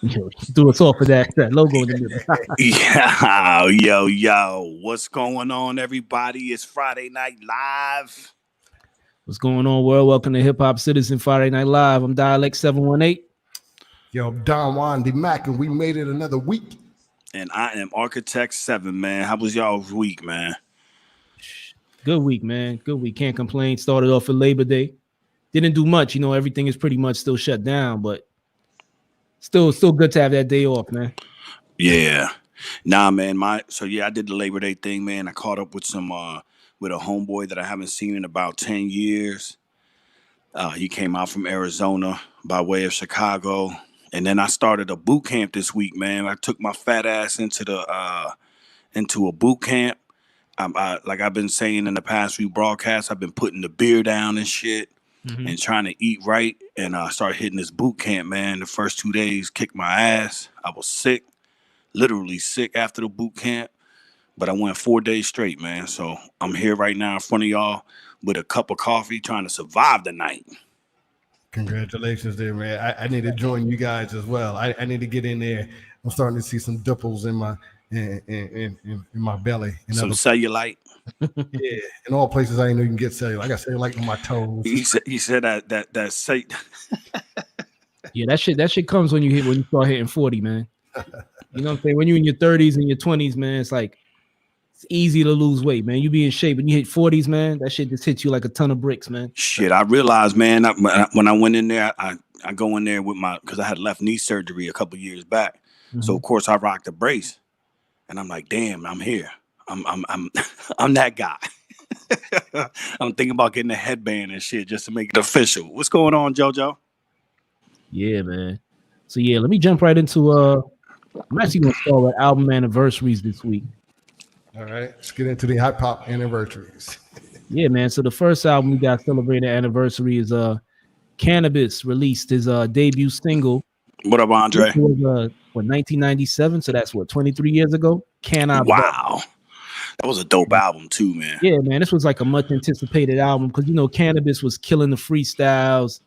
Yo, you threw us off of that logo in the middle. Yo. What's going on, everybody? It's Friday Night Live. What's going on, world? Welcome to Hip Hop Citizen Friday Night Live. I'm Dialect 718. Yo, Don Juan D. Mac, and we made it another week. And I am Architect 7, man. How was y'all's week, man? Good week, man. Good week. Can't complain. Started off with Labor Day. Didn't do much. You know, everything is pretty much still shut down, but still good to have that day off, man. Yeah. Nah, man. I did the Labor Day thing, man. I caught up with with a homeboy that I haven't seen in about 10 years. He came out from Arizona by way of Chicago. And then I started a boot camp this week, man. I took my fat ass into a boot camp. Like I've been saying in the past few broadcasts, I've been putting the beer down and shit and trying to eat right. And I started hitting this boot camp, man. The first 2 days kicked my ass. I was sick, literally sick after the boot camp. But I went 4 days straight, man. So I'm here right now in front of y'all with a cup of coffee trying to survive the night. Congratulations there, man. I need to join you guys as well. I need to get in there. I'm starting to see some dimples in my belly. Some cellulite. Yeah, in all places I know you can get cellulite. I got cellulite on my toes. He said that say. Yeah, that shit comes when you start hitting 40, man. You know what I'm saying? When you're in your 30s and your 20s, man, it's like it's easy to lose weight, man. You be in shape. When you hit 40s, man, that shit just hits you like a ton of bricks, man. Shit, I realized, man, when I went in there, I go in there with because I had left knee surgery a couple years back. Mm-hmm. So of course I rocked a brace, and I'm like, damn, I'm here. I'm that guy. I'm thinking about getting a headband and shit just to make it official. What's going on, JoJo? Yeah, man. So yeah, let me jump right into I'm actually gonna start with album anniversaries this week. All right, let's get into the hip hop anniversaries. Yeah, man. So the first album we got celebrating anniversary is Cannabis released his debut single. What up, Andre? It was 1997, so that's 23 years ago. Wow. That was a dope album too, man. Yeah, man. This was like a much anticipated album because you know Cannabis was killing the freestyles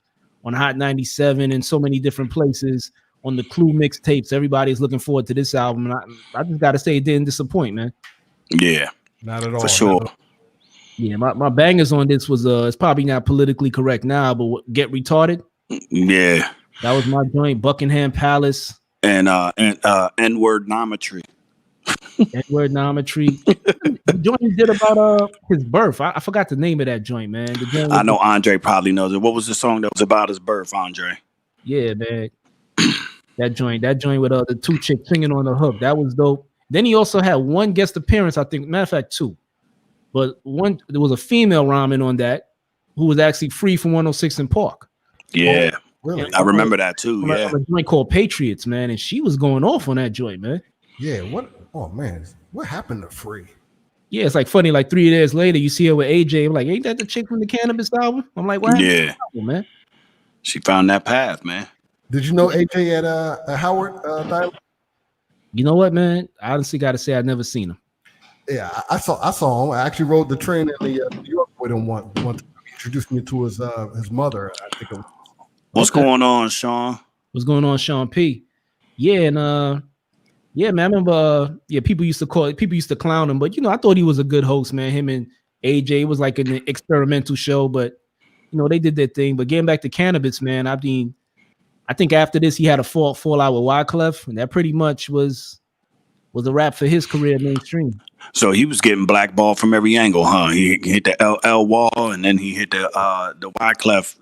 on Hot 97 and so many different places on the Clue mixtapes. Everybody's looking forward to this album, and I just gotta say it didn't disappoint, man. Yeah, not at all. For sure. Yeah, my bangers on this was it's probably not politically correct now, but Get Retarded. Yeah, that was my joint. Buckingham Palace and N-word nometry. N-word nometry. The joint he did about his birth. I forgot the name of that joint, man. I know Andre probably knows it. What was the song that was about his birth, Andre? Yeah, man. That joint with the two chicks singing on the hook. That was dope. Then he also had one guest appearance, I think, matter of fact, two. But there was a female ramen on that who was actually free from 106 in Park. Yeah. Oh, really? I remember that too. Yeah. A joint called Patriots, man. And she was going off on that joint, man. Yeah. What? Oh, man. What happened to Free? Yeah, it's like funny. Like 3 years later, you see her with AJ. I'm like, ain't that the chick from the Cannabis album? I'm like, what? Yeah. Album, man. She found that path, man. Did you know AJ at Howard? You know what, man? I honestly got to say, I've never seen him. Yeah, I saw him. I actually rode the train in New York with him once. He introduced me to his mother. I think. What's going on, Sean? What's going on, Sean P? Yeah, and yeah, man. I remember. People used to clown him, but you know, I thought he was a good host, man. Him and AJ, it was like an experimental show, but you know, they did their thing. But getting back to Cannabis, man, I think after this he had a fallout with Wyclef, and that pretty much was a wrap for his career mainstream. So he was getting blackballed from every angle, huh? He hit the LL wall, and then he hit the Wyclef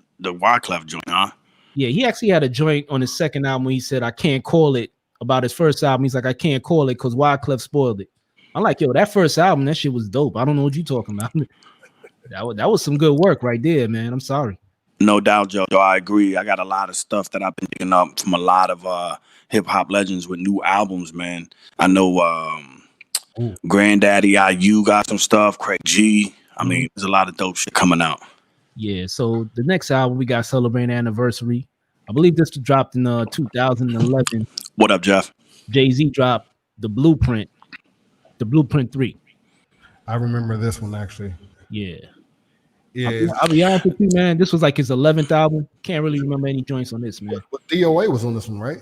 joint, huh? Yeah, he actually had a joint on his second album where he said, I can't call it. About his first album, he's like, I can't call it because Wyclef spoiled it. I'm like, yo, that first album, that shit was dope. I don't know what you talking about. that was some good work right there, man. I'm sorry. No doubt, Joe. I agree. I got a lot of stuff that I've been picking up from a lot of hip hop legends with new albums, man. I know Granddaddy IU got some stuff. Craig G. I mean, there's a lot of dope shit coming out. Yeah. So the next album we got celebrating anniversary. I believe this was dropped in 2011. What up, Jeff? Jay-Z dropped The Blueprint 3. I remember this one actually. Yeah. Yeah, I'll be honest with you, man. This was like his 11th album. Can't really remember any joints on this, man. But DOA was on this one, right?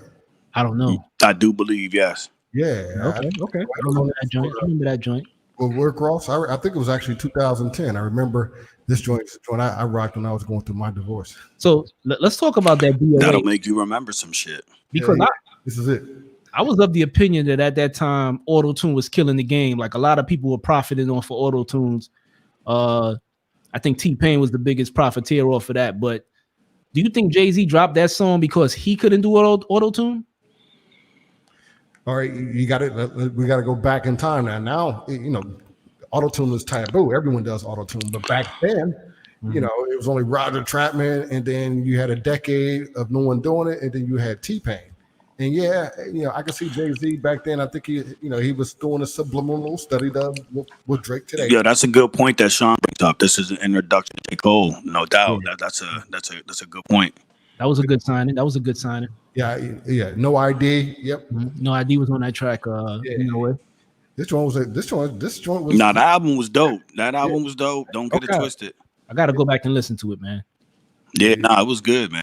I don't know. I do believe, yes. Yeah. Okay. I remember that joint. I remember that joint. Well, Rick Ross, I think it was actually 2010. I remember this joint I rocked when I was going through my divorce. So let's talk about that DOA. That'll make you remember some shit. Because this is it. I was of the opinion that at that time, auto-tune was killing the game. Like a lot of people were profiting off of auto-tunes. I think T-Pain was the biggest profiteer off of that. But do you think Jay-Z dropped that song because he couldn't do auto-tune? All right, we got to go back in time now. Now, auto-tune is taboo. Everyone does auto-tune. But back then, it was only Roger Troutman, and then you had a decade of no one doing it, and then you had T-Pain. And I can see Jay-Z back then. I think he was doing a subliminal study with Drake today. Yeah, that's a good point that Sean brings up. This is an introduction to J. Cole, no doubt. Yeah. That's a good point. That was a good signing. Yeah. No ID. Yep. No ID was on that track. This joint was. Nah, the album was dope. Was dope. Don't get it twisted. I got to go back and listen to it, man. Yeah, it was good, man.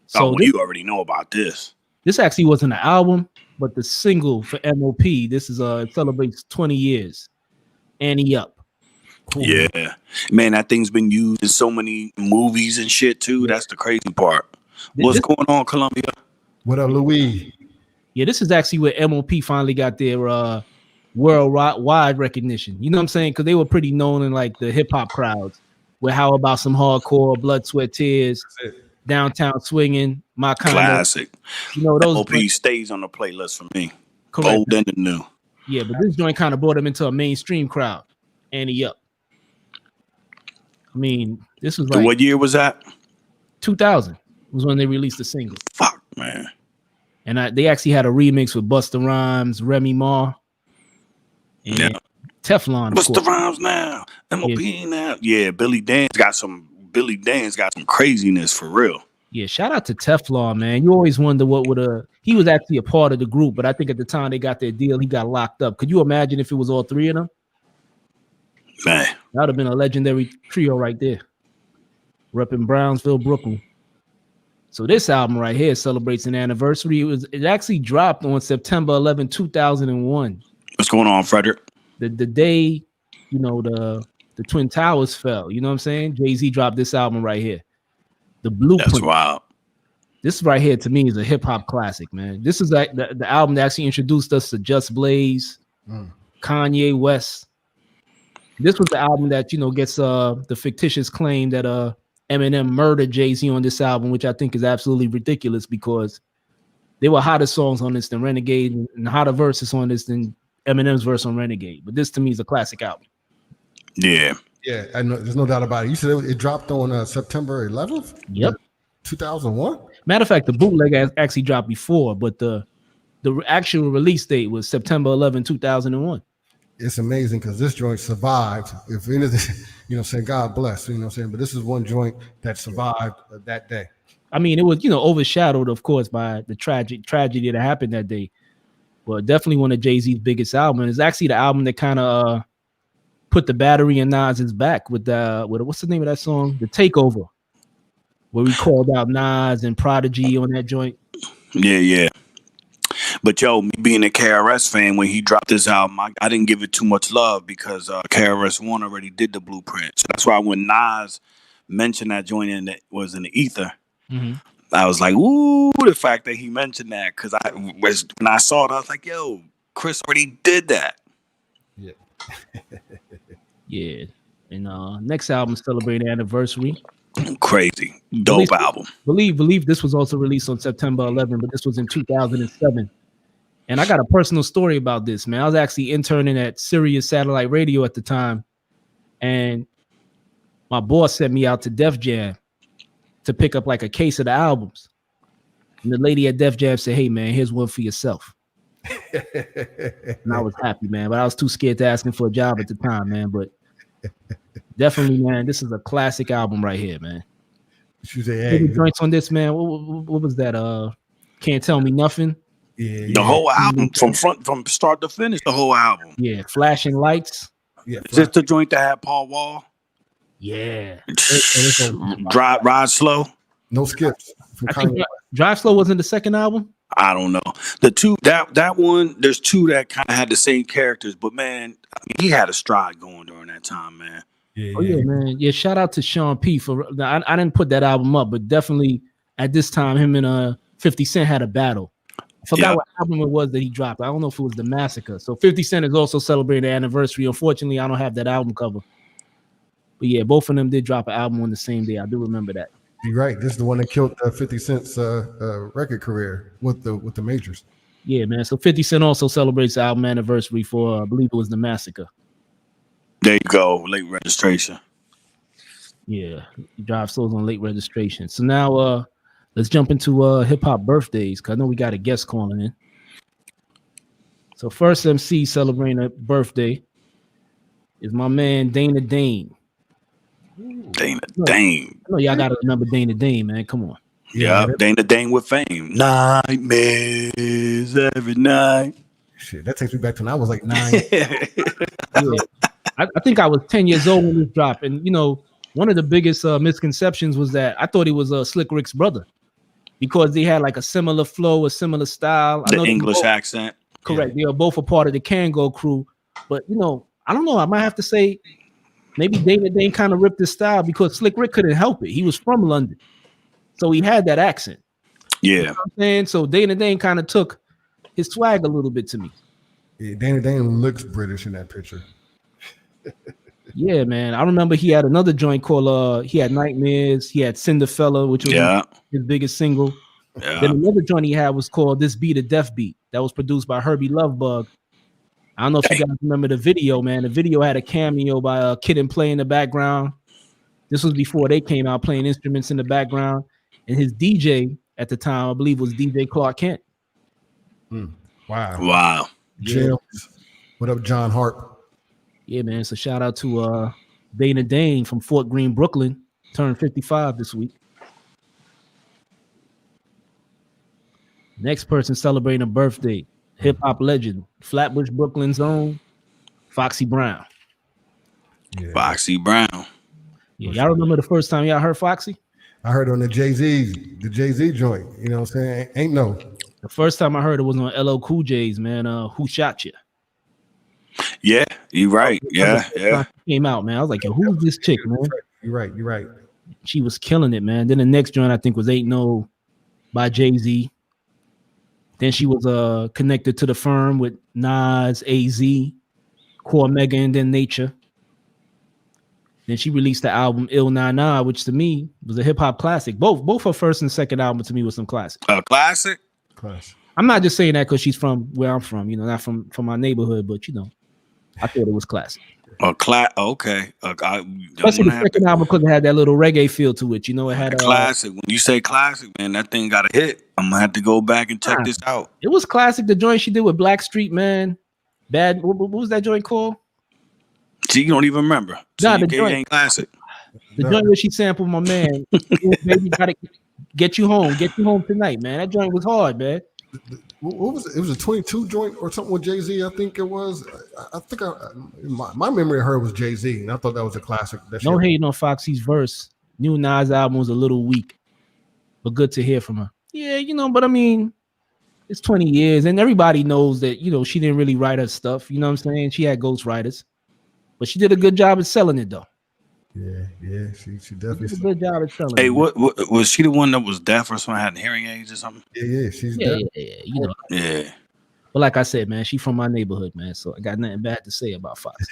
So you already know about this. This actually wasn't an album, but the single for M.O.P. This is it celebrates 20 years. Annie Up. Cool. Yeah, man, that thing's been used in so many movies and shit too. Yeah. That's the crazy part. What's going on, Columbia? What up, Louis? Yeah, this is actually where M.O.P. finally got their worldwide recognition. You know what I'm saying? Because they were pretty known in like the hip hop crowds. With How About Some Hardcore, Blood, Sweat, Tears, Downtown Swinging, My Kind Classic. Those M.O.P. stays on the playlist for me. Correct. Old and the new. Yeah, but this joint kind of brought them into a mainstream crowd. Annie Up. I mean, this was like what year was that? 2000 was when they released the single. Fuck, man. And they actually had a remix with Busta Rhymes, Remy Ma, and Teflon. Busta Rhymes now, M.O.P. now. Yeah, Billy Dan's got some craziness for real. Yeah, shout out to Teflon, man. You always wonder what would he was actually a part of the group, but I think at the time they got their deal, he got locked up. Could you imagine if it was all three of them? Man, that would have been a legendary trio right there. Repping Brownsville, Brooklyn. So this album right here celebrates an anniversary. It actually dropped on September 11, 2001. What's going on, Frederick? The day, the Twin Towers fell. You know what I'm saying? Jay-Z dropped this album right here. The Blueprint. That's wild. This right here to me is a hip hop classic, man. This is like the album that actually introduced us to Just Blaze, Kanye West. This was the album that gets the fictitious claim that Eminem murdered Jay-Z on this album, which I think is absolutely ridiculous because there were hotter songs on this than Renegade and hotter verses on this than Eminem's verse on Renegade. But this to me is a classic album. Yeah. Yeah, I know, there's no doubt about it. You said it dropped on September 11th? Yep. 2001? Matter of fact, the bootleg actually dropped before, but the actual release date was September 11, 2001. It's amazing because this joint survived. If anything, saying God bless, but this is one joint that survived that day. I mean, it was, overshadowed, of course, by the tragedy that happened that day. But definitely one of Jay-Z's biggest albums. It's actually the album that kind of put the battery in Nas's back with what's the name of that song? The Takeover, where we called out Nas and Prodigy on that joint. Yeah. But me being a KRS fan, when he dropped this album, I didn't give it too much love because KRS-One already did the Blueprint. So that's why when Nas mentioned that joint and it was in the ether, I was like, ooh, the fact that he mentioned that, because when I saw it, I was like, yo, Chris already did that. Yeah. Yeah. And next album celebrating anniversary. Crazy. Dope album. Believe this was also released on September 11, but this was in 2007. And I got a personal story about this, man. I was actually interning at Sirius Satellite Radio at the time. And my boss sent me out to Def Jam to pick up like a case of the albums. And the lady at Def Jam said, hey, man, here's one for yourself. And I was happy, man. But I was too scared to ask him for a job at the time, man. But definitely, man, this is a classic album right here, man. She said, hey, joints on this, man. What was that? Can't Tell Me Nothing. Yeah, the whole album from start to finish. The whole album. Yeah, Flashing Lights. Yeah, is this the joint that had Paul Wall? Yeah. Ride Slow. No skips. I think Drive Slow wasn't the second album. I don't know. The two that one, there's two that kind of had the same characters, but man, I mean, he had a stride going during that time, man. Oh yeah, man. Yeah, shout out to Sean P for I didn't put that album up, but definitely at this time, him and 50 Cent had a battle. I forgot what album it was that he dropped. I don't know if it was The Massacre. So 50 Cent is also celebrating the anniversary. Unfortunately, I don't have that album cover. But yeah, both of them did drop an album on the same day. I do remember that. You're right. This is the one that killed 50 Cent's record career with the majors. Yeah, man. So 50 Cent also celebrates the album anniversary for, I believe it was The Massacre. There you go, late registration. Yeah, he drives souls on late registration. So now let's jump into hip hop birthdays, because I know we got a guest calling in. So first MC celebrating a birthday is my man Dana Dane. Dana Dane. I know y'all gotta remember Dana Dane, man. Come on. Yeah, Dana Dane with fame. Nightmares every night. Shit, that takes me back to when I was like 9. Yeah. I think I was 10 years old when this dropped. And, you know, one of the biggest misconceptions was that I thought he was Slick Rick's brother because they had like a similar flow, a similar style. The English accent. Correct. Yeah. They are both a part of the Kango crew. But, you know, I don't know. I might have to say maybe Dana Dane kind of ripped his style because Slick Rick couldn't help it. He was from London. So he had that accent. Yeah. You know what I'm saying? So Dana Dane kind of took his swag a little bit to me. Yeah, Dana Dane looks British in that picture. Yeah, man. I remember he had another joint called he had Nightmares, he had Cinderfella, which was his biggest single. Yeah. Then another joint he had was called This Beat a Death Beat. That was produced by Herbie Lovebug. I don't know if you guys remember the video, man. The video had a cameo by Kid and Play in the background. This was before they came out playing instruments in the background. And his DJ at the time, I believe, was DJ Clark Kent. Wow. James. What up, John Harp? Yeah, man. So shout out to Dana Dane from Fort Greene, Brooklyn. Turned 55 this week. Next person celebrating a birthday. Hip hop legend. Flatbush, Brooklyn's own Foxy Brown. Yeah. Foxy Brown. Yeah, y'all remember the first time y'all heard Foxy? I heard on the Jay-Z joint. You know what I'm saying? Ain't no. The first time I heard it was on LL Cool J's, man. Who Shot Ya? Yeah, you're right. Yeah. Came out, man. I was like, yo, who's this chick, man? You're right. She was killing it, man. Then the next joint I think was Ain't No by Jay-Z. Then she was connected to the firm with Nas, AZ, Core Mega, and then Nature. Then she released the album Ill Na Na, which to me was a hip hop classic. Both her first and second album to me was some classic. A classic? I'm not just saying that because she's from where I'm from, you know, not from my neighborhood, but you know, I thought it was classic. Okay. Especially the second album because it had that little reggae feel to it. You know, it had a classic. When you say classic, man, that thing got a hit. I'm gonna have to go back and check this out. It was classic. The joint she did with Blackstreet, man. What was that joint called? See, you don't even remember. Nah, the joint ain't classic. The joint where she sampled my man. Baby, gotta get you home tonight, man. That joint was hard, man. What was it? It was a 22 joint or something with Jay-Z, I think it was. I think my memory of her was Jay-Z, and I thought that was a classic. No hating on Foxy's verse. New Nas album was a little weak, but good to hear from her. Yeah, you know, but I mean, it's 20 years, and everybody knows that, you know, she didn't really write her stuff. You know what I'm saying? She had ghostwriters, but she did a good job at selling it, though. Yeah, she definitely did a good job at selling. Hey, what was she the one that was deaf or something, had hearing aids or something? Yeah, she's deaf. Yeah, you know. Yeah. But like I said, man, she from my neighborhood, man. So I got nothing bad to say about Fox.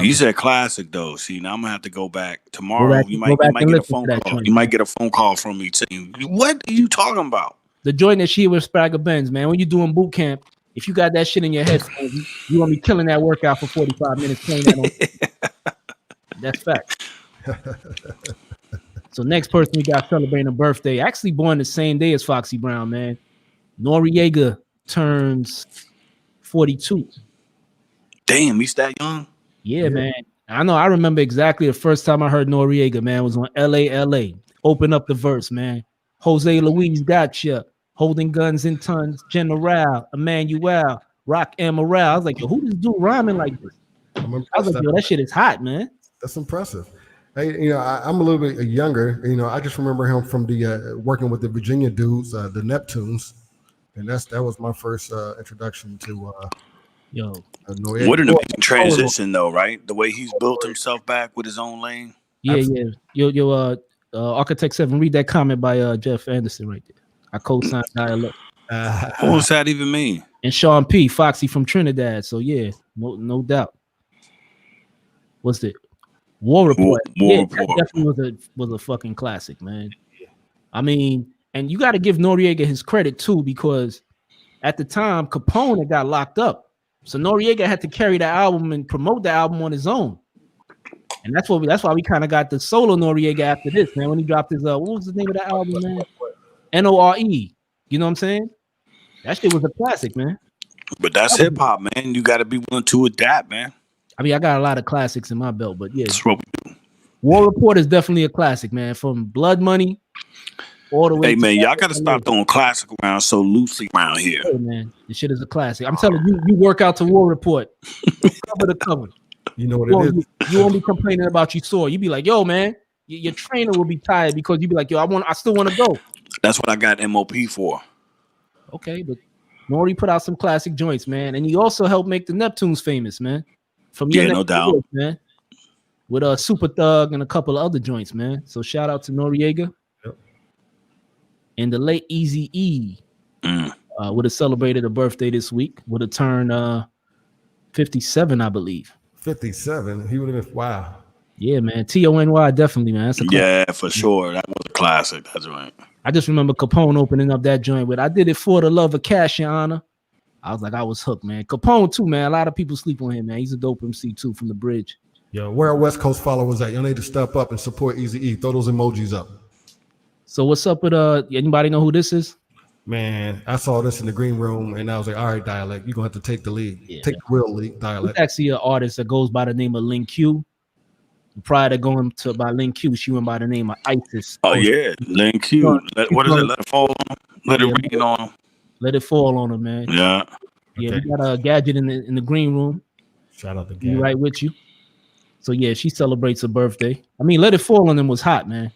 You said classic though. See, now I'm gonna have to go back tomorrow. You might get a phone call. You might get a phone call from me saying, "What are you talking about?" The joint that she with Spragga Benz, man. When you're doing boot camp, if you got that shit in your head, you gonna be killing that workout for 45 minutes playing that on. That's fact. So next person we got celebrating a birthday, actually born the same day as Foxy Brown, man. Noriega turns 42. Damn, he's that young? Yeah, man. I know. I remember exactly the first time I heard Noriega, man, was on LA. Open up the verse, man. Jose Luis Gotcha, holding guns in tons, General, Emmanuel, Rock Amaral. I was like, yo, who this dude rhyming like this? I was like, yo, that shit is hot, man. That's impressive. Hey, I'm a little bit younger. I just remember him from the working with the Virginia dudes, the Neptunes, and that was my first introduction to Noriega. What an amazing transition, though, right? The way he's built himself back with his own lane. Yeah, absolutely. Yeah. Architect 7, read that comment by Jeff Anderson right there. I co-signed dialect. What does that even mean? And Sean P, Foxy from Trinidad. So yeah, no doubt. What's it? War Report. War Report definitely was a fucking classic, man. I mean, and you got to give Noriega his credit too, because at the time Capone had got locked up, so Noriega had to carry the album and promote the album on his own. And that's why we kind of got the solo Noriega after this, man. When he dropped his what was the name of that album, man? N.O.R.E. You know what I'm saying? That shit was a classic, man. But that's hip hop, man. You got to be willing to adapt, man. I mean, I got a lot of classics in my belt, but yeah. That's what we do. War Report is definitely a classic, man. From Blood Money all the way. Hey, man, y'all got to stop throwing classic around so loosely around here. Hey, man, this shit is a classic. I'm telling you, you work out to War Report. Cover to cover. You know what it is. You won't be complaining about you sore. You be like, yo, man, your trainer will be tired because you be like, yo, I still want to go. That's what I got M.O.P for. Okay, but Nori put out some classic joints, man, and he also helped make the Neptunes famous, man. From no doubt, years, man. With Super Thug and a couple of other joints, man. So shout out to Noriega. Yep. And the late EAZY-E would have celebrated a birthday this week. Would have turned 57, I believe. 57. He would have been wow. Yeah, man. TONY definitely, man. That's yeah, for sure. That was a classic. That's right. I just remember Capone opening up that joint with "I did it for the love of cash, Your Honor." I was like, I was hooked, man. Capone too, man. A lot of people sleep on him, man. He's a dope MC too from the bridge. Yo, where are West Coast followers at? Y'all need to step up and support EAZY-E. Throw those emojis up. So what's up with anybody know who this is? Man, I saw this in the green room and I was like, all right, dialect, you're gonna have to take the lead. Yeah, take the real lead, dialect. It's actually an artist that goes by the name of Lin Q. Prior to going by Lin Q, she went by the name of Isis. Oh yeah, Lin Q. What is it? Let it fall on him. Let it rain on him. Let it fall on him, man. Yeah. Yeah, we got a Gadget in the green room. Shout out to Gadget. Right with you. So yeah, she celebrates her birthday. I mean, Let It Fall on Him was hot, man.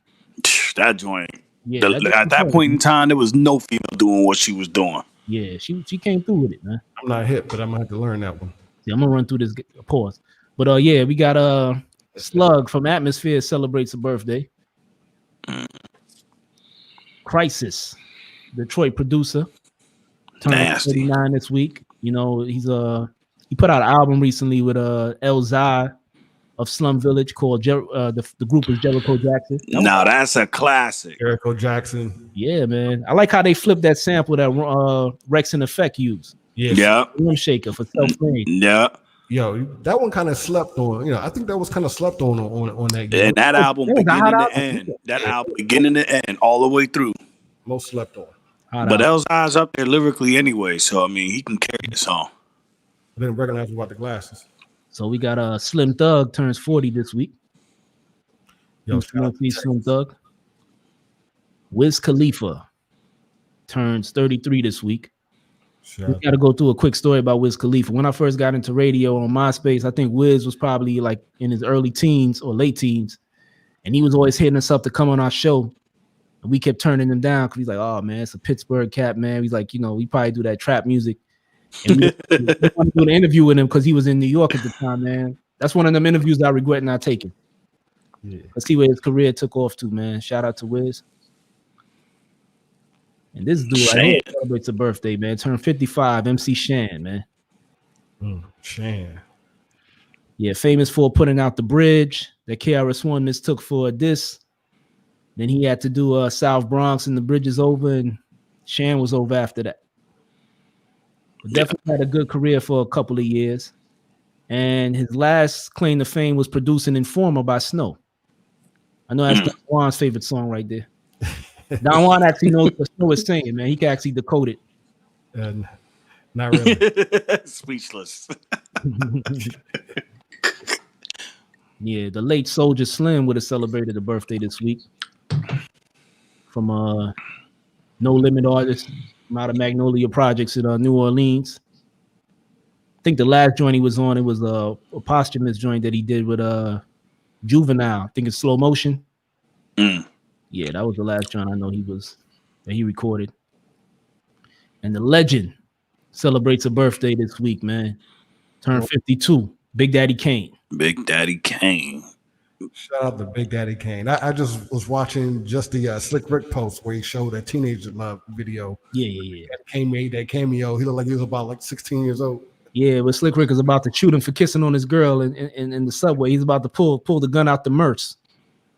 That joint. Yeah, at that point in time, there was no female doing what she was doing. Yeah, she came through with it, man. I'm not hip, but I'm gonna have to learn that one. Yeah, I'm gonna run through this pause. But yeah, we got Slug from Atmosphere celebrates a birthday. Crisis, Detroit producer, turned 39 this week. You know, he put out an album recently with El Zai of Slum Village called the group is Jericho Jackson. Now that's a classic. Jericho Jackson. Yeah, man. I like how they flipped that sample that Rex and Effect used. Yeah. Room Shaker for Self-Made. Yeah. Yo, that one kind of slept on. I think that was kind of slept on that game. And that album beginning to end. That album beginning to end all the way through. Most slept on. But El Zai's up there lyrically anyway, so I mean he can carry the song. I didn't recognize him about the glasses. So we got Slim Thug turns 40 this week. Yo, Slim Thug. Wiz Khalifa turns 33 this week. We got to go through a quick story about Wiz Khalifa. When I first got into radio on MySpace, I think Wiz was probably like in his early teens or late teens, and he was always hitting us up to come on our show. And we kept turning him down because he's like, "Oh man, it's a Pittsburgh cat, man." He's like, we probably do that trap music. And we want to do an interview with him because he was in New York at the time, man. That's one of them interviews I regret not taking. Yeah. Let's see where his career took off to, man. Shout out to Wiz. And this dude right here celebrates a birthday, man. Turned 55, MC Shan, man. Shan. Yeah, famous for putting out The Bridge that KRS-One mistook for a diss. Then he had to do South Bronx and The Bridge is Over, and Shan was over after that. But definitely had a good career for a couple of years. And his last claim to fame was producing Informer by Snow. I know that's Don Juan's favorite song right there. Don Juan actually knows what Snow is saying, man. He can actually decode it. Not really. Speechless. Yeah, the late Soulja Slim would have celebrated a birthday this week. From No Limit artist from out of Magnolia Projects in New Orleans. I think the last joint he was on, it was a posthumous joint that he did with Juvenile. I think it's Slow Motion. Mm. Yeah, that was the last joint I know that he recorded. And the legend celebrates a birthday this week, man. Turned 52. Big Daddy Kane. Big Daddy Kane. Shout out to Big Daddy Kane. I just was watching just the Slick Rick post where he showed that Teenage Love video. Yeah. Kane made that cameo. He looked like he was about like 16 years old. Yeah, but Slick Rick is about to shoot him for kissing on his girl in the subway. He's about to pull the gun out the Merce.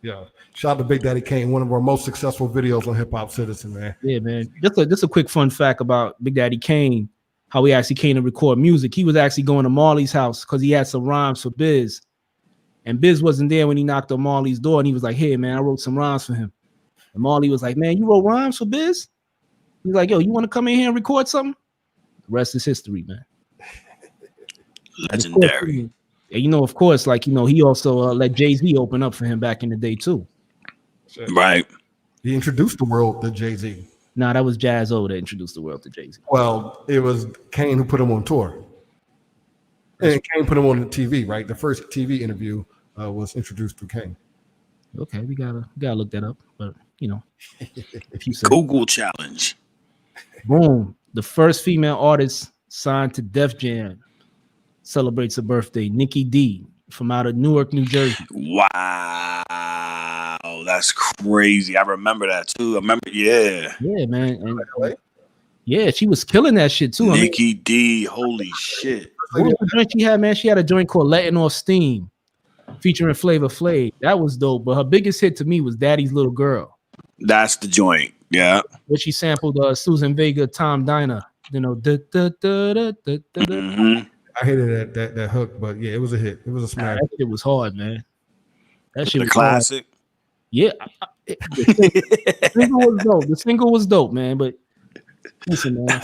Yeah. Shout out to Big Daddy Kane, one of our most successful videos on HipHopCitizen, man. Yeah, man. Just a quick fun fact about Big Daddy Kane, how he actually came to record music. He was actually going to Marley's house because he had some rhymes for Biz. And Biz wasn't there when he knocked on Marley's door, and he was like, "Hey, man, I wrote some rhymes for him." And Marley was like, "Man, you wrote rhymes for Biz?" He's like, "Yo, you want to come in here and record something?" The rest is history, man. Legendary. And of course, like, he also let Jay-Z open up for him back in the day, too. Right. He introduced the world to Jay-Z. Nah, that was Jazz-O that introduced the world to Jay-Z. Well, it was Kane who put him on tour. And Kane put him on the TV, right? The first TV interview was introduced through Kane. Okay, we gotta look that up. But, if you say Google challenge. Boom. The first female artist signed to Def Jam celebrates a birthday. Nikki D from out of Newark, New Jersey. Wow. That's crazy. I remember that too. Yeah, man. And, yeah, she was killing that shit too. Nikki D, holy shit. What was the joint she had, man? She had a joint called Letting Off Steam featuring Flavor Flav. That was dope. But her biggest hit to me was Daddy's Little Girl. That's the joint. Yeah. Where she sampled Susan Vega, Tom Diner. Mm-hmm. I hated that hook, but yeah, it was a hit. It was a smash. That shit was hard, man. That shit was classic. Hard. Yeah. The single was dope. The single was dope, man. But listen, man.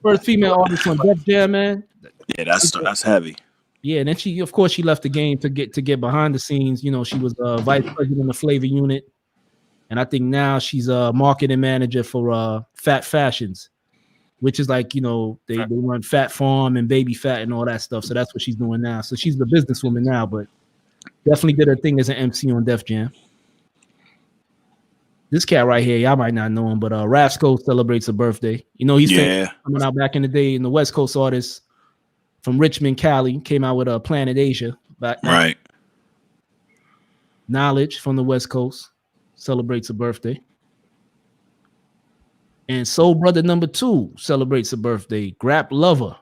First female artist on Def Jam, man. Yeah, that's heavy. Yeah, and then she left the game to get behind the scenes. She was vice president of Flavor Unit. And I think now she's a marketing manager for Fat Fashions, which is like, they run Fat Farm and Baby Fat and all that stuff. So that's what she's doing now. So she's the businesswoman now, but definitely did her thing as an MC on Def Jam. This cat right here, y'all might not know him, but Rasco celebrates a birthday. He's coming out back in the day in the West Coast artist from Richmond, Cali, came out with Planet Asia. Right. Knowledge from the West Coast celebrates a birthday. And Soul Brother number 2 celebrates a birthday. Grap Lover,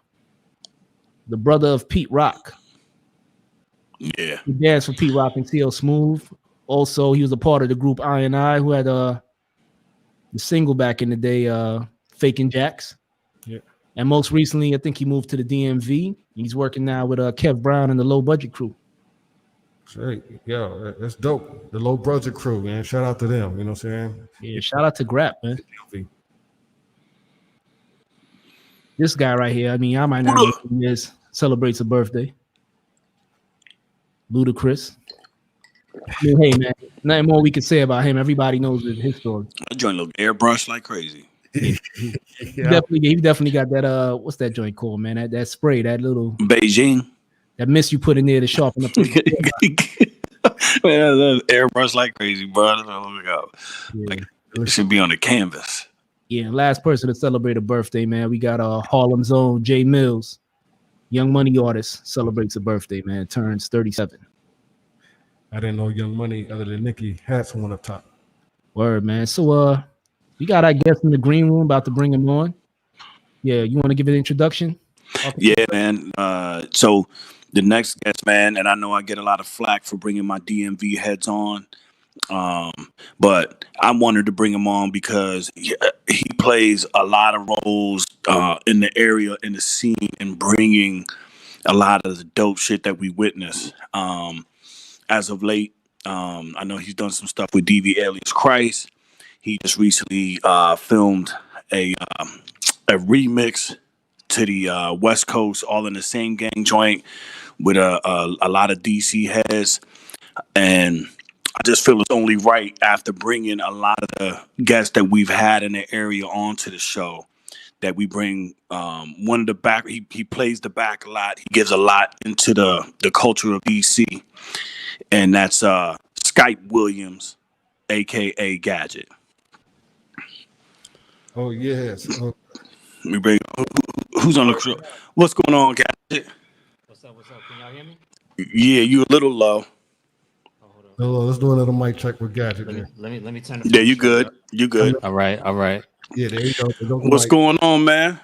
the brother of Pete Rock. Yeah. He danced for Pete Rock and TL Smooth. Also, he was a part of the group I&I, who had the single back in the day, Faking Jacks. Yeah. And most recently, I think he moved to the DMV. He's working now with Kev Brown and the Low Budget Crew. Great. Yo, that's dope. The Low Budget Crew, man. Shout out to them. You know what I'm saying? Yeah, shout out to Grap, man. This guy right here, I mean, I might not know who he is, celebrates a birthday. Ludacris. I mean, hey, man, nothing more we can say about him. Everybody knows his story. That joint look airbrush like crazy. He definitely got that, what's that joint called, man? That spray, that little... Beijing. That mist you put in there to sharpen up. Man, that airbrush like crazy, bro. Like, it should be on the canvas. Yeah, last person to celebrate a birthday, man. We got Harlem's own Jay Mills, Young Money artist, celebrates a birthday, man. Turns 37. I didn't know Young Money other than Nicki had someone up top. Word, man. So we got our guest in the green room, about to bring him on. Yeah, you want to give an introduction? Yeah, man. So the next guest, man, and I know I get a lot of flack for bringing my DMV heads on. But I wanted to bring him on because he plays a lot of roles in the area, in the scene, and bringing a lot of the dope shit that we witness. As of late, I know he's done some stuff with DV Alias Christ. He just recently filmed a remix to the West Coast, all in the same gang joint with a lot of DC heads. And I just feel it's only right, after bringing a lot of the guests that we've had in the area onto the show, that we bring one of the back. He plays the back a lot. He gives a lot into the culture of DC. and that's Skype Williams, aka Gadget. Oh yes. Oh, We bring who's on the show? What's going on, Gadget? What's up? What's up? Can y'all hear me? Yeah, you a little low. Oh, hold on. hello, let's do another mic check with Gadget there. Let me turn the Yeah, phone you straight good. up. You good. All right, all right. Yeah, there you go. There goes the What's mic. going on, man?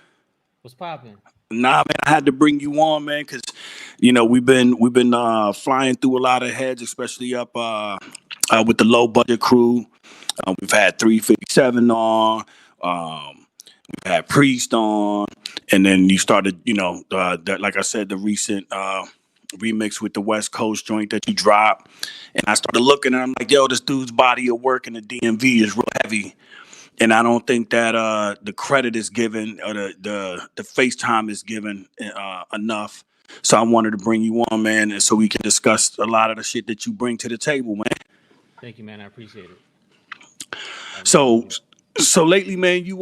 What's popping? Nah, man, I had to bring you on, man, because we've been flying through a lot of heads, especially up with the low budget crew. We've had 357 on, we've had Priest on, and then you started, like I said, the recent remix with the West Coast joint that you dropped, and I started looking, and I'm like, yo, this dude's body of work in the DMV is real heavy. And I don't think that the credit is given or the FaceTime is given enough. So I wanted to bring you on, man, and so we can discuss a lot of the shit that you bring to the table, man. Thank you, man. I appreciate it. So so lately, man, you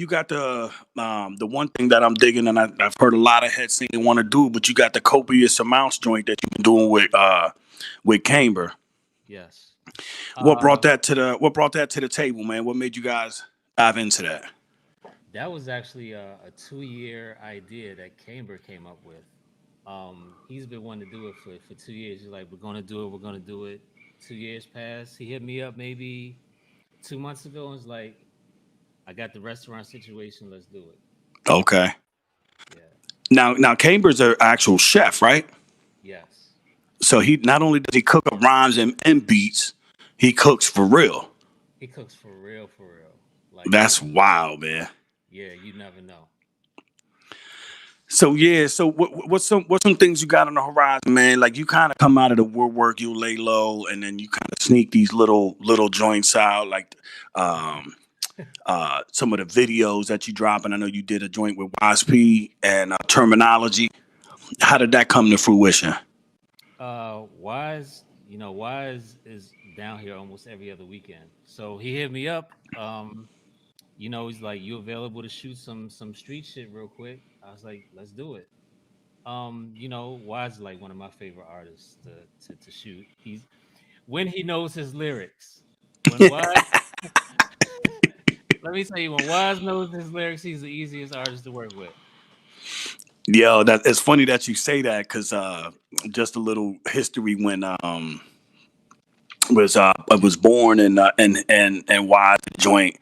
got the one thing that I'm digging, and I've heard a lot of heads saying they want to do, but you got the Copious Amounts joint that you've been doing with Camber. Yes. What brought that to the table, man? What made you guys dive into that? That was actually a 2-year idea that Camber came up with. He's been wanting to do it for 2 years. He's like, we're gonna do it. We're gonna do it. 2 years passed. He hit me up maybe 2 months ago and was like, I got the restaurant situation. Let's do it. Okay. Yeah. Now Camber's an actual chef, right? Yes. So he not only does he cook up rhymes and beats, he cooks for real. He cooks for real, for real. Like That's wild, man. yeah, you never know. So yeah, so what's some things you got on the horizon, man? Like you kind of come out of the woodwork, you lay low, and then you kind of sneak these little joints out, like some of the videos that you drop. And I know you did a joint with YSP and Terminology. How did that come to fruition? Wise is down here almost every other weekend. So he hit me up. He's like, you available to shoot some street shit real quick? I was like, let's do it. Wise is like one of my favorite artists to shoot. He's when he knows his lyrics. When Wise let me tell you, when Wise knows his lyrics, he's the easiest artist to work with. Yo, that it's funny that you say that because just a little history when I was born and Wise joint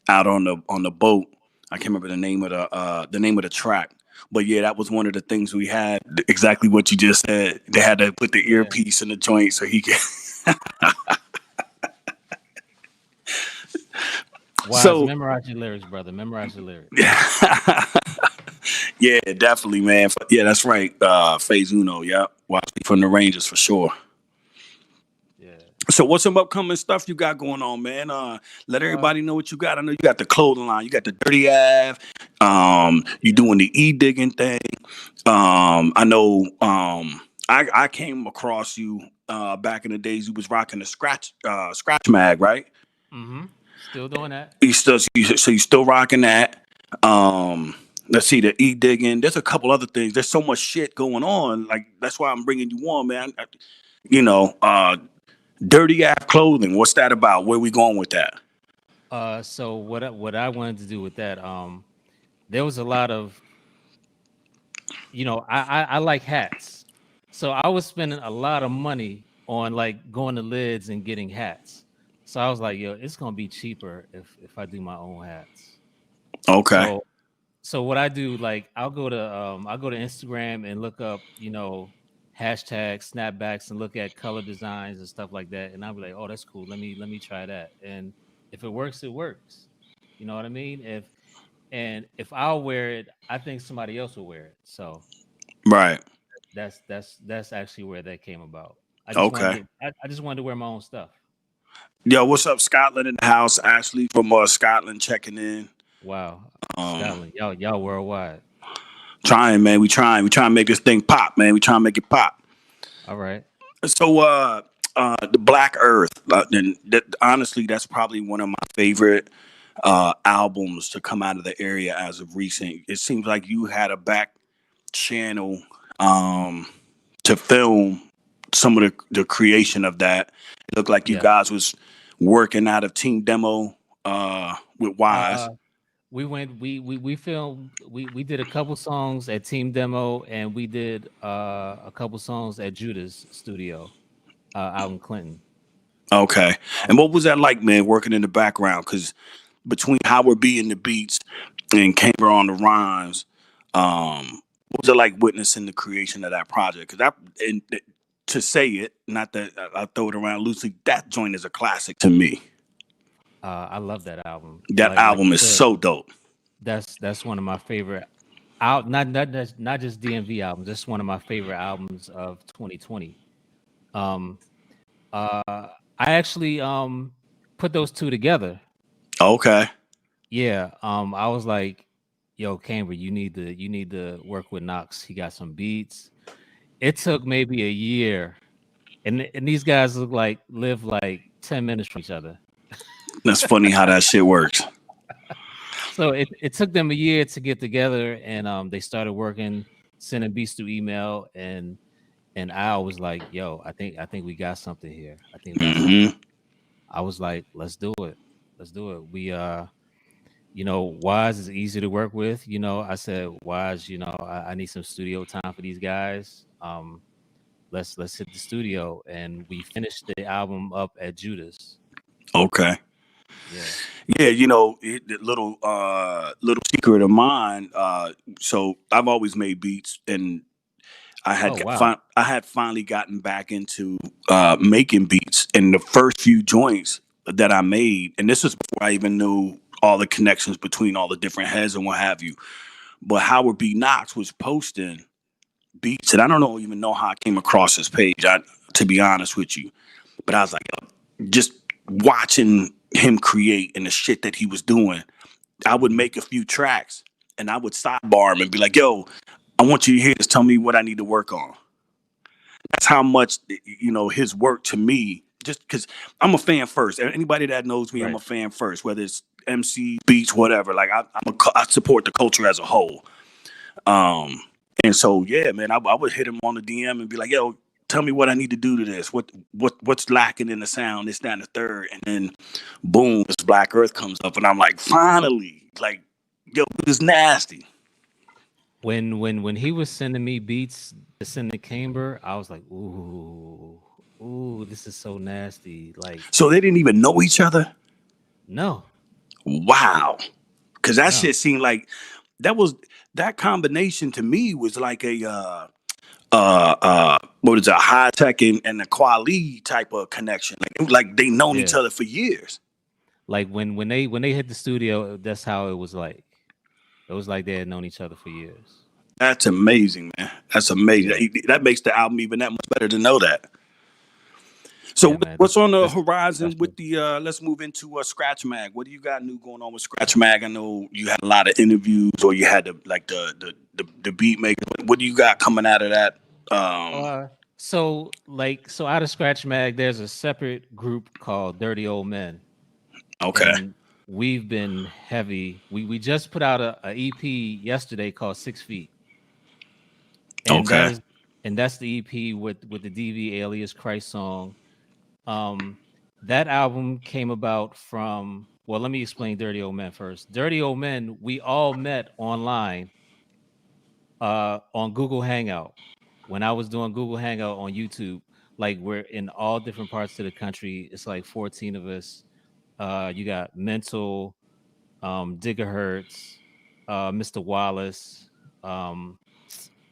out on the boat. I can't remember the name of the track, but yeah, that was one of the things we had. Exactly what you just said. They had to put the earpiece in the joint so he could. Wise, So memorize your lyrics, brother. Memorize your lyrics. yeah, definitely, man. Yeah, that's right. Phase Uno, yeah, watch me from the Rangers for sure. Yeah. So what's some upcoming stuff you got going on, man? Let everybody know what you got. I know you got the clothing line, you got the Dirty Ave, you doing the Edigging thing. I know I came across you back in the days you was rocking the scratch mag, right? Mm-hmm. Still doing that. So you still rocking that. Let's see the Edigging. There's a couple other things. There's so much shit going on. Like that's why I'm bringing you on, man. Dirty Ass Clothing. What's that about? Where we going with that? So what I wanted to do with that, there was a lot of, I like hats, so I was spending a lot of money on like going to Lids and getting hats. So I was like, yo, it's gonna be cheaper if I do my own hats. Okay. So what I do, like I'll go to Instagram and look up, hashtags, snapbacks, and look at color designs and stuff like that. And I'll be like, oh, that's cool. Let me try that. And if it works, it works. You know what I mean? If I'll wear it, I think somebody else will wear it. So Right. that's actually where that came about. I Okay. just wanted to wear my own stuff. Yo, what's up, Scotland in the house? Ashley from Scotland checking in. Wow. Scotland, y'all worldwide. Trying, man. We trying to make this thing pop, man. We trying to make it pop. All right. So the Black Earth, honestly, that's probably one of my favorite albums to come out of the area as of recent. It seems like you had a back channel to film some of the creation of that. It looked like you guys was working out of Team Demo with Wise. We filmed, we did a couple songs at Team Demo, and we did a couple songs at Judah's studio out in Clinton. Okay. And what was that like, man, working in the background? Because between Howard B and the beats and Camber on the rhymes, what was it like witnessing the creation of that project? Because to say it, not that I throw it around loosely, that joint is a classic to me. I love that album. That album is so dope. That's one of my favorite out. Not just DMV albums. That's one of my favorite albums of 2020. I actually put those two together. Okay. Yeah. I was like, yo, Camber, you need to work with Knox. He got some beats. It took maybe a year, and these guys live like 10 minutes from each other. That's funny how that shit works. So it took them a year to get together, and they started working, sending beats through email, and I was like, yo, I think we got something here. I think I was like, let's do it. We Wise is easy to work with. I said, Wise, I need some studio time for these guys. Let's hit the studio, and we finished the album up at Judah's. Okay. Yeah, the little secret of mine. So I've always made beats, and I had finally gotten back into making beats. And the first few joints that I made, and this was before I even knew all the connections between all the different heads and what have you. But Howard B. Knox was posting beats, and I don't even know how I came across his page, to be honest with you. But I was like, just watching him create and the shit that he was doing, I would make a few tracks and I would sidebar him and be like, yo, I want you to hear this. Tell me what I need to work on. That's how much, his work to me, just because I'm a fan first. Anybody that knows me, right. I'm a fan first, whether it's MC, beats, whatever. Like I support the culture as a whole. And so, yeah, man, I would hit him on the DM and be like, yo, tell me what I need to do to this. What's lacking in the sound, this, that, and the third. And then, boom, this Black Earth comes up. And I'm like, finally, like, yo, this is nasty. When he was sending me beats to send to Camber, I was like, ooh, this is so nasty. Like, so they didn't even know each other? No. Wow. Because that shit seemed like that combination to me was like a what is it, a high tech and a Kweli type of connection. Like they known each other for years. Like when they hit the studio, that's how it was like. It was like they had known each other for years. That's amazing, man. That's amazing. That makes the album even that much better to know that. So what's on the horizon with the let's move into Scratch Mag. What do you got new going on with Scratch Mag? I know you had a lot of interviews, or you had the beat maker. What do you got coming out of that? So out of Scratch Mag, there's a separate group called Dirty Old Men. Okay. And we've been heavy. We just put out a EP yesterday called 6 Feet. And that's the EP with the DV Alias Christ song. That album came about from, well, let me explain Dirty Old Men first. Dirty Old Men, we all met online on Google Hangout. When I was doing Google Hangout on YouTube, like we're in all different parts of the country. It's like 14 of us. You got Mental, Gigahertz, Mr. Wallace,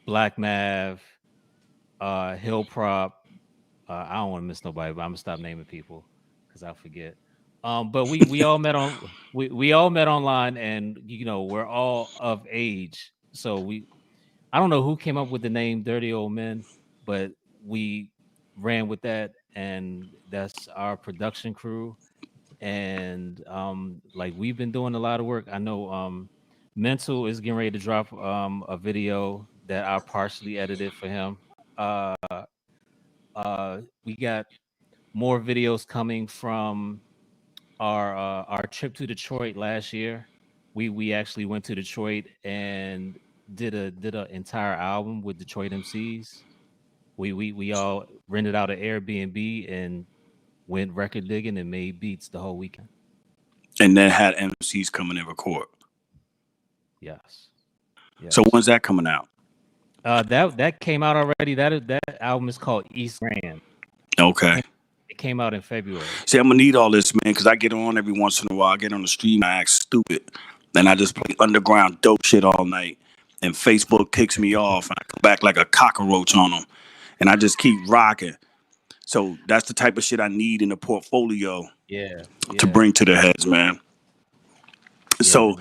Black Mav, Hill Prop. I don't want to miss nobody, but I'm gonna stop naming people because I'll forget. But we all met we all met online, and we're all of age. So I don't know who came up with the name Dirty Old Men, but we ran with that, and that's our production crew. And like we've been doing a lot of work. I know Mental is getting ready to drop a video that I partially edited for him. We got more videos coming from our trip to Detroit last year. We actually went to Detroit and did an entire album with Detroit MCs. we all rented out an Airbnb and went record digging and made beats the whole weekend. And then had MCs come in and record. Yes. So when's that coming out? That came out already. That album is called East Grand. Okay. It came out in February. See, I'm gonna need all this, man, because I get on every once in a while. I get on the stream, I act stupid, then I just play underground dope shit all night, and Facebook kicks me off, and I come back like a cockroach on them, and I just keep rocking. So that's the type of shit I need in the portfolio. Yeah. To bring to the heads, man. Yeah, so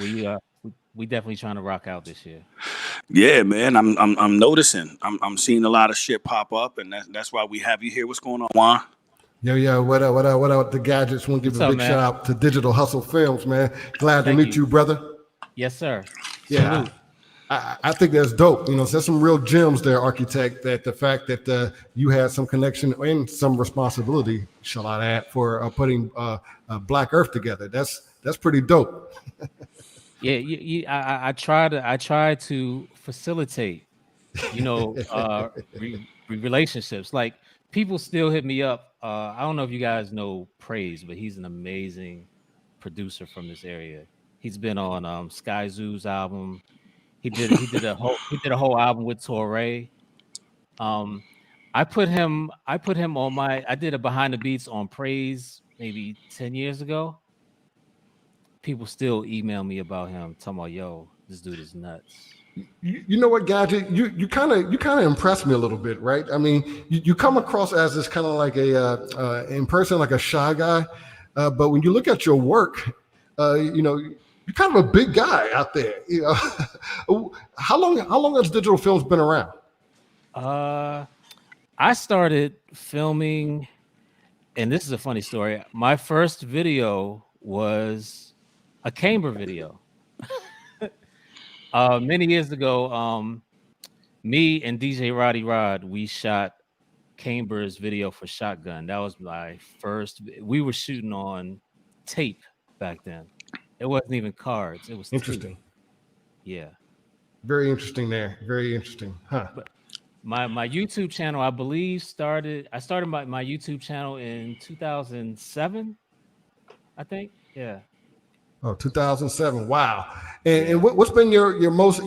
we definitely trying to rock out this year. Yeah, man. I'm noticing. I'm seeing a lot of shit pop up, and that's why we have you here. What's going on, Juan? Yeah. What up? The Gadgets. Want to give a big shout out to Digital Hustle Films, man. Glad to meet you, brother. Yes, sir. Yeah. I think that's dope. There's some real gems there, Architect, that the fact that you had some connection and some responsibility, shall I add, for putting Black Earth together. That's pretty dope. I try to facilitate, relationships. Like, people still hit me up. I don't know if you guys know Praise, but he's an amazing producer from this area. He's been on Sky Zoo's album. He did a whole album with Torre. I put him on I did a behind the beats on Praise maybe 10 years ago. People still email me about him, talking about, yo, this dude is nuts. You know what, Gadget? You kind of impressed me a little bit, right? I mean, you come across as this kind of like in person like a shy guy, but when you look at your work, you're kind of a big guy out there. How long has digital films been around? I started filming, and this is a funny story. My first video was a Camber video. Many years ago, me and DJ Roddy Rod, we shot Camber's video for Shotgun. That was my first. We were shooting on tape back then. It wasn't even cards. It was interesting. Tape. Yeah. Very interesting there. Very interesting. Huh. But my YouTube channel, I believe, I started my YouTube channel in 2007, I think. Yeah. Oh, 2007. Wow. And what's been your most,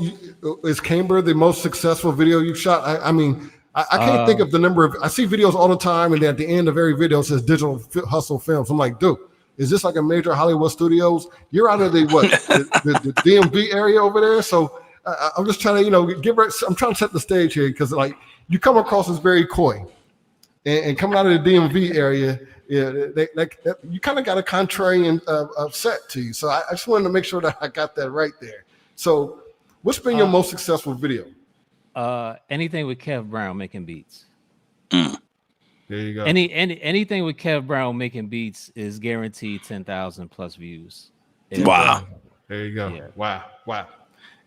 is Camber the most successful video you've shot? I mean, I can't think of the number of, I see videos all the time, and at the end of every video it says Digital Hustle Films. I'm like, dude, is this like a major Hollywood studios? You're out of the DMV area over there. So I'm just trying to, I'm trying to set the stage here, because like you come across as very coy, and coming out of the DMV area, you kind of got a contrarian set to you. So I just wanted to make sure that I got that right there. So what's been your most successful video? Anything with Kev Brown making beats. There you go. Anything with Kev Brown making beats is guaranteed 10,000 plus views. Wow. There you go. Yeah. Wow.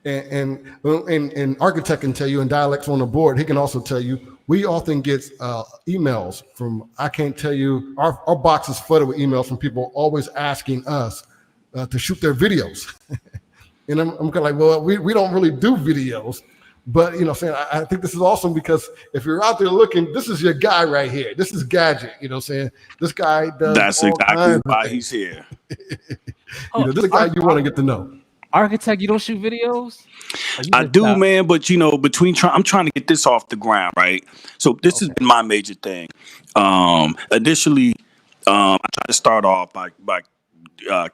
And Architect can tell you, and Dialects on the board, he can also tell you, we often get emails from, I can't tell you, our box is flooded with emails from people always asking us to shoot their videos. And I'm kind of like, well, we don't really do videos, but saying, I think this is awesome, because if you're out there looking, this is your guy right here. This is Gadget. Saying this guy does. That's exactly why he's here. This is a guy you want to get to know. Architect, you don't shoot videos? I do, man, but I'm trying to get this off the ground, right? So this has been my major thing. Initially, I tried to start off by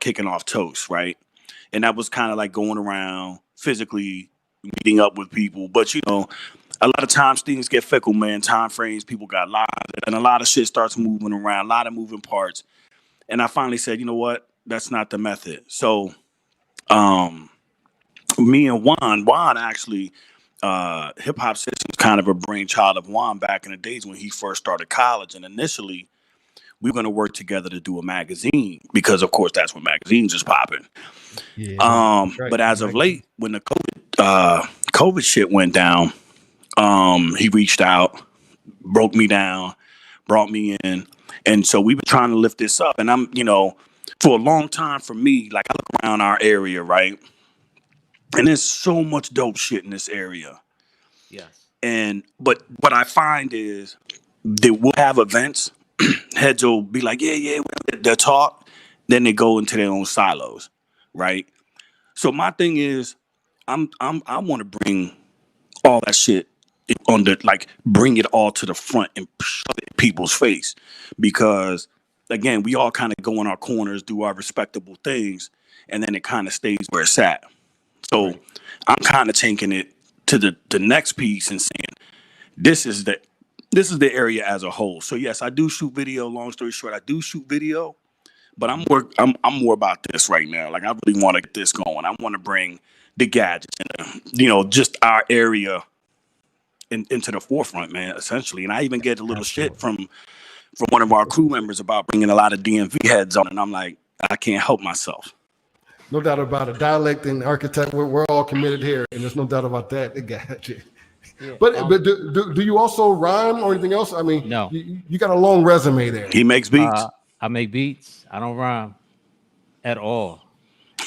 kicking off Toast, right? And that was kind of like going around physically meeting up with people. But a lot of times things get fickle, man. Time frames, people got lives, and a lot of shit starts moving around, a lot of moving parts. And I finally said, you know what? That's not the method. So me and Juan actually, HipHopCitizen was kind of a brainchild of Juan back in the days when he first started college. And initially, we were going to work together to do a magazine, because, of course, that's when magazines is popping. Yeah, right. But as of late, when the COVID shit went down, he reached out, broke me down, brought me in. And so we were trying to lift this up. And I'm, for a long time, for me, like, I look around our area, right? And there's so much dope shit in this area. Yes. But what I find is they will have events. Heads will be like, yeah, they'll talk. Then they go into their own silos, right? So my thing is, I want to bring all that shit on the bring it all to the front and shove it in people's face, because again, we all kind of go in our corners, do our respectable things, and then it kind of stays where it's at. So I'm kind of taking it to the next piece and saying this is the area as a whole. So yes, I do shoot video. Long story short, I do shoot video, but I'm more about this right now. Like, I really want to get this going. I want to bring the gadgets and just our area into the forefront, man. Essentially, and I even get a little shit from one of our crew members about bringing a lot of DMV heads on, and I'm like, I can't help myself. No doubt about it. Dialect and architect, we're all committed here, and there's no doubt about that. The gadget. Yeah, but do you also rhyme or anything else? I mean, no. You got a long resume there. He makes beats. I make beats. I don't rhyme at all.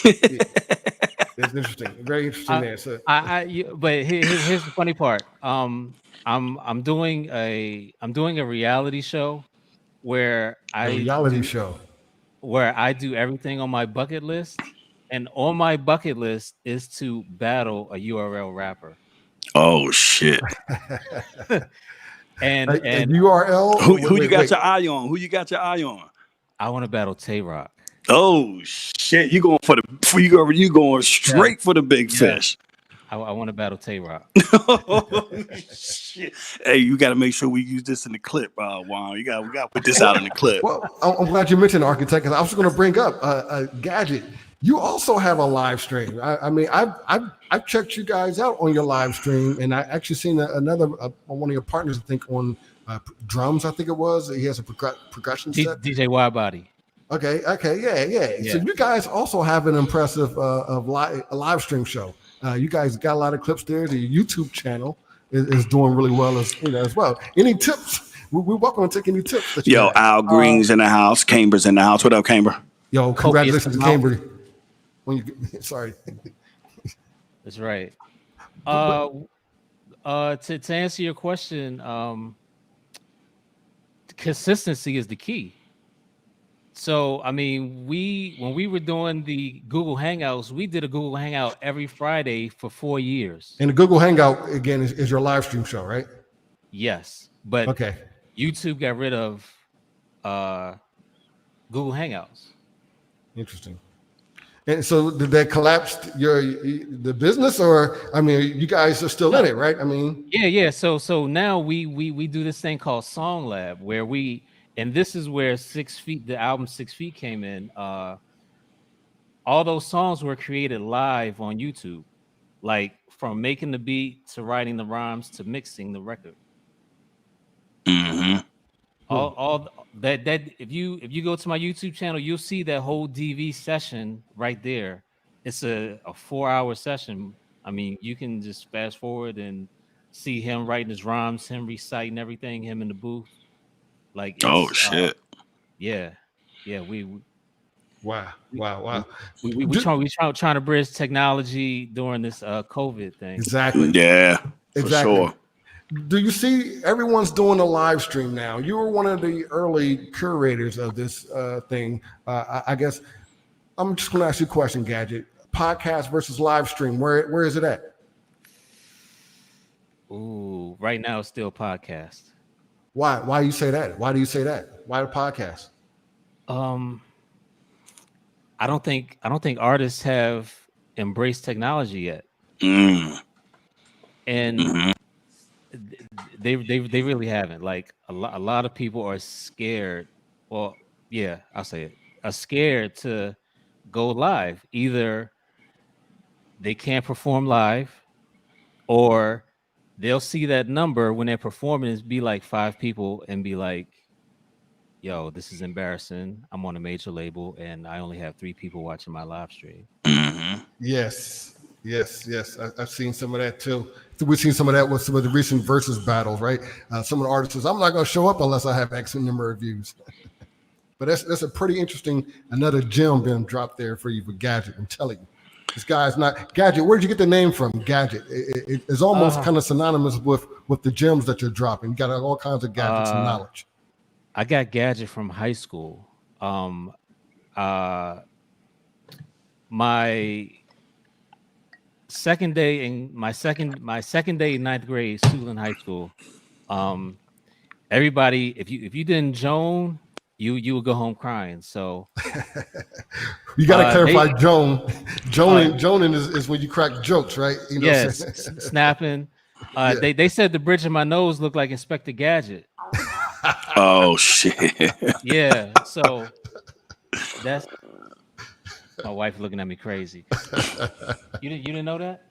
That's interesting. Very interesting there. So. But here's the funny part. I'm doing a reality show where I do everything on my bucket list, and on my bucket list is to battle a URL rapper. Oh shit! and URL. Who you got your eye on? Who you got your eye on? I want to battle Tay Rock. Oh shit! You going straight for the big fish. I want to battle Tay Rock. Oh shit! Hey, you got to make sure we use this in the clip, Juan. We got to put this out in the clip. Well, I'm glad you mentioned architect, because I was going to bring up Gadget. You also have a live stream. I mean, I've checked you guys out on your live stream, and I actually seen another one of your partners, I think, on drums. I think it was. He has a percussion set. DJ Widebody. Okay, yeah. So you guys also have an impressive live stream show. You guys got a lot of clips there. The YouTube channel is doing really well as well. Any tips? We're welcome to take any tips. That you Yo, have. Al Green's in the house. Camber's in the house. What up, Camber? Yo, congratulations to Camber. Sorry. That's right. To answer your question, consistency is the key. So, I mean, when we were doing the Google Hangouts, we did a Google Hangout every Friday for 4 years. And the Google Hangout, again, is your live stream show, right? Yes. But okay. YouTube got rid of Google Hangouts. Interesting. And so did that collapse the business, or I mean, you guys are still in it, right? I mean, yeah. So now we do this thing called Song Lab, where and this is where the album 6 Feet came in. All those songs were created live on YouTube, like from making the beat to writing the rhymes to mixing the record. Mm-hmm. All that if you go to my YouTube channel, you'll see that whole DV session right there. It's a 4-hour session. I mean, you can just fast forward and see him writing his rhymes, him reciting everything, him in the booth. Like, oh shit. Yeah. We wow. We trying to bridge technology during this COVID thing. Exactly. Yeah. Exactly. For sure. Do you see everyone's doing a live stream now? You were one of the early curators of this thing. I guess I'm just going to ask you a question, Gadget. Podcast versus live stream. Where is it at? Ooh, right now it's still podcast. Why you say that? Why do you say that? Why the podcast? I don't think artists have embraced technology yet. And they really haven't. Like a lot of people are scared. Well, yeah, I'll say it. Are scared to go live. Either they can't perform live, or they'll see that number when they're performing is be like 5 people and be like, yo, this is embarrassing. I'm on a major label and I only have 3 people watching my live stream. Yes. I've seen some of that too. We've seen some of that with some of the recent versus battles, right? Some of the artists says, I'm not going to show up unless I have X number of views. But that's a pretty interesting, another gem being dropped there for you for Gadget, I'm telling you. This guy's not Gadget. Where'd you get the name from? Gadget. It's almost kind of synonymous with the gems that you're dropping. You got all kinds of gadgets and knowledge. I got Gadget from high school. My second day in my second day in ninth grade, school in high school. Everybody, if you didn't Joan, you would go home crying. So you got to clarify Joning is when you crack jokes, right? You know, yes, snapping. They said the bridge of my nose looked like Inspector Gadget. Oh shit. Yeah, so that's my wife looking at me crazy. You didn't know that?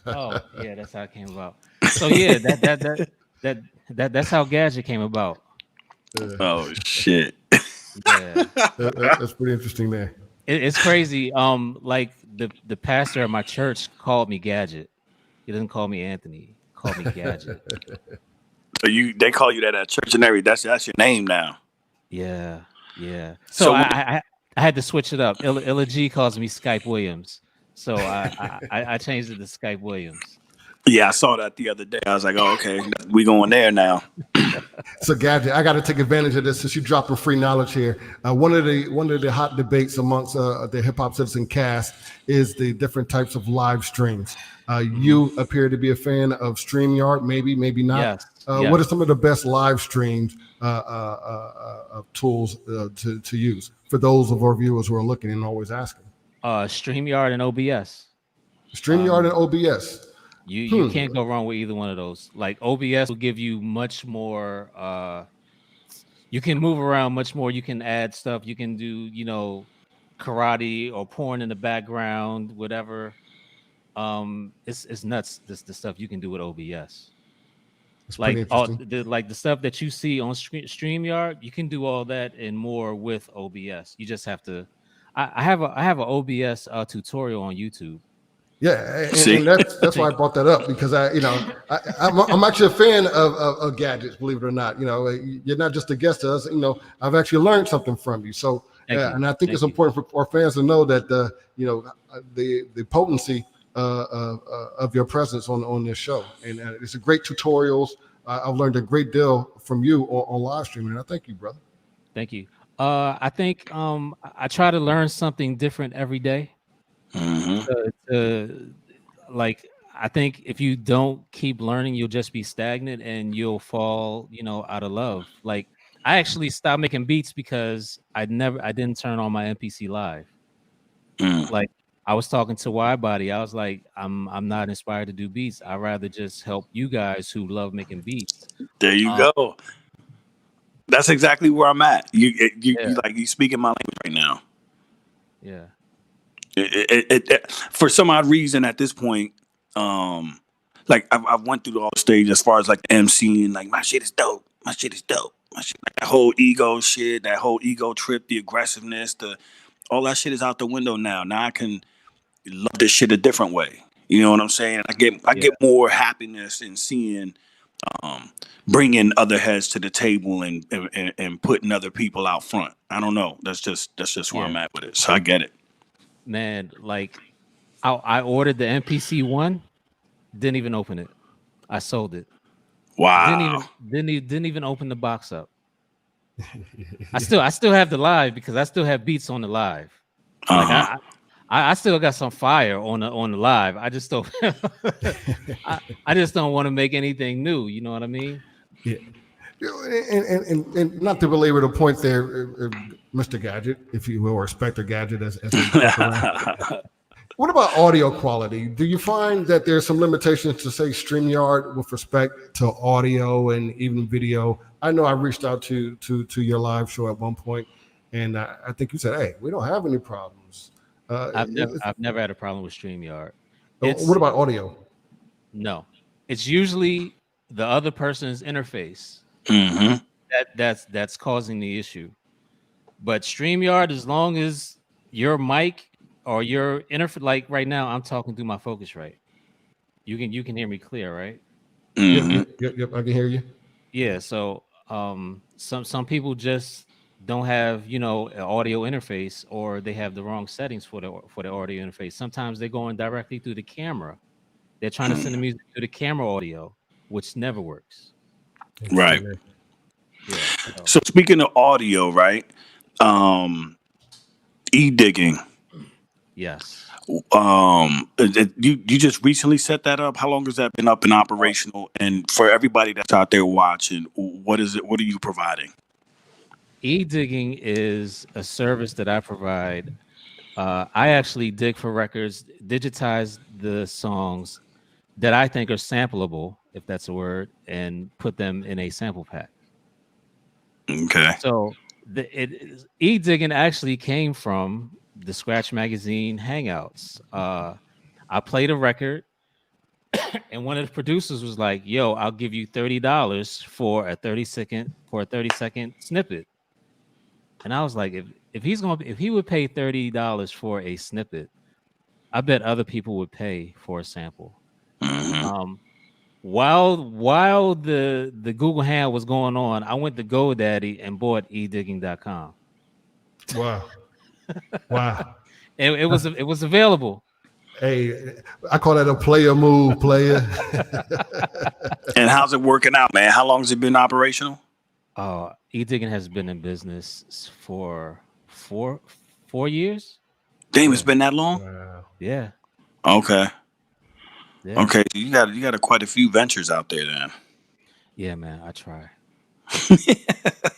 Oh yeah, that's how it came about. So yeah, that's how Gadget came about. Oh shit. Yeah, that's pretty interesting there. It's crazy. Like the pastor at my church called me Gadget. He doesn't call me Anthony. He called me Gadget. So they call you that at church and everything. That's your name now. Yeah. So I had to switch it up. Illa G calls me Skype Williams. So I changed it to Skype Williams. Yeah, I saw that the other day. I was like, oh, okay, we going there now. So Gadget, I got to take advantage of this since you dropping free knowledge here. One of the hot debates amongst the Hip Hop Citizen cast is the different types of live streams. You appear to be a fan of StreamYard, maybe not. Yes. What are some of the best live streams tools to use for those of our viewers who are looking and always asking? StreamYard and OBS. StreamYard and OBS. You can't go wrong with either one of those. Like OBS will give you much more. You can move around much more. You can add stuff. You can do, karate or porn in the background, whatever. It's nuts. The stuff you can do with OBS. It's like the stuff that you see on StreamYard, you can do all that and more with OBS. You just have to. I have an OBS tutorial on YouTube. Yeah, and that's why I brought that up, because I'm actually a fan of gadgets, believe it or not. You're not just a guest to us. I've actually learned something from you. So, and I think it's important for our fans to know that the potency of your presence on this show, and it's a great tutorials. I've learned a great deal from you on live streaming, and I thank you, brother. Thank you. I think I try to learn something different every day. Like, I think if you don't keep learning, you'll just be stagnant and you'll fall, out of love. Like, I actually stopped making beats because I didn't turn on my MPC live. Like, I was talking to Widebody. I was like, I'm not inspired to do beats. I'd rather just help you guys who love making beats. There you go. That's exactly where I'm at. You speaking my language right now. Yeah. It for some odd reason at this point, like I've went through all the stages as far as like MCing, like my shit is dope, my shit, like that whole ego shit, that whole ego trip, the aggressiveness, all that shit is out the window now. Now I can love this shit a different way. You know what I'm saying? I get more happiness in seeing, bringing other heads to the table and putting other people out front. I don't know. That's just where I'm at with it. So I get it. Man, like I ordered the MPC one, didn't even open it. I sold it. Wow. Didn't even open the box up. I still have the live because I still have beats on the live. Like I still got some fire on the live. I just don't I just don't want to make anything new. You know what I mean? Yeah. And not to belabor the point there, Mr. Gadget, if you will, or Spectre Gadget, as what about audio quality? Do you find that there's some limitations to, say, StreamYard with respect to audio and even video? I know I reached out to your live show at one point, and I think you said, "Hey, we don't have any problems." I've never had a problem with StreamYard. What about audio? No, it's usually the other person's interface that's causing the issue. But StreamYard, as long as your mic or your interface, like right now, I'm talking through my Focusrite. You can hear me clear, right? Yep, I can hear you. Yeah. So some people just don't have, you know, an audio interface, or they have the wrong settings for the audio interface. Sometimes they're going directly through the camera. They're trying to send the music through the camera audio, which never works. Right. Yeah. So speaking of audio, right? Edigging. Yes. You just recently set that up. How long has that been up and operational? And for everybody that's out there watching, what is it? What are you providing? Edigging is a service that I provide. I actually dig for records, digitize the songs that I think are sampleable, if that's a word, and put them in a sample pack. Okay. So Edigging actually came from the Scratch Magazine Hangouts. I played a record, and one of the producers was like, "Yo, I'll give you $30 for a 30-second snippet." And I was like, if he would pay $30 for a snippet, I bet other people would pay for a sample. Mm-hmm. While the Google Hand was going on, I went to GoDaddy and bought edigging.com. Wow. Wow. It was available. Hey, I call that a player move, player. And how's it working out, man? How long has it been operational? Edigging has been in business for four years. Damn, it's been that long? Wow. Yeah. Okay. Yeah. Okay. You got quite a few ventures out there then. Yeah, man. I try.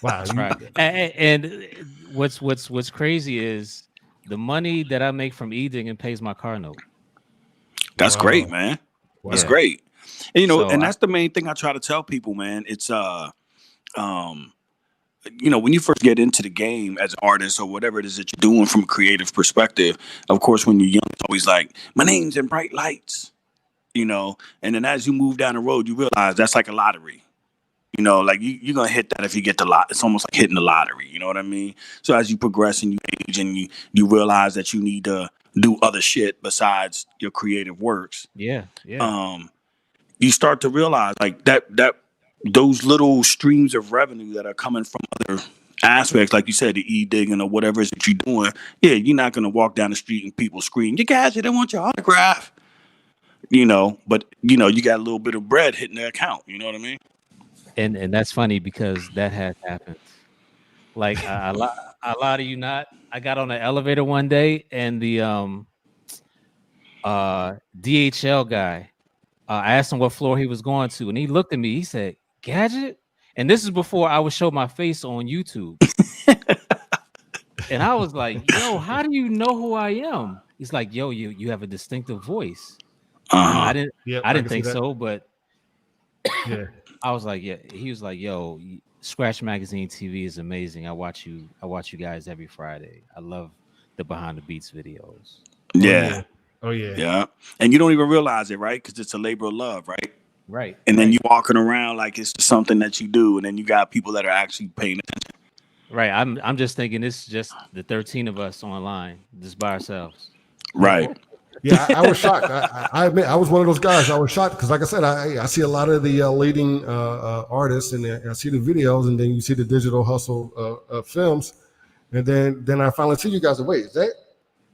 Wow. Right. And what's crazy is the money that I make from Edigging pays my car note. That's great, man. That's great. And, you know, So and that's the main thing I try to tell people, man. It's you know, when you first get into the game as an artist or whatever it is that you're doing from a creative perspective, of course, when you're young, it's always like, my name's in bright lights, you know, and then as you move down the road, you realize that's like a lottery. You know, like you're going to hit that if you get the lot. It's almost like hitting the lottery. You know what I mean? So as you progress and you age and you realize that you need to do other shit besides your creative works. Yeah. You start to realize like that those little streams of revenue that are coming from other aspects, like you said, the e-digging or whatever it is that you're doing. Yeah, you're not going to walk down the street and people scream, "You guys, they want your autograph." You know, but you know, you got a little bit of bread hitting their account. You know what I mean? And that's funny because that has happened. Like I lie to you not. I got on the elevator one day and the DHL guy, I asked him what floor he was going to, and he looked at me. He said, "Gadget," and this is before I would show my face on YouTube. And I was like, "Yo, how do you know who I am?" He's like, "Yo, you have a distinctive voice." I didn't think so, but yeah. I was like, yeah. He was like, "Yo, Scratch Magazine TV is amazing. I watch you guys every Friday. I love the behind the beats videos." Yeah. Oh yeah. Yeah. And you don't even realize it, right? Because it's a labor of love, right? Right. And then you walking around like it's just something that you do, and then you got people that are actually paying attention. Right. I'm just thinking it's just the 13 of us online, just by ourselves. Right. Yeah, I was shocked. I admit I was one of those guys. I was shocked because, like I said, I see a lot of the leading artists, and I see the videos, and then you see the digital hustle films, and then I finally see you guys. Wait, is that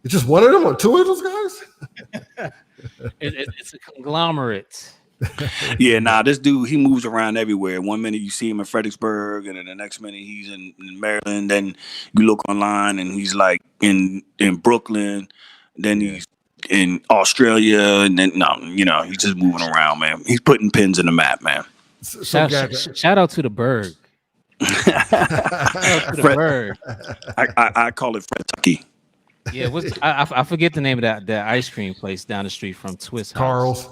it's just one of them or two of those guys? It's a conglomerate. Yeah, this dude, he moves around everywhere. One minute you see him in Fredericksburg, and then the next minute he's in Maryland. Then you look online and he's like in Brooklyn. Then he's in Australia, and then he's just moving around, man. He's putting pins in the map, man. Shout out to the Berg. I call it Kentucky. Yeah, I forget the name of that ice cream place down the street from Twist House. Carl's.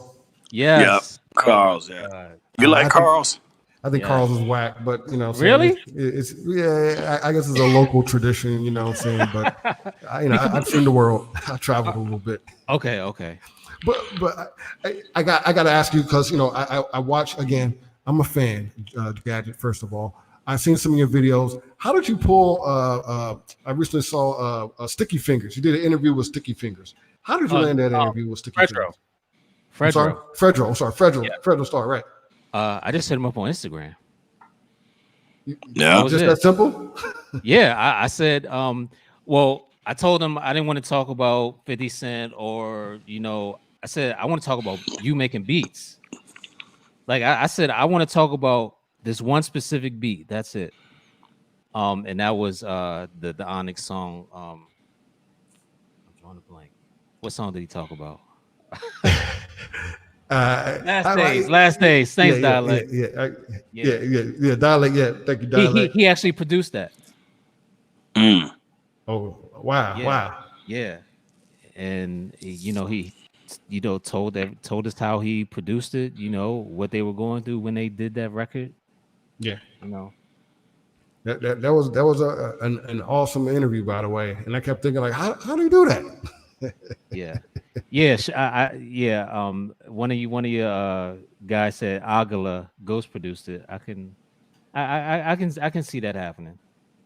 Yes. Yep. Carl's. Yeah. You like Carl's? I think Carl's is whack, but really, it's I guess it's a local tradition, you know what I'm saying. But I've seen the world. I traveled a little bit. Okay. But I got to ask you because I watch again. I'm a fan, Gadget. First of all, I've seen some of your videos. How did you pull? I recently saw Sticky Fingers. You did an interview with Sticky Fingers. How did you land that interview with Sticky Fingers? Fredro. I'm sorry, Fredro. Yeah. Fredro Star, right? I just hit him up on Instagram. Yeah, just that simple. Yeah, I said, well, I told him I didn't want to talk about 50 Cent or, I said I want to talk about you making beats. Like I said, I want to talk about this one specific beat. That's it. And that was the Onyx song. I'm drawing a blank. What song did he talk about? Last days. Thanks, Dialect. Yeah. Dialect. Yeah, thank you, Dialect. He actually produced that. Oh, wow. Yeah. And he told us how he produced it, what they were going through when they did that record. Yeah. That was an awesome interview, by the way. And I kept thinking, like, how do you do that? Yeah. One of your guys said Agala Ghost produced it. I can see that happening.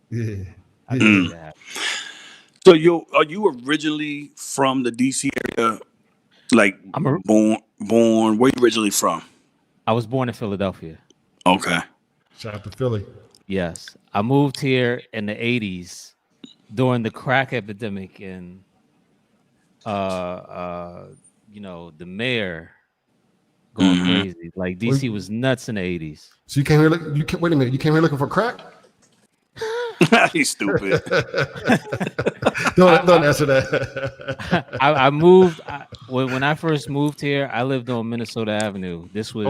Yeah. I can see that happening. So are you originally from the DC area? Like born? Where you originally from? I was born in Philadelphia. Okay. Shout out to Philly. Yes, I moved here in the '80s during the crack epidemic, and the mayor going crazy. Like DC was nuts in the '80s. So you came here. Wait a minute. You came here looking for crack? He's stupid. Don't answer that. I moved when I first moved here. I lived on Minnesota Avenue. This was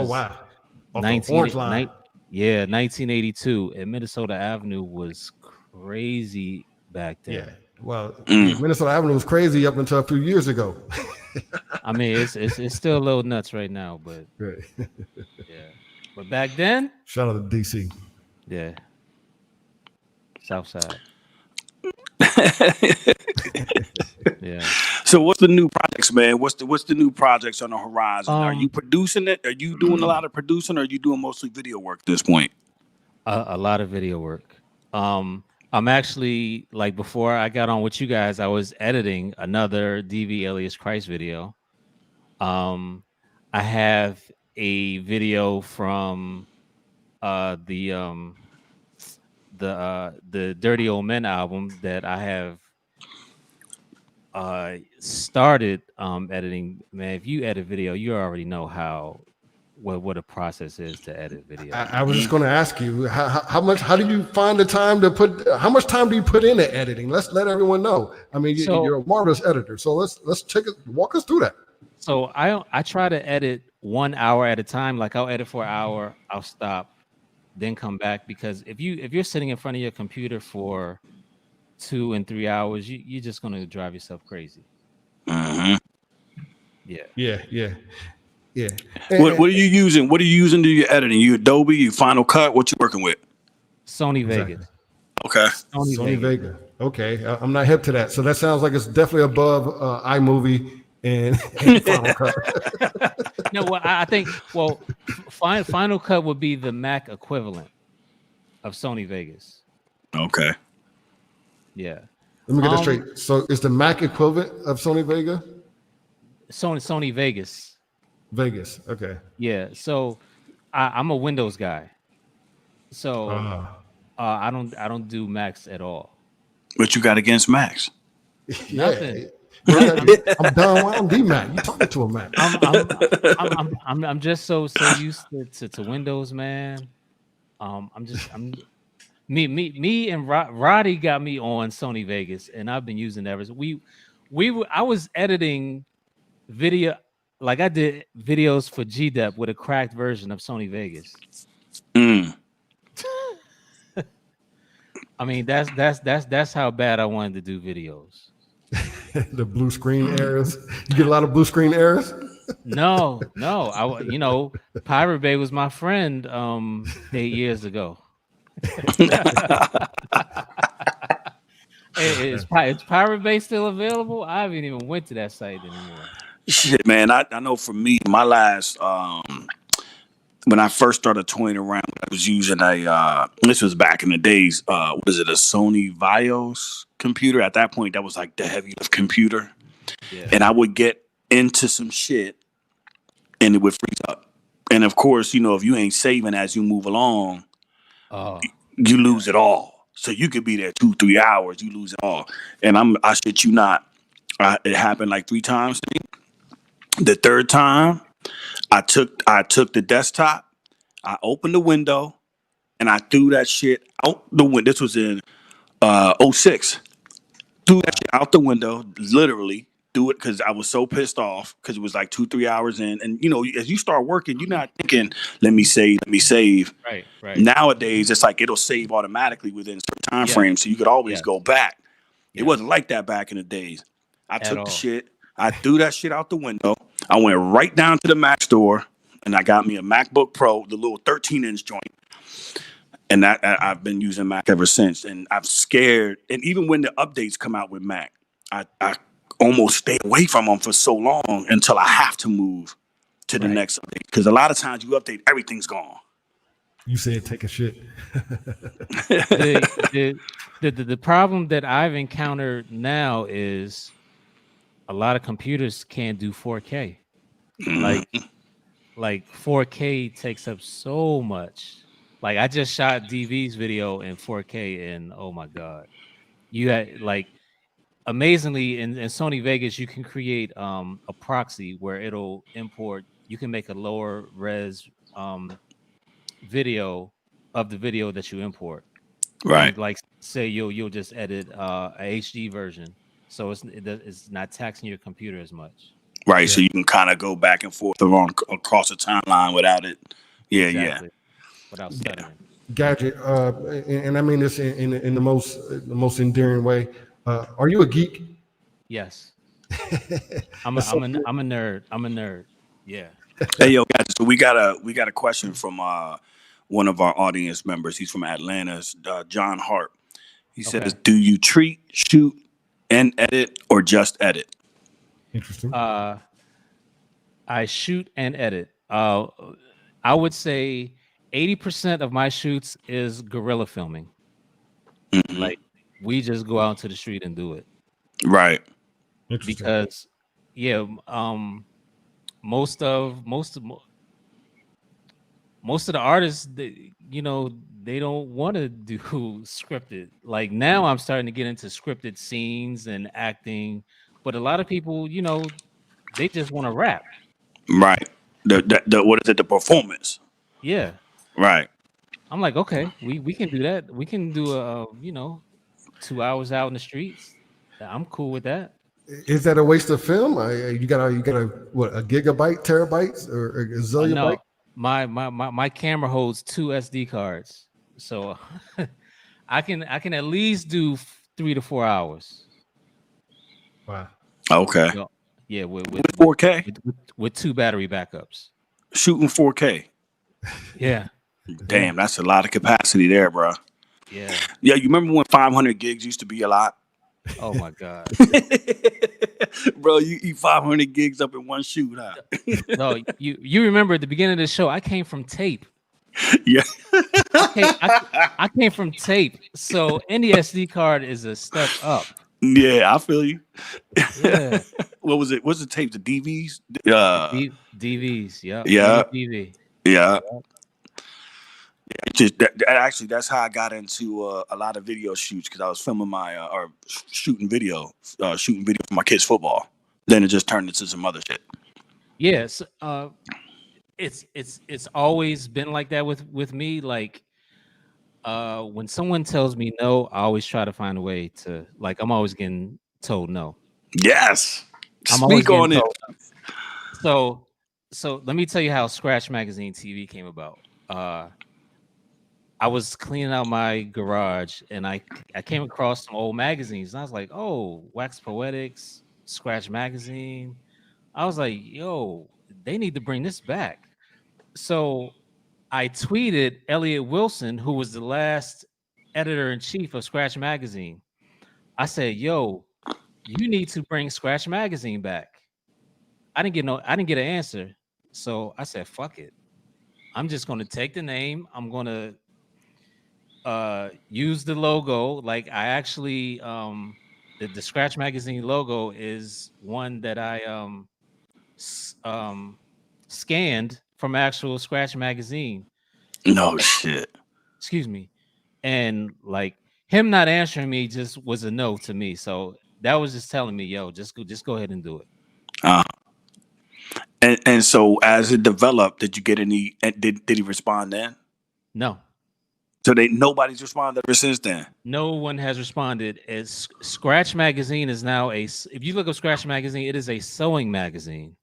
1982, and Minnesota Avenue was crazy back then. Yeah, well, Minnesota Avenue was crazy up until a few years ago. I mean, it's still a little nuts right now, but right. Yeah. But back then, shout out to DC. Yeah. South side. Yeah. So what's the new projects, man? What's the new projects on the horizon? Are you producing it? Are you doing a lot of producing, or are you doing mostly video work at this point? A lot of video work. I'm actually, like, before I got on with you guys, I was editing another DV Alias Christ video. I have a video from the Dirty Old Men album that I have started editing. Man, if you edit video, you already know what a process is to edit video. I was just going to ask you how do you find the time to put? How much time do you put into editing? Let's let everyone know. I mean, you're a marvelous editor, so let's walk us through that. So I try to edit 1 hour at a time. Like, I'll edit for an hour, I'll stop, then come back, because if you're sitting in front of your computer for 2 and 3 hours, you're just gonna drive yourself crazy. Mm-hmm. Yeah. What are you using? What are you using to your editing? You Adobe, you Final Cut? What you working with? Sony Vegas. Okay. Sony Vegas. Okay, I'm not hip to that, so that sounds like it's definitely above iMovie and Final Cut. No, well, I think Final Cut would be the Mac equivalent of Sony Vegas. Okay. Yeah. Let me get this straight. So it's the Mac equivalent of Sony Vega? Sony Vegas. Vegas. Okay. Yeah. So I'm a Windows guy. So I don't do Macs at all. What you got against Macs? Nothing. I'm done. I'm D-Mac. You talking to a Mac? I'm just so used to Windows, man. Me and Roddy got me on Sony Vegas, and I've been using that. I was editing video, like I did videos for GDEP with a cracked version of Sony Vegas. I mean, that's how bad I wanted to do videos. The blue screen errors. You get a lot of blue screen errors? No. Pirate Bay was my friend 8 years ago. Is Pirate Bay still available? I haven't even went to that site anymore. Shit, man. I know for me, my last when I first started toying around, I was using this was back in the days, what is it, a Sony Vios computer? At that point, that was like the heavy lift computer. Yeah. And I would get into some shit and it would freeze up. And of course, if you ain't saving as you move along, you lose it all. So you could be there 2-3 hours, you lose it all. And I shit you not, it happened like 3 times to me. The third time, I took the desktop, I opened the window, and I threw that shit out the window. This was in '06. Threw that shit out the window, literally. Do it because I was so pissed off because it was like 2-3 hours in. And you know, as you start working, you're not thinking, let me save. Right. Nowadays, it's like it'll save automatically within certain time frames. So you could always go back. It wasn't like that back in the days. I took the shit, I threw that shit out the window. I went right down to the Mac store and I got me a MacBook Pro, the little 13-inch joint. And that I've been using Mac ever since. And I'm scared. And even when the updates come out with Mac, I almost stay away from them for so long until I have to move to the next update. Because a lot of times you update, everything's gone. You said take a shit. The problem that I've encountered now is a lot of computers can't do 4K. Like 4K takes up so much. Like I just shot DV's video in 4K, and oh my god, you had like amazingly in Sony Vegas you can create a proxy where it'll import. You can make a lower res video of the video that you import. Right. And like say you'll just edit a HD version, so it's not taxing your computer as much. Right. So you can kind of go back and forth across the timeline without it. Yeah. Without stuttering. Gadget, and I mean this in the most endearing way. Are you a geek? Yes. I'm a nerd. I'm a nerd. Yeah. Hey yo, guys. So we got a question from one of our audience members. He's from Atlanta, John Hart. He says, "Do you treat, shoot, and edit, or just edit?" Interesting. I shoot and edit. I would say 80% of my shoots is guerrilla filming. Like we just go out to the street and do it. Right. Because most of the artists, they don't want to do scripted. Like now I'm starting to get into scripted scenes and acting, but a lot of people, they just want to rap. Right. The what is it? The performance. Yeah. Right. I'm like, okay, we can do that. We can do 2 hours out in the streets. I'm cool with that. Is that a waste of film? You got a what, a gigabyte, terabytes, or a zillion No, byte? my camera holds 2 SD cards, so I can at least do 3 to 4 hours. Wow. Okay. Yeah, with 4K with 2 battery backups. Shooting 4K. Yeah. Damn, that's a lot of capacity there, bro. Yeah. Yeah, you remember when 500 gigs used to be a lot? Oh my god. Bro, you eat 500 gigs up in one shoot, huh? No, you remember at the beginning of the show, I came from tape. Yeah. I came from tape. So any SD card is a step up. Yeah, I feel you. Yeah. What was it? What's the tape? The DVs? DVs, yeah. Yeah. DV. Yeah. Actually, that's how I got into a lot of video shoots, because I was filming shooting video for my kids' football. Then it just turned into some other shit. Yes, it's always been like that with me. Like when someone tells me no, I always try to find a way to, like, I'm always getting told no. Yes, Speak on it. So let me tell you how Scratch Magazine TV came about. I was cleaning out my garage and I came across some old magazines and I was like, oh, Wax Poetics, Scratch Magazine. I was like, yo, they need to bring this back. So I tweeted Elliot Wilson, who was the last editor-in-chief of Scratch Magazine. I said, yo, you need to bring Scratch Magazine back. I didn't get an answer. So I said, fuck it. I'm just going to take the name. I'm going to use the logo. Like I actually, the Scratch Magazine logo is one that I scanned from actual Scratch Magazine. No shit. Excuse me. And like him not answering me just was a no to me. So that was just telling me, yo, just go ahead and do it. And so as it developed, did you get any? Did he respond then? No. So nobody's responded ever since then. No one has responded. As Scratch Magazine is now if you look up Scratch Magazine, it is a sewing magazine,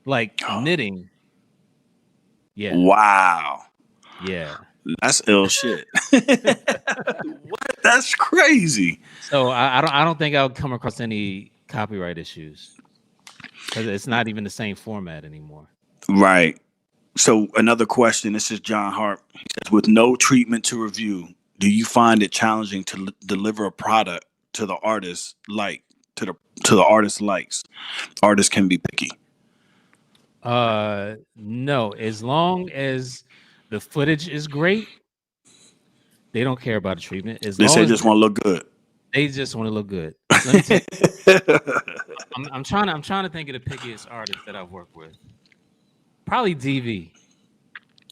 like knitting. Yeah. Wow. Yeah. That's ill shit. What? That's crazy. So I don't think I would come across any copyright issues because it's not even the same format anymore. Right. So another question. This is John Hart. He says, with no treatment to review, do you find it challenging to deliver a product to the artist to the artist likes? Artists can be picky. No, as long as the footage is great, they don't care about the treatment. As They long say as just want to look good. they just want to look good. Let me tell you, I'm trying to think of the pickiest artists that I've worked with. Probably DV.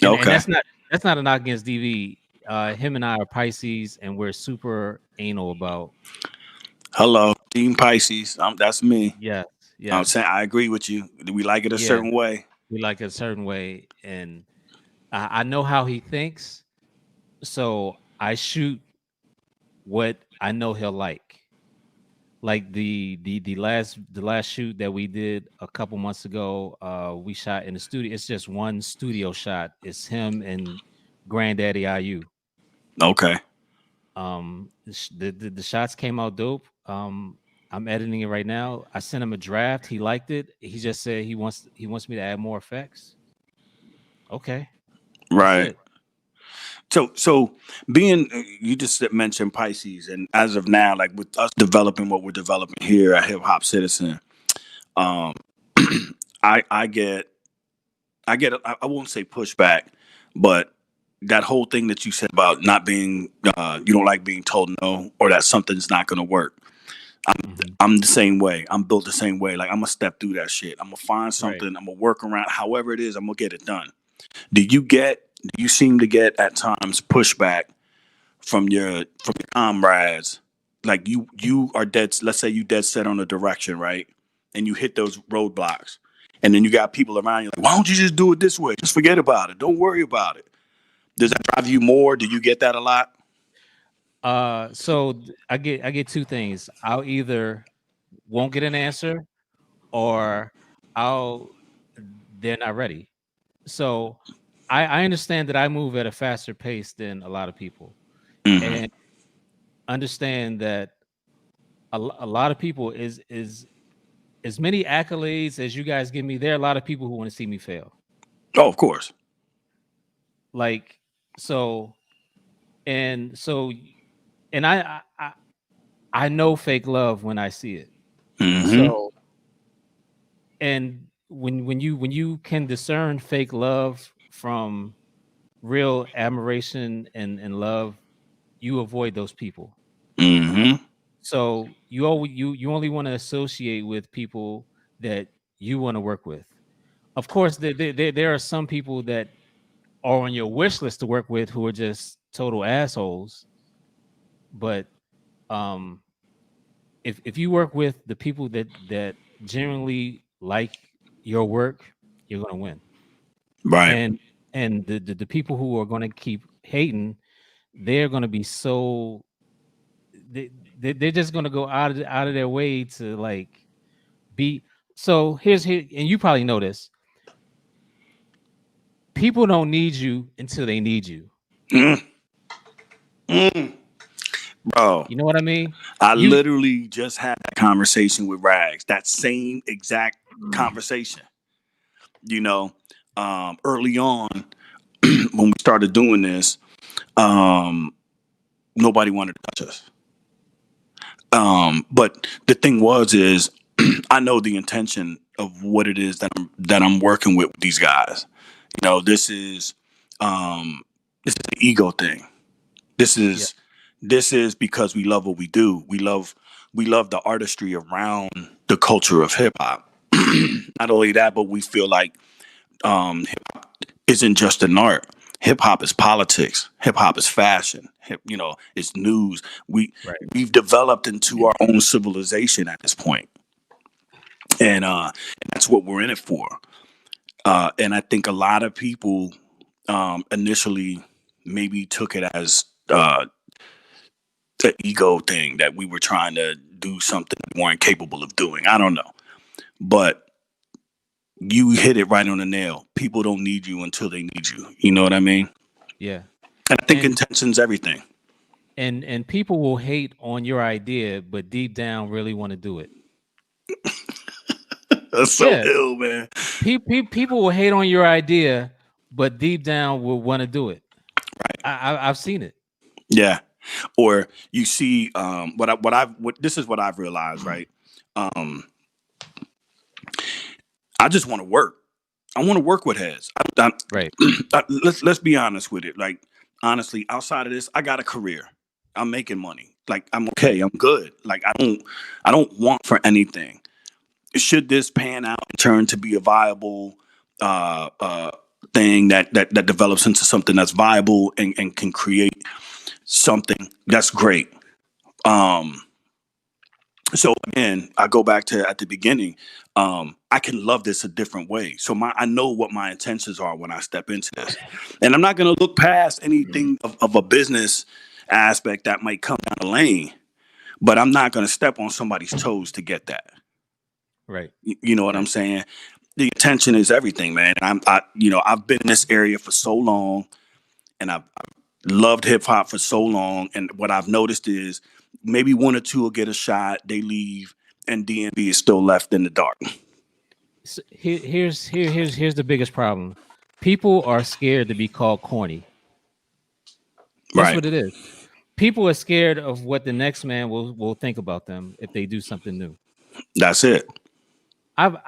And that's not a knock against DV. Him and I are Pisces, and we're super anal about. Hello, Team Pisces. That's me. Yeah. I'm saying I agree with you. We like it a certain way. We like it a certain way, and I know how he thinks, so I shoot what I know he'll like. Like the last shoot that we did a couple months ago, we shot in the studio. It's just one studio shot. It's him and Granddaddy IU. Okay. The shots came out dope. I'm editing it right now. I sent him a draft. He liked it. He just said he wants me to add more effects. Okay. Right. So being, you just mentioned Pisces, and as of now, like with us developing what we're developing here at HipHopCitizen, I get I won't say pushback, but that whole thing that you said about not being you don't like being told no, or that something's not going to work. I'm the same way. I'm built the same way. Like I'm gonna step through that shit. I'm gonna find something. Right. I'm gonna work around. However it is, I'm gonna get it done. Do you seem to get at times pushback from your comrades? Like you are dead. Let's say you dead set on a direction, right? And you hit those roadblocks, and then you got people around you like, why don't you just do it this way? Just forget about it. Don't worry about it. Does that drive you more? Do you get that a lot? So I get two things. I'll either won't get an answer, or they're not ready. So I understand that I move at a faster pace than a lot of people, and understand that a lot of people is as many accolades as you guys give me. There are a lot of people who want to see me fail. Oh, of course. Like so, and I know fake love when I see it. So, and when you can discern fake love from real admiration and love, you avoid those people. So you only want to associate with people that you want to work with. Of course, there are some people that are on your wish list to work with who are just total assholes. But if you work with the people that genuinely like your work, you're gonna win. Right. And the people who are gonna keep hating, they're gonna be so they're just gonna go out of their way to like be. So here, and you probably know this. People don't need you until they need you. Bro, you know what I mean? I literally just had that conversation with Rags. That same exact conversation. You know, early on when we started doing this, nobody wanted to touch us. But the thing is I know the intention of what it is that I'm working with these guys. You know, this is an ego thing. This is because we love what we do. We love the artistry around the culture of hip hop. Not only that, but we feel like hip hop isn't just an art. Hip hop is politics. Hip hop is fashion. It's news. We've developed into our own civilization at this point, and that's what we're in it for. And I think a lot of people initially maybe took it as the ego thing, that we were trying to do something we weren't capable of doing. I don't know, but you hit it right on the nail. People don't need you until they need you. You know what I mean? Yeah. And I think intention's everything. And people will hate on your idea, but deep down really want to do it. That's so ill, man. People will hate on your idea, but deep down will want to do it. Right. I've seen it. Yeah. Or you see, this is what I've realized, right? I just want to work. I want to work with heads. Right. Let's be honest with it. Like, honestly, outside of this, I got a career. I'm making money. Like, I'm okay. I'm good. Like, I don't want for anything. Should this pan out and turn to be a viable thing that develops into something that's viable and can create something, that's great. So again, I go back to at the beginning. I can love this a different way. So I know what my intentions are when I step into this, and I'm not going to look past anything of a business aspect that might come down the lane. But I'm not going to step on somebody's toes to get that. Right. You know what I'm saying? The intention is everything, man. I've been in this area for so long, and I've loved hip hop for so long. And what I've noticed is maybe one or two will get a shot, they leave, and DMV is still left in the dark. So here's the biggest problem. People are scared to be called corny. That's what it is. People are scared of what the next man will think about them if they do something new. That's it. I've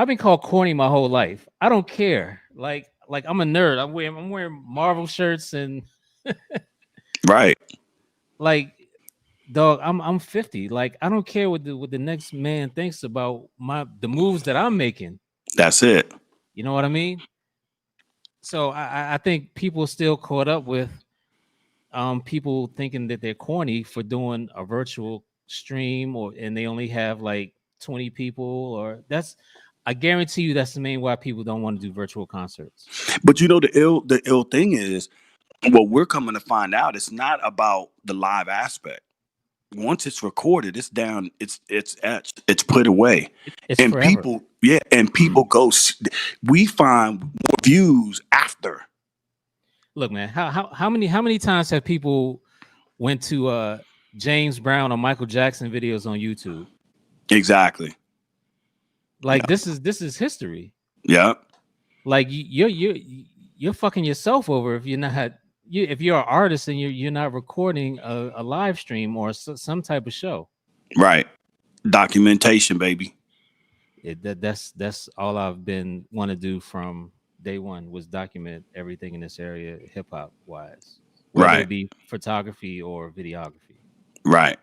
been called corny my whole life. I don't care. Like I'm a nerd. I'm wearing Marvel shirts and right. Like, dog, I'm 50. Like, I don't care what the next man thinks about the moves that I'm making. That's it. You know what I mean? So I think people still caught up with people thinking that they're corny for doing a virtual stream and they only have like 20 people, or I guarantee you that's the main why people don't want to do virtual concerts. But the ill thing is, what we're coming to find out, it's not about the live aspect. Once it's recorded, it's down, it's etched, it's put away. It's and forever. People go, we find more views after. Look, man, how many times have people went to James Brown or Michael Jackson videos on YouTube? Exactly. Like, this is history. Yeah. Like, you're fucking yourself over if you're an artist and you're not recording a live stream or some type of show. Right. Documentation, baby. That's all I've been want to do from day one, was document everything in this area, hip hop wise, whether it be photography or videography. Right.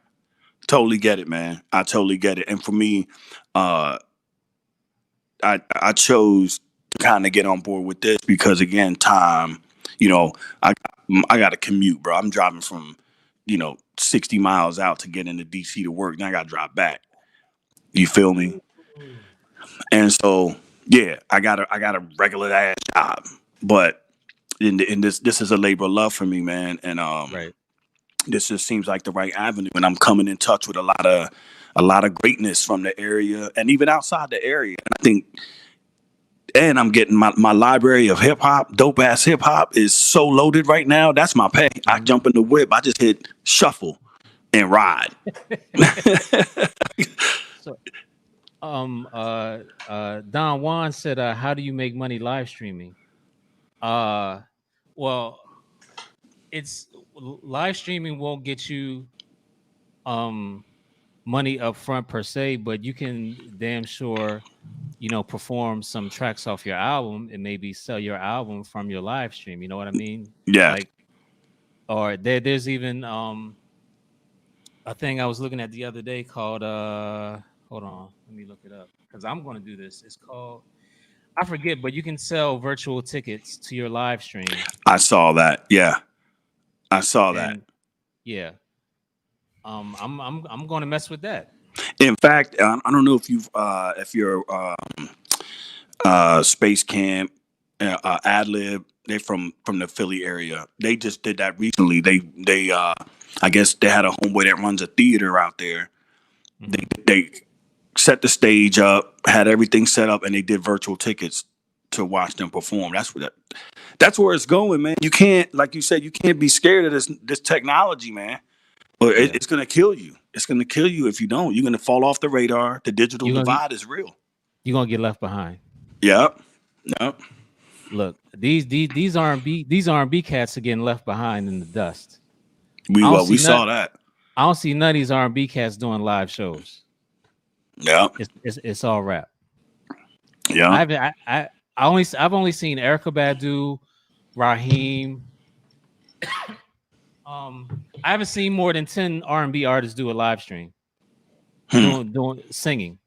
Totally get it, man. I totally get it. And for me, I chose to kind of get on board with this because, again, time. I got to commute, bro. I'm driving from 60 miles out to get into DC to work. Then I got to drive back. You feel me? And so, yeah, I got a regular ass job, but in this is a labor of love for me, man. And this just seems like the right avenue. And I'm coming in touch with a lot of greatness from the area and even outside the area. And I think, and I'm getting my library of hip hop, dope ass hip hop is so loaded right now. That's my pay. I jump in the whip. I just hit shuffle and ride. So, Don Juan said, how do you make money live streaming? Well, it's live streaming won't get you money up front per se, but you can damn sure perform some tracks off your album and maybe sell your album from your live stream. You know what I mean? Yeah. Like, or there's even a thing I was looking at the other day called hold on, let me look it up because I'm going to do this. It's called, I forget, but you can sell virtual tickets to your live stream. I saw that. Yeah, I saw that. Yeah. I'm going to mess with that. In fact, I don't know if you're Space Camp, Adlib. They're from the Philly area. They just did that recently. They I guess they had a homeboy that runs a theater out there. Mm-hmm. They set the stage up, had everything set up, and they did virtual tickets to watch them perform. That's where it's going, man. You can't, like you said, you can't be scared of this technology, man. Or it's gonna kill you. It's gonna kill you if you don't. You're gonna fall off the radar. The digital divide is real. You're gonna get left behind. Yep. Look, these R&B cats are getting left behind in the dust. We saw that. I don't see none of these R&B cats doing live shows. Yeah, it's all rap. Yeah, I've only seen Erykah Badu, Raheem. I haven't seen more than 10 R&B artists do a live stream doing singing.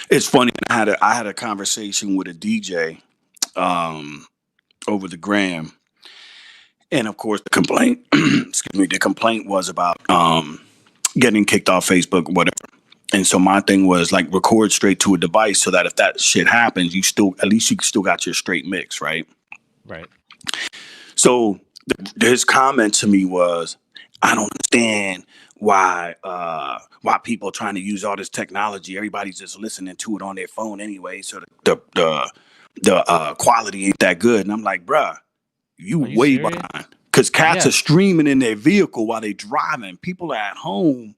It's funny. I had a conversation with a DJ over the gram, and of course the complaint was about getting kicked off Facebook or whatever. And so my thing was like record straight to a device so that if that shit happens, you still got your straight mix, right? Right. So his comment to me was, I don't understand why people are trying to use all this technology. Everybody's just listening to it on their phone anyway, so the quality ain't that good. And I'm like, bruh, you way serious? Behind. Because cats are streaming in their vehicle while they driving. People are at home.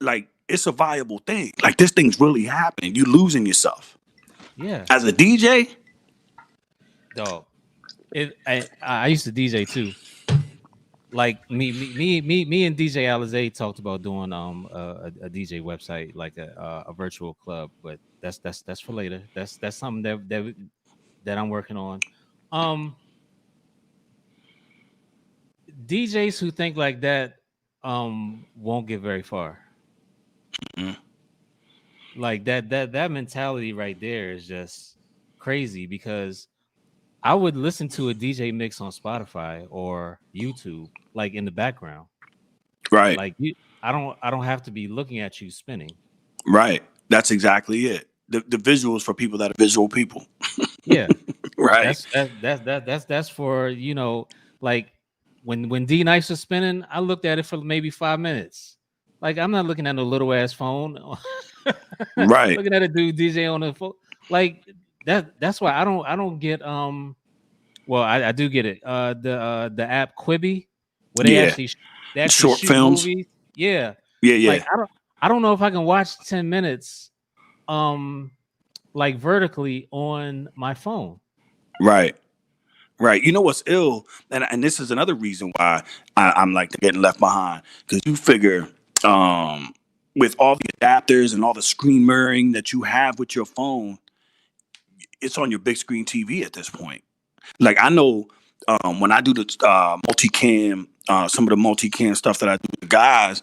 Like, it's a viable thing. Like, this thing's really happening. You losing yourself. Yeah. As a DJ? Dog. I used to DJ too. Like me and DJ Alizé talked about doing a DJ website, like a virtual club, but that's for later. That's something that I'm working on. DJs who think like that won't get very far. Mm-hmm. Like that mentality right there is just crazy, because I would listen to a DJ mix on Spotify or YouTube, like in the background. Right. Like I don't have to be looking at you spinning. Right. That's exactly it. The visuals for people that are visual people. Yeah. Right. That's for, like when D Nice was spinning, I looked at it for maybe 5 minutes. Like, I'm not looking at no little ass phone. Right. Looking at a dude DJ on the phone. Like that's why I don't get well, I do get it. The app Quibi, where they actually short films. Movies. Yeah. Yeah. Like I don't know if I can watch 10 minutes like vertically on my phone. Right. You know what's ill, and this is another reason why I'm like getting left behind, because you figure with all the adapters and all the screen mirroring that you have with your phone, it's on your big screen TV at this point. Like, I know when I do the multicam, some of the multicam stuff that I do with the guys,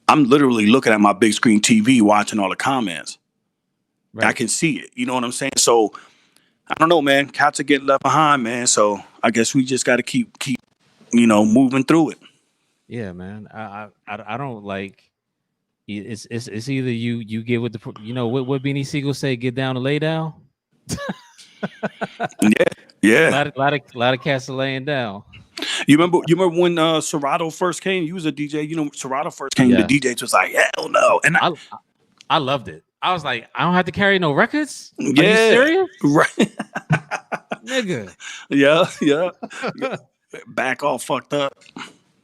I'm literally looking at my big screen TV watching all the comments. Right. I can see it. You know what I'm saying? So I don't know, man. Cats are getting left behind, man. So I guess we just got to keep moving through it. Yeah, man. I don't like. It's either you get with the what Beanie Siegel say, get down and lay down. Yeah. A lot of cats are laying down. You remember when Serato first came? You was a DJ. Serato first came. Yeah. The DJs was like, hell no, and I loved it. I was like, I don't have to carry no records. Yeah. Are you serious? Right. Nigga. Yeah. Back all fucked up.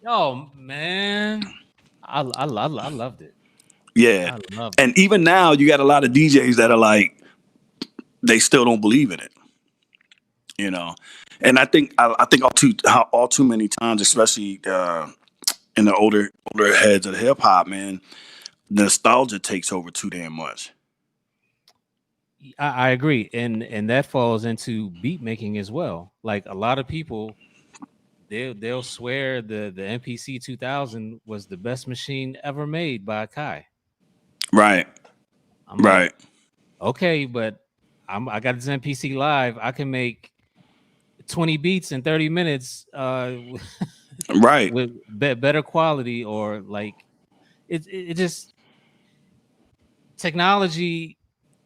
Oh man, I loved it. Yeah. I loved it. And even now, you got a lot of DJs that are like, they still don't believe in it. And I think all too many times, especially in the older heads of hip hop, man, nostalgia takes over too damn much. I agree, and that falls into beat making as well. Like, a lot of people, they'll swear the MPC 2000 was the best machine ever made by Kai. Right. Like, okay, but I got this MPC Live. I can make 20 beats in 30 minutes Right. with better quality, or like it just, technology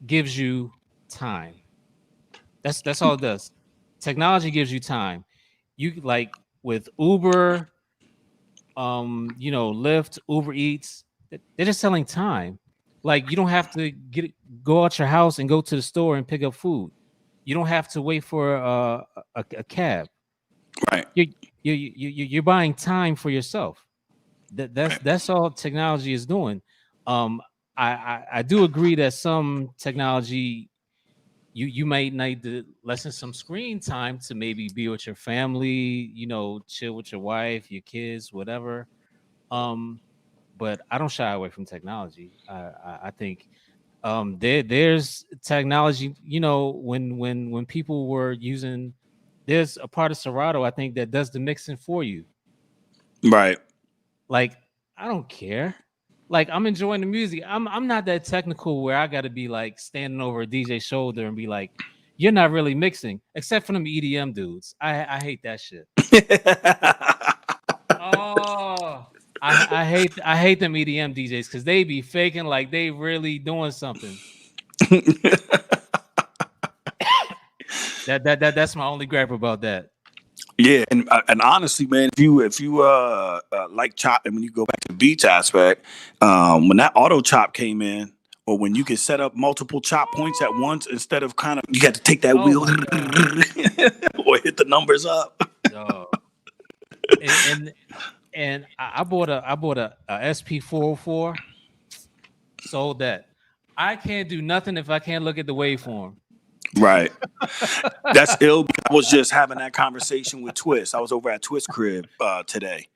gives you time. That's all it does. Technology gives you time. You like with Uber, Lyft, Uber Eats, they're just selling time. Like you don't have to go out your house and go to the store and pick up food. You don't have to wait for a cab. Right. You're buying time for yourself. That's all technology is doing. I do agree that some technology, you might need to lessen some screen time to maybe be with your family, chill with your wife, your kids, whatever. But I don't shy away from technology. I think there's technology, when people were using, there's a part of Serato, I think, that does the mixing for you. Right. Like, I don't care. Like, I'm enjoying the music. I'm not that technical where I got to be like standing over a DJ's shoulder and be like, you're not really mixing, except for them EDM dudes. I hate that shit. Oh, I hate them EDM DJs because they be faking like they really doing something. That's my only gripe about that. Yeah, and honestly, man, if you like chop, and when you go back to the beats aspect, when that auto chop came in, or when you could set up multiple chop points at once instead of kind of, you got to take that wheel or hit the numbers up. Oh. And I bought a SP404. Sold that. I can't do nothing if I can't look at the waveform. Right. That's ill. I was just having that conversation with Twist. I was over at Twist crib today,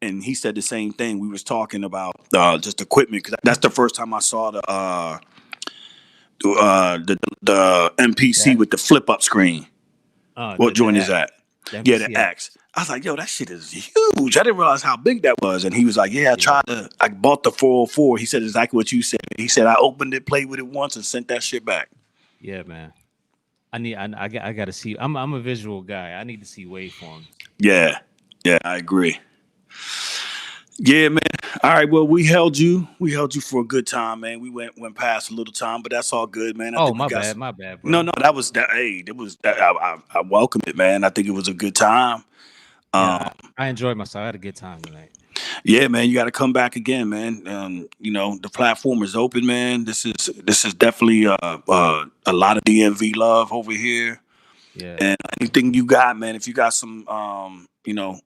and he said the same thing. We was talking about just equipment, because that's the first time I saw the MPC with the flip up screen. What joint is that? Yeah, the X. I was like, yo, that shit is huge. I didn't realize how big that was. And he was like, yeah, I bought the 404. He said exactly what you said. He said, I opened it, played with it once, and sent that shit back. Yeah, man. I got to see. I'm a visual guy. I need to see waveforms. Yeah, I agree. Yeah, man. All right. Well, we held you for a good time, man. We went past a little time, but that's all good, man. My bad, bro. No, that was that. Hey, it was that. I welcome it, man. I think it was a good time. Yeah, I enjoyed myself. I had a good time tonight. Yeah, man. You got to come back again, man. The platform is open, man. This is definitely a lot of DMV love over here. Yeah. And anything you got, man, if you got some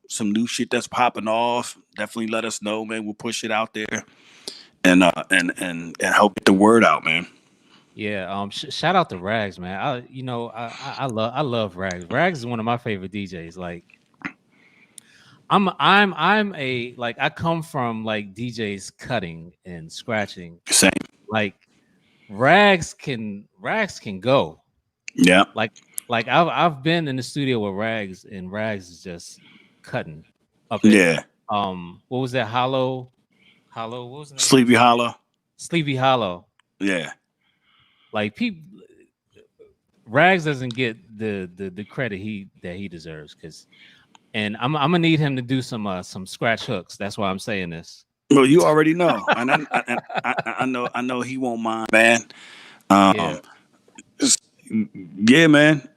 some new shit that's popping off, definitely let us know, man. We'll push it out there and help get the word out, man. Yeah. Shout out to Rags, man. I love Rags. Rags is one of my favorite DJs. Like, I'm a, like, I come from like DJs cutting and scratching. Same. Like, Rags can go. Yeah. Like I've been in the studio with Rags, and Rags is just cutting up. Yeah. What was that? Hollow. What was it? Sleepy Hollow. Sleepy Hollow. Yeah. Like, people, Rags doesn't get the credit that he deserves, and I'm gonna need him to do some scratch hooks. That's why I'm saying this. Well, you already know, and I know he won't mind, man. Yeah, man.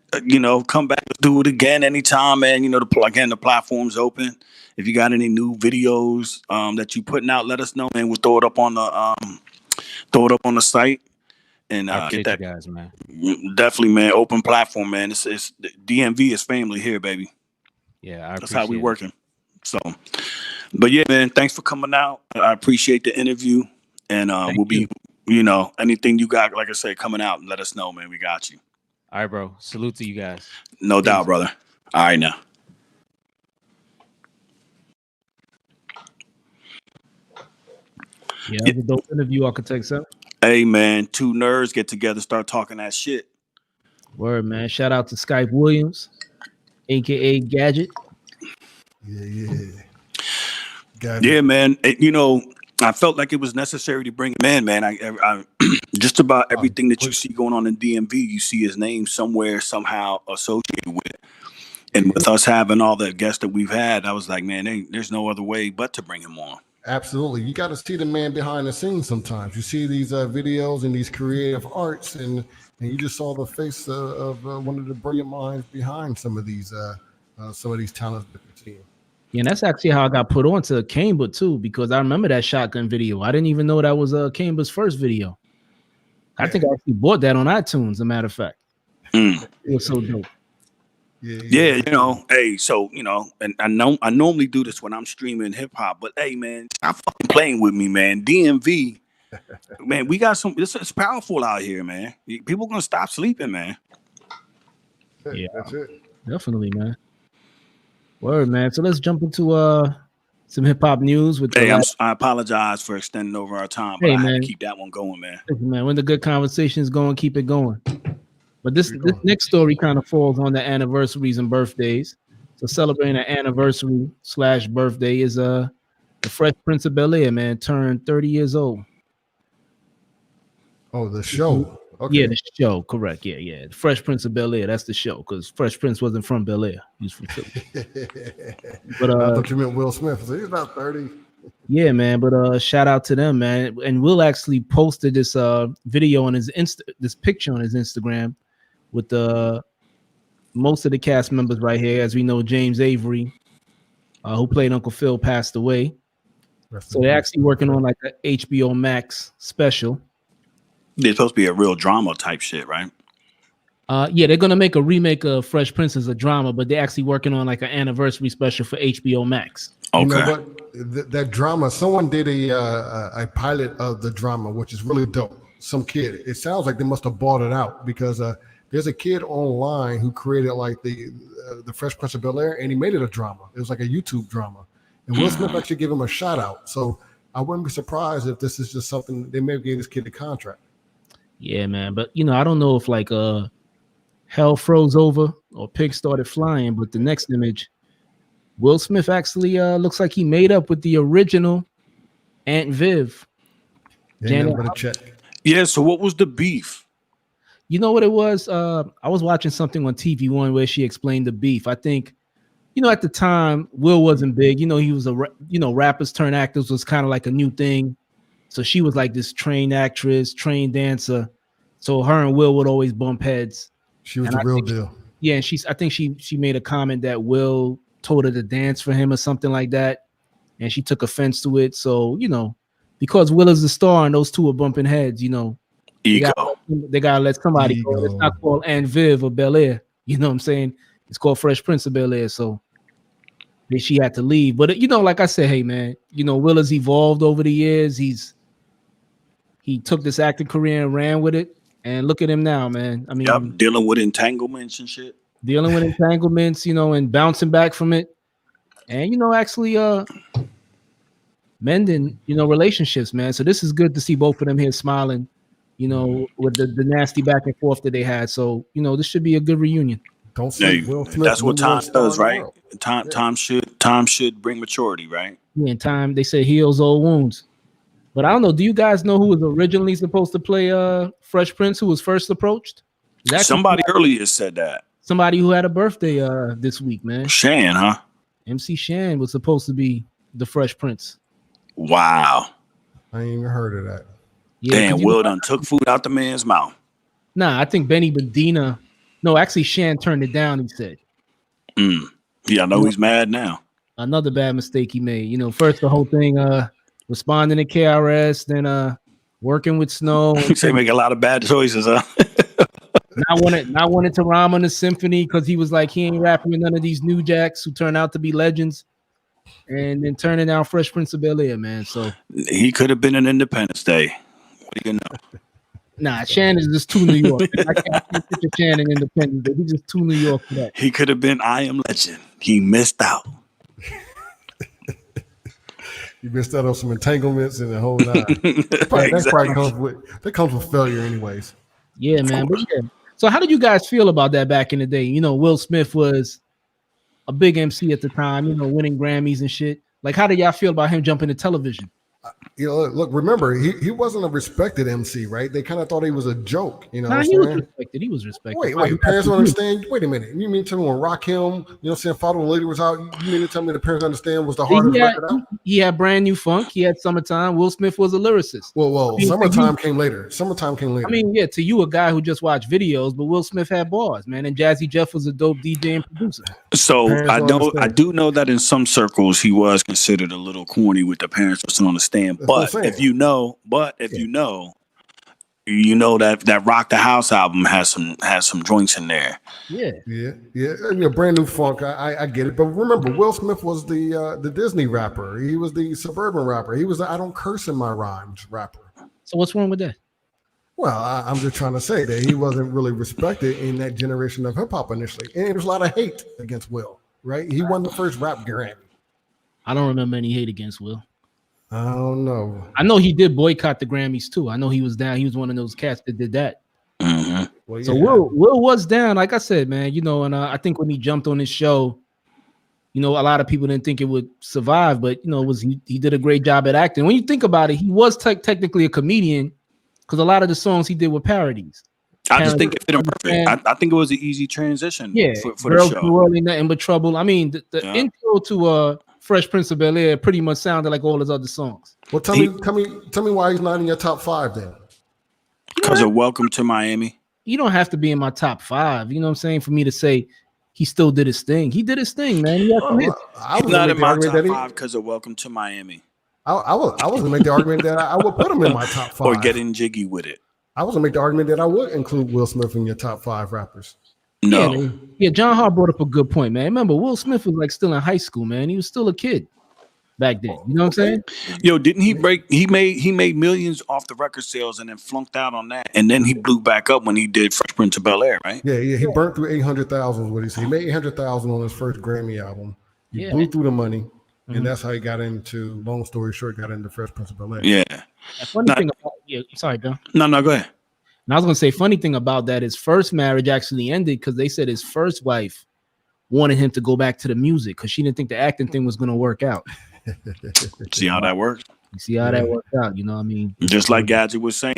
Come back, do it again anytime, man. The platform's open. If you got any new videos that you putting out, let us know, man. We'll throw it up on the site and get that, you guys, man. Definitely, man. Open platform, man. It's DMV is family here, baby. Yeah, that's how we working. So, but yeah, man. Thanks for coming out. I appreciate the interview, and we'll be. Anything you got, like I said, coming out, and let us know, man. We got you. All right, bro. Salute to you guys. No doubt, brother. All right, now. Yeah, that was a dope interview, Architect Seth. Hey, man, two nerds get together, start talking that shit. Word, man. Shout out to Skype Williams, a.k.a. Gadget. Yeah. Yeah, man. I felt like it was necessary to bring him in, man. I just about everything that you see going on in DMV, you see his name somewhere, somehow associated with it. And with us having all the guests that we've had, I was like, man, there's no other way but to bring him on. Absolutely. You got to see the man behind the scenes sometimes. You see these videos and these creative arts, and you just saw the face of one of the brilliant minds behind some of these talents that you're seeing. Yeah, and that's actually how I got put on to Kamba too, because I remember that shotgun video. I didn't even know that was Kamba's first video. I think I actually bought that on iTunes, as a matter of fact. It was so dope. Yeah, you know, hey, so, you know, and I normally do this when I'm streaming hip hop, but hey, man, stop fucking playing with me, man. DMV, man, we got it's powerful out here, man. People gonna stop sleeping, man. Yeah, that's it. Definitely, man. Word, man. So let's jump into some hip hop news. With I apologize for extending over our time, but I had to keep that one going, man. Listen, man, when the good conversation's going, keep it going. But this next story kind of falls on the anniversaries and birthdays. So celebrating an anniversary / birthday is the Fresh Prince of Bel-Air, man, turned 30 years old. Oh, the show. Okay. Yeah, the show, correct. Yeah. The Fresh Prince of Bel-Air, that's the show, because Fresh Prince wasn't from Bel-Air. He was from Philly. But I thought you meant Will Smith. So he's about 30. Yeah, man. But shout out to them, man. And Will actually posted this video on his this picture on his Instagram with most of the cast members right here. As we know, James Avery, who played Uncle Phil, passed away. So they're actually working on like an HBO Max special. It's supposed to be a real drama type shit, right? Yeah, they're gonna make a remake of Fresh Prince as a drama, but they're actually working on like an anniversary special for HBO Max. Okay. You know, but that drama, someone did a pilot of the drama, which is really dope. Some kid. It sounds like they must have bought it out because there's a kid online who created like the Fresh Prince of Bel-Air, and he made it a drama. It was like a YouTube drama, and Will Smith actually gave him a shout out. So I wouldn't be surprised if this is just something they may have gave this kid a contract. Yeah, man. But you know, I don't know if like hell froze over or pigs started flying, but the next image, Will Smith actually looks like he made up with the original Aunt Viv. Yeah, so what was the beef? You know what it was? I was watching something on TV One where she explained the beef. I think, you know, at the time, Will wasn't big. You know, he was rappers turn actors was kind of like a new thing. So she was like this trained actress, trained dancer. So her and Will would always bump heads. She was the real deal. Yeah, and I think she made a comment that Will told her to dance for him or something like that, and she took offense to it. So, you know, because Will is the star and those two are bumping heads, you know, ego. They gotta let somebody go. It's not called Aunt Viv or Bel-Air. You know what I'm saying? It's called Fresh Prince of Bel-Air. So she had to leave. But you know, like I said, hey man, you know, Will has evolved over the years. He took this acting career and ran with it. And look at him now, man. I mean, dealing with entanglements and shit. Dealing with entanglements, you know, and bouncing back from it. And, you know, actually mending, you know, relationships, man. So this is good to see both of them here smiling, you know, with the nasty back and forth that they had. So, you know, this should be a good reunion. Don't say Will Smith. That's what time does, right? Time should bring maturity, right? Yeah, and time, they say, heals old wounds. But I don't know. Do you guys know who was originally supposed to play Fresh Prince, who was first approached? Somebody earlier said that. Somebody who had a birthday this week, man. Shan, huh? MC Shan was supposed to be the Fresh Prince. Wow. I ain't even heard of that. Yeah, damn, Will done took food out the man's mouth. Nah, I think Benny Medina. No, actually, Shan turned it down, he said. Yeah, I know he's mad now. Another bad mistake he made. You know, first the whole thing, responding to KRS, then working with Snow. They make a lot of bad choices, huh? not wanted to rhyme on the symphony because he was like, he ain't rapping with none of these new jacks who turn out to be legends. And then turning down Fresh Prince of Bel-Air, man. So he could have been an Independence Day. What do you know? Nah, Shan is just too New York. I can't picture Shan in Independence Day. He's just too New York for that. He could have been I Am Legend. He missed out. You missed out on some entanglements and the whole nine. That comes with failure, anyways. Yeah, man. But yeah. So, how did you guys feel about that back in the day? You know, Will Smith was a big MC at the time. You know, winning Grammys and shit. Like, how did y'all feel about him jumping to television? Look, remember, he wasn't a respected MC, right? They kind of thought he was a joke, you know. Nah, he was respected. He was respected. Wait, the parents don't understand. Wait a minute. You mean to tell me when Rakim, you know what I'm saying, Father and Lady was out, you mean to tell me the parents understand was the hardest record out? He had Brand New Funk. He had Summertime. Will Smith was a lyricist. Well, Summertime came later. I mean, yeah, to you, a guy who just watched videos, but Will Smith had bars, man. And Jazzy Jeff was a dope DJ and producer. So I do know that in some circles he was considered a little corny with the parents doesn't understand. But if you know that Rock the House album has some joints in there. Yeah. Brand New Funk. I get it, but remember, Will Smith was the Disney rapper. He was the suburban rapper. He was the I don't curse in my rhymes rapper. So what's wrong with that? Well, I'm just trying to say that he wasn't really respected in that generation of hip hop initially, and there was a lot of hate against Will. Right? He won the first rap Grammy. I don't remember any hate against Will. I don't know. I know he did boycott the Grammys too. I know he was down. He was one of those cats that did that. Mm-hmm. Well, yeah. So Will was down, like I said, man. And I think when he jumped on his show, a lot of people didn't think it would survive, but he did a great job at acting. When you think about it, he was technically a comedian because a lot of the songs he did were parodies. I just think it fit him perfect. I think it was an easy transition for Girls the show. Too Early, Nothing But Trouble. I mean, the intro to Fresh Prince of Bel-Air pretty much sounded like all his other songs. Well, tell me why he's not in your top 5 then. Because of Welcome to Miami. You don't have to be in my top 5. You know what I'm saying? For me to say he still did his thing. He did his thing, man. He's not in my top 5 because of Welcome to Miami. I was going to make the argument that I would put him in my top 5. Or Getting Jiggy with It. I was going to make the argument that I would include Will Smith in your top 5 rappers. No. Yeah, John Hart brought up a good point, man. Remember, Will Smith was like still in high school, man. He was still a kid back then. You know what I'm saying? Yo, didn't he made millions off the record sales and then flunked out on that. And then he blew back up when he did Fresh Prince of Bel-Air, right? Yeah, he burnt through 800,000 what he said. He made 800,000 on his first Grammy album. He blew through the money. And that's how he got into, long story short, got into Fresh Prince of Bel-Air. Yeah. Sorry, Bill. No, go ahead. And I was going to say, funny thing about that, his first marriage actually ended because they said his first wife wanted him to go back to the music because she didn't think the acting thing was going to work out. See how that works? You see how that worked out, you know what I mean? Just like Gadget was saying.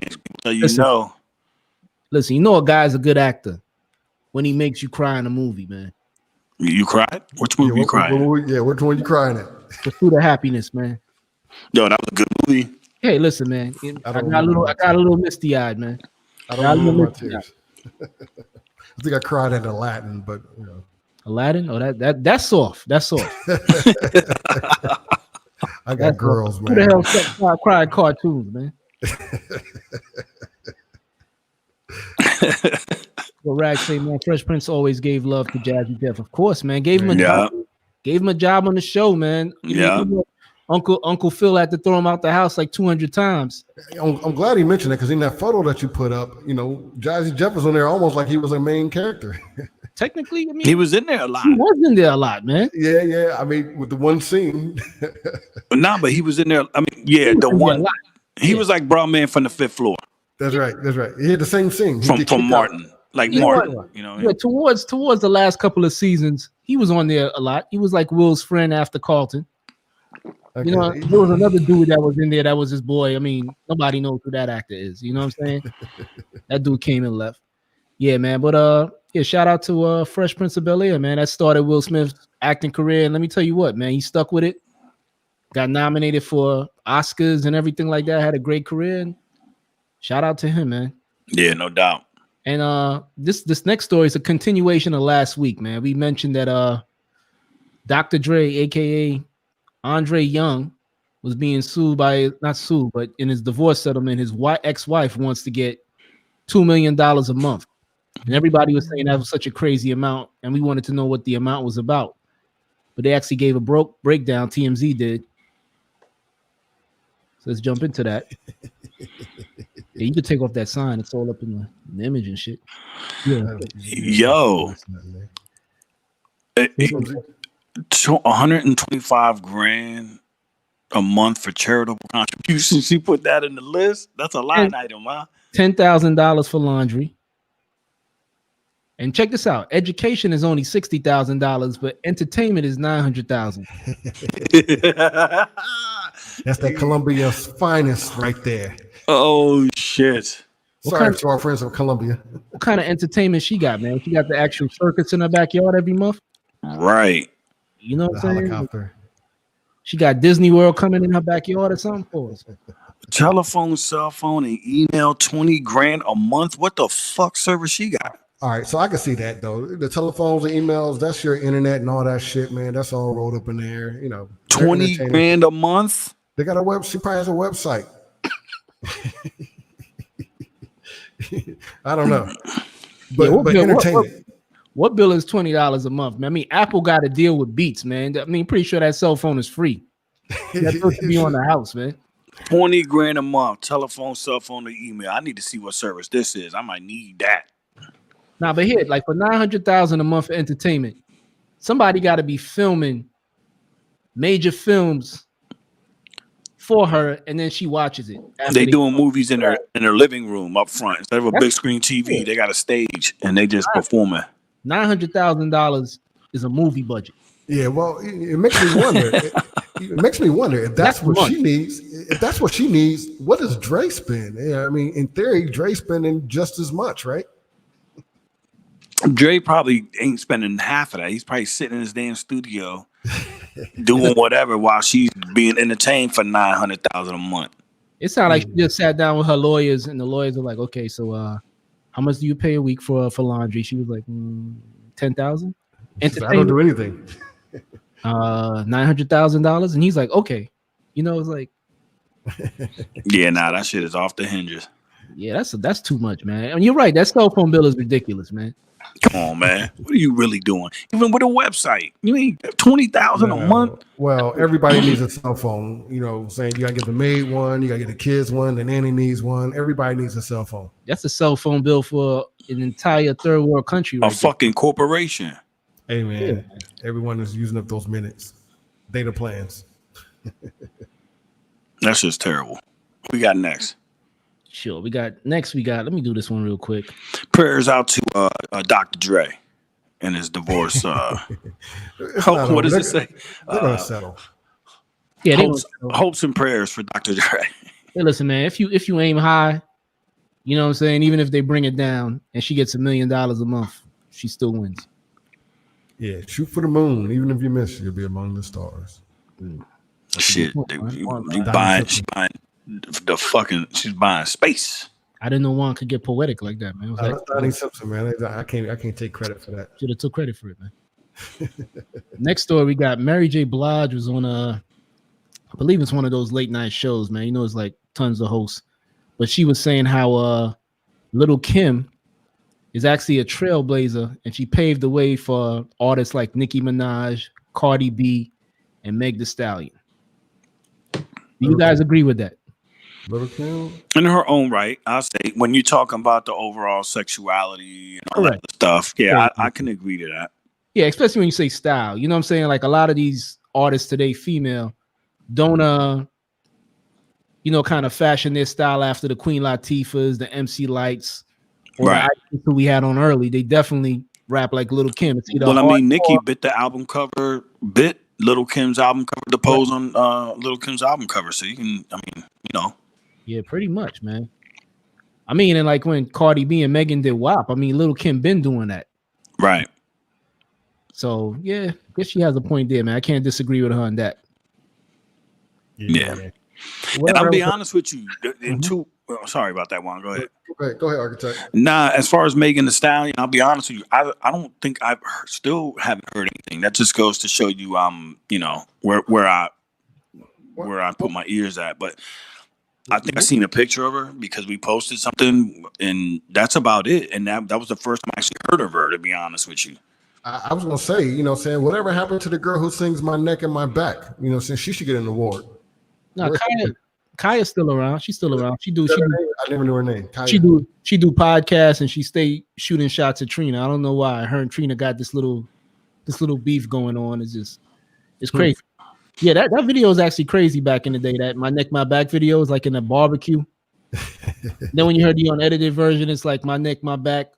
Listen, a guy's a good actor when he makes you cry in a movie, man. You cried? Which movie you cried? Which one you crying at? Pursuit of Happiness, man. Yo, that was a good movie. Hey, listen, man. I got a little misty-eyed, man. I don't remember my tears. I think I cried at Aladdin, but Aladdin? Oh, that's soft. That's soft. I got girls, man. Who the hell cried cartoons, man? Well, Rag say, man, Fresh Prince always gave love to Jazzy Jeff. Of course, man. Gave him a job on the show, man. Uncle Phil had to throw him out the house like 200 times. I'm glad he mentioned it because in that photo that you put up, Jazzy Jeff was on there almost like he was a main character. Technically, I mean, he was in there a lot. He was in there a lot, man. Yeah. I mean, with the one scene. But he was in there. I mean, the one. He was like bro man from the 5th floor. That's right. He had the same scene from Martin. Like Martin, towards the last couple of seasons, he was on there a lot. He was like Will's friend after Carlton. Okay. There was another dude that was in there that was his boy. I mean, nobody knows who that actor is. You know what I'm saying? That dude came and left. Yeah, man. But shout out to Fresh Prince of Bel-Air, man. That started Will Smith's acting career. And let me tell you what, man, he stuck with it. Got nominated for Oscars and everything like that. Had a great career. And shout out to him, man. Yeah, no doubt. And this next story is a continuation of last week, man. We mentioned that Dr. Dre, aka Andre Young, was being not sued, but in his divorce settlement, his ex-wife wants to get $2 million a month. And everybody was saying that was such a crazy amount, and we wanted to know what the amount was about. But they actually gave a breakdown, TMZ did. So let's jump into that. Yeah, you could take off that sign. It's all up in the image and shit. Yeah. Yo. 125 grand a month for charitable contributions. She put that in the list. That's a line item, huh? $10,000 for laundry. And check this out: education is only $60,000, but entertainment is $900,000. That's that Colombia's finest right there. Oh shit! Sorry to our friends from Colombia. What kind of entertainment she got, man? She got the actual circus in her backyard every month. Right. You know what I'm saying? Helicopter. She got Disney World coming in her backyard or something for us. Telephone, cell phone, and email, $20,000 a month. What the fuck service she got? All right, so I can see that though. The telephones and emails, that's your internet and all that shit, man. That's all rolled up in there. You know, $20,000 a month. They got a web. She probably has a website. I don't know, but entertainment. What bill is $20 a month, man? I mean, Apple got to deal with Beats, man. I mean, pretty sure that cell phone is free. That's supposed to be on the house, man. $20,000 a month, telephone, cell phone, or email. I need to see what service this is. I might need that. Nah, but here, like for $900,000 a month for entertainment, somebody got to be filming major films for her, and then she watches it. They doing movies in her living room up front instead of a big screen TV. They got a stage and they just performing. $900,000 is a movie budget. Yeah, well, it makes me wonder. It makes me wonder if that's what she needs. If that's what she needs, what does Dre spend? Yeah, I mean, in theory, Dre's spending just as much, right? Dre probably ain't spending half of that. He's probably sitting in his damn studio doing whatever while she's being entertained for $900,000 a month. It sounds like she just sat down with her lawyers, and the lawyers are like, "Okay, so how much do you pay a week for laundry?" She was like, $10,000. I don't do anything. $900,000, and he's like, "Okay," you know, it's like, yeah, nah, that shit is off the hinges. Yeah, that's too much, man. And you're right, that cell phone bill is ridiculous, man. Come on, man. What are you really doing? Even with a website, you need $20,000 a month. Well, everybody needs a cell phone. You know, saying you gotta get the maid one, you gotta get the kids one, the nanny needs one. Everybody needs a cell phone. That's a cell phone bill for an entire third world country. A fucking corporation. Hey, man, everyone is using up those minutes. Data plans. That's just terrible. What we got next? Sure. We got let me do this one real quick. Prayers out to Dr. Dre and his divorce. What does it say? They're gonna settle. Yeah, hopes and prayers for Dr. Dre. Hey, listen, man, if you aim high, you know what I'm saying, even if they bring it down and she gets $1 million a month, she still wins. Yeah, shoot for the moon. Even if you miss, you'll be among the stars. Shit, she's buying space. I didn't know Juan could get poetic like that, man. That's Donnie Simpson, man. I can't take credit for that. Should have took credit for it, man. Next story, we got Mary J. Blige was on I believe it's one of those late night shows, man. You know, it's like tons of hosts, but she was saying how Little Kim is actually a trailblazer, and she paved the way for artists like Nicki Minaj, Cardi B, and Meg Thee Stallion. Do you guys agree with that? Little Kim? In her own right, I'll say, when you're talking about the overall sexuality and all that stuff, I can agree to that. Yeah, especially when you say style. You know what I'm saying? Like a lot of these artists today, female, don't kind of fashion their style after the Queen Latifahs, the MC Lights, or the icons who we had on early. They definitely rap like Little Kim. Nicki bit the album cover, bit Little Kim's album cover, the pose on Little Kim's album cover. So you can, Yeah, pretty much, man. I mean, and like when Cardi B and Megan did WAP, I mean, Little Kim been doing that. Right. So, yeah, I guess she has a point there, man. I can't disagree with her on that. Yeah. And I'll be honest with you. Sorry about that one. Go ahead. Go ahead, Architect. Nah, as far as Megan Thee Stallion, I'll be honest with you. I don't think still haven't heard anything. That just goes to show you, where I put my ears at. But I think I seen a picture of her because we posted something, and that's about it. And that was the first time I actually heard of her, to be honest with you. I was gonna say, whatever happened to the girl who sings "My Neck and My Back"? Since she should get an award. No, Kaya's still around. She's still around. I never knew her name. Kaya. She do podcasts, and she stay shooting shots at Trina. I don't know why. Her and Trina got this little beef going on. It's crazy. Yeah, that video is actually crazy back in the day. That "My Neck, My Back" video is like in a barbecue. Then when you heard the unedited version, it's like "My Neck, My Back."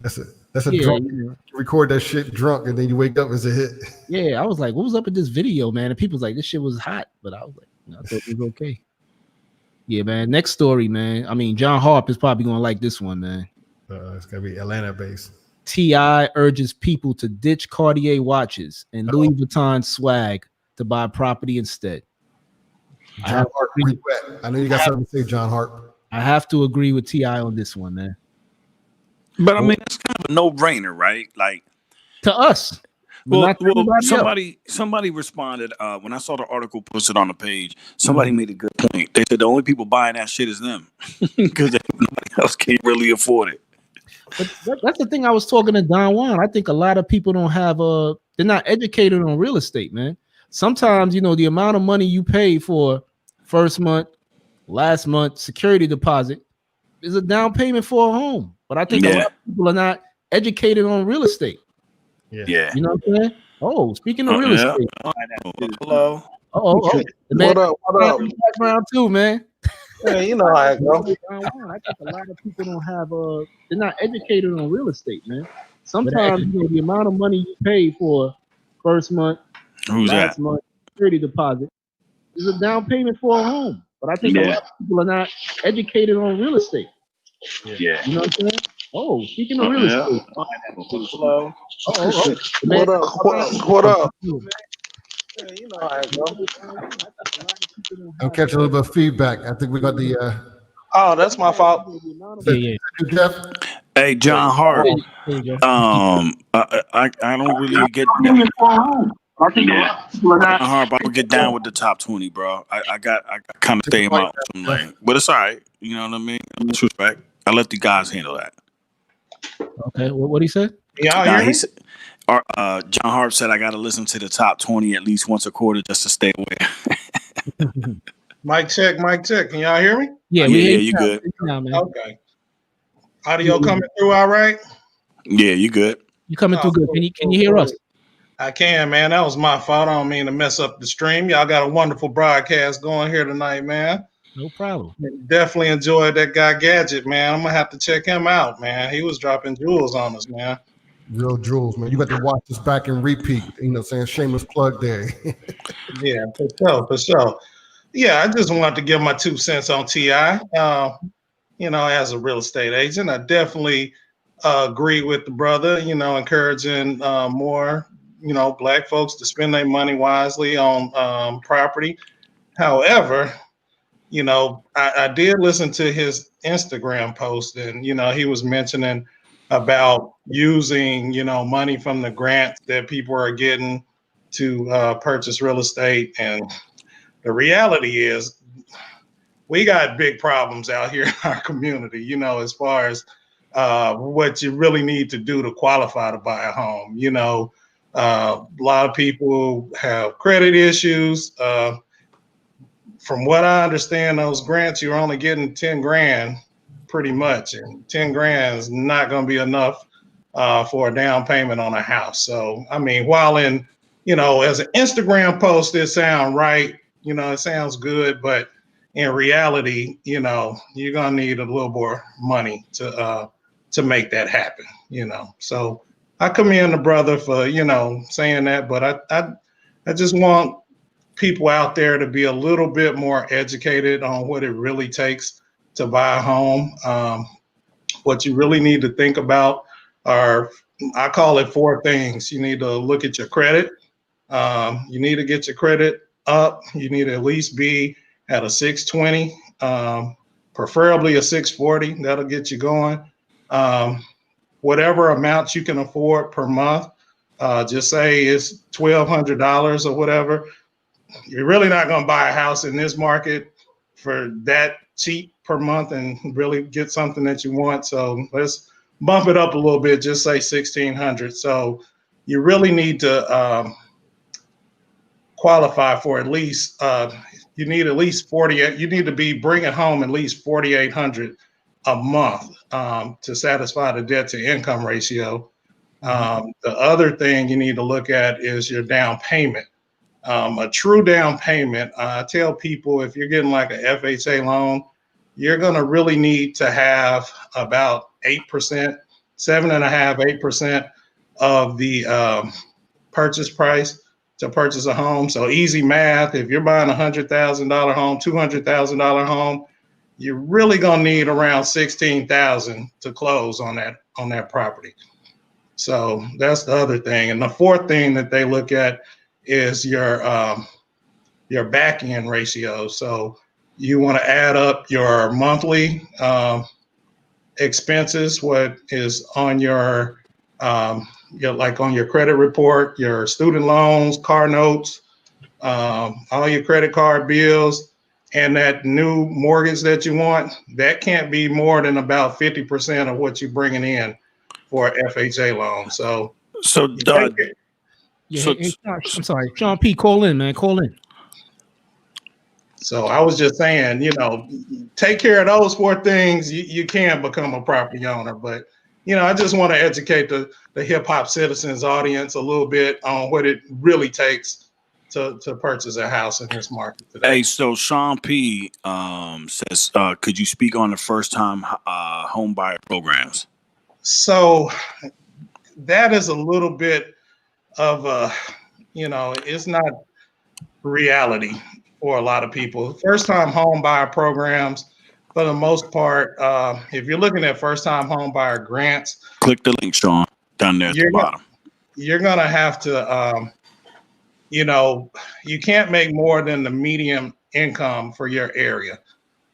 That's it. That's a Yeah, drunk. you know. You record that shit drunk, and then you wake up as a hit. Yeah, I was like, what was up with this video, man? And people was like, this shit was hot, but I was like, I thought it was okay. Yeah, man. Next story, man. I mean, John Harp is probably gonna like this one, man. It's gonna be Atlanta based. T.I. urges people to ditch Cartier watches and Louis Vuitton swag to buy property instead. John Hart, where you at? I know you got something to say, John Hart. I have to agree with T.I. on this one, man. But I mean, that's kind of a no-brainer, right? Like to us. Well, somebody responded when I saw the article posted on the page. Somebody made a good point. They said the only people buying that shit is them because nobody else can't really afford it. But that's the thing. I was talking to Don Juan. I think a lot of people don't have they're not educated on real estate, man. Sometimes, you know, the amount of money you pay for first month, last month security deposit is a down payment for a home. But I think a lot of people are not educated on real estate. Yeah. You know what I'm saying? Oh, speaking of real estate. Hello. Man, what up? Background too, man. Yeah, you know how it goes. I think a lot of people don't have they're not educated on real estate, man. Sometimes you know the amount of money you pay for first month, last month security deposit is a down payment for a home. But I think a lot of people are not educated on real estate. Yeah. You know what I'm saying? Oh, speaking of real estate. Hello. Man, What up? Yeah, you know how it goes. I'm catching a little bit of feedback. I think we got the. Oh, that's my fault. Yeah. Jeff? Hey, John Hart. I don't really get. John Hart, I would get down with the top 20, bro. I kind of stay him out some lane, but it's all right. You know what I mean? Respect. I let the guys handle that. Okay, what he said? Y'all hear me? John Harp said I got to listen to the top 20 at least once a quarter just to stay aware. Mic check. Can y'all hear me? Yeah, you good. Now, man. Okay. Audio coming through all right? Yeah, you good. You coming through good. Can you hear us? I can, man. That was my fault. I don't mean to mess up the stream. Y'all got a wonderful broadcast going here tonight, man. No problem. Definitely enjoyed that guy Gadget, man. I'm gonna have to check him out, man. He was dropping jewels on us, man. Real jewels, man. You got to watch this back and repeat. You know, saying shameless plug there. Yeah, for sure. Yeah, I just wanted to give my 2 cents on T.I. You know, as a real estate agent, I definitely agree with the brother. You know, encouraging more, you know, Black folks to spend their money wisely on property. However, you know, I did listen to his Instagram post, and you know, he was mentioning about using, you know, money from the grants that people are getting to purchase real estate. And the reality is we got big problems out here in our community, you know, as far as what you really need to do to qualify to buy a home. You know, a lot of people have credit issues. From what I understand, those grants, you're only getting 10 grand pretty much. And 10 grand is not going to be enough for a down payment on a house. So, I mean, while in, you know, as an Instagram post, it sounds right, you know, it sounds good, but in reality, you know, you're going to need a little more money to make that happen, you know. So I commend the brother for, you know, saying that, but I just want people out there to be a little bit more educated on what it really takes to buy a home. What you really need to think about are, I call it 4 things. You need to look at your credit. You need to get your credit up. You need to at least be at a 620, preferably a 640. That'll get you going. Whatever amount you can afford per month, just say it's $1,200 or whatever. You're really not going to buy a house in this market for that cheap per month and really get something that you want. So let's bump it up a little bit, just say 1,600. So you really need to qualify for at least, you need at least 48. You need to be bringing home at least 4,800 a month to satisfy the debt to income ratio. The other thing you need to look at is your down payment. A true down payment, I tell people if you're getting like a FHA loan, you're going to really need to have about 8% 7.5%, 8% of the purchase price to purchase a home. So easy math. If you're buying $100,000 home, $200,000 home, you're really gonna need around $16,000 to close on that property. So that's the other thing. And the fourth thing that they look at is your back end ratio. So you want to add up your monthly expenses, what is on your like on your credit report, your student loans, car notes, all your credit card bills, and that new mortgage that you want. That can't be more than about 50% of what you're bringing in for an FHA loan. So yeah, hey, I'm sorry, Sean P, call in, man, call in. So I was just saying, take care of those four things. You can become a property owner. But, I just want to educate the hip hop citizens audience a little bit on what it really takes to purchase a house in this market today. Hey, so Sean P says, could you speak on the first time home buyer programs? So that is a little bit of it's not reality for a lot of people. First time home buyer programs, for the most part, if you're looking at first time home buyer grants, click the link, Sean, down there at the bottom. You're going to have to, you can't make more than the median income for your area.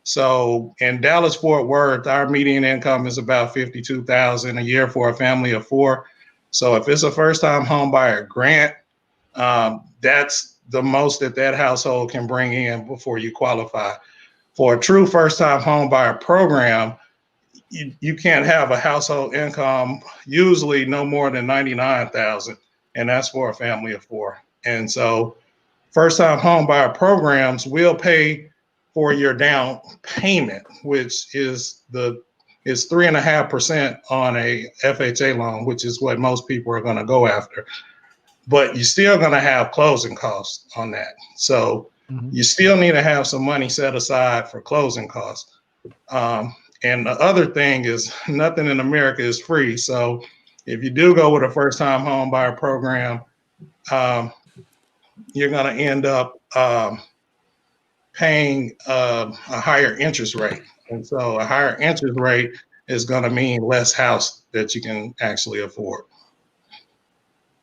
So in Dallas Fort Worth, our median income is about $52,000 a year for a family of four. So if it's a first time home buyer grant, that's the most that household can bring in before you qualify. For a true first time home buyer program, you can't have a household income usually no more than $99,000, and that's for a family of four. And so first time home buyer programs will pay for your down payment, which is 3.5% on a FHA loan, which is what most people are going to go after. But you're still going to have closing costs on that. So you still need to have some money set aside for closing costs. And the other thing is nothing in America is free. So if you do go with a first time home buyer program, you're going to end up paying a higher interest rate. And so a higher interest rate is going to mean less house that you can actually afford.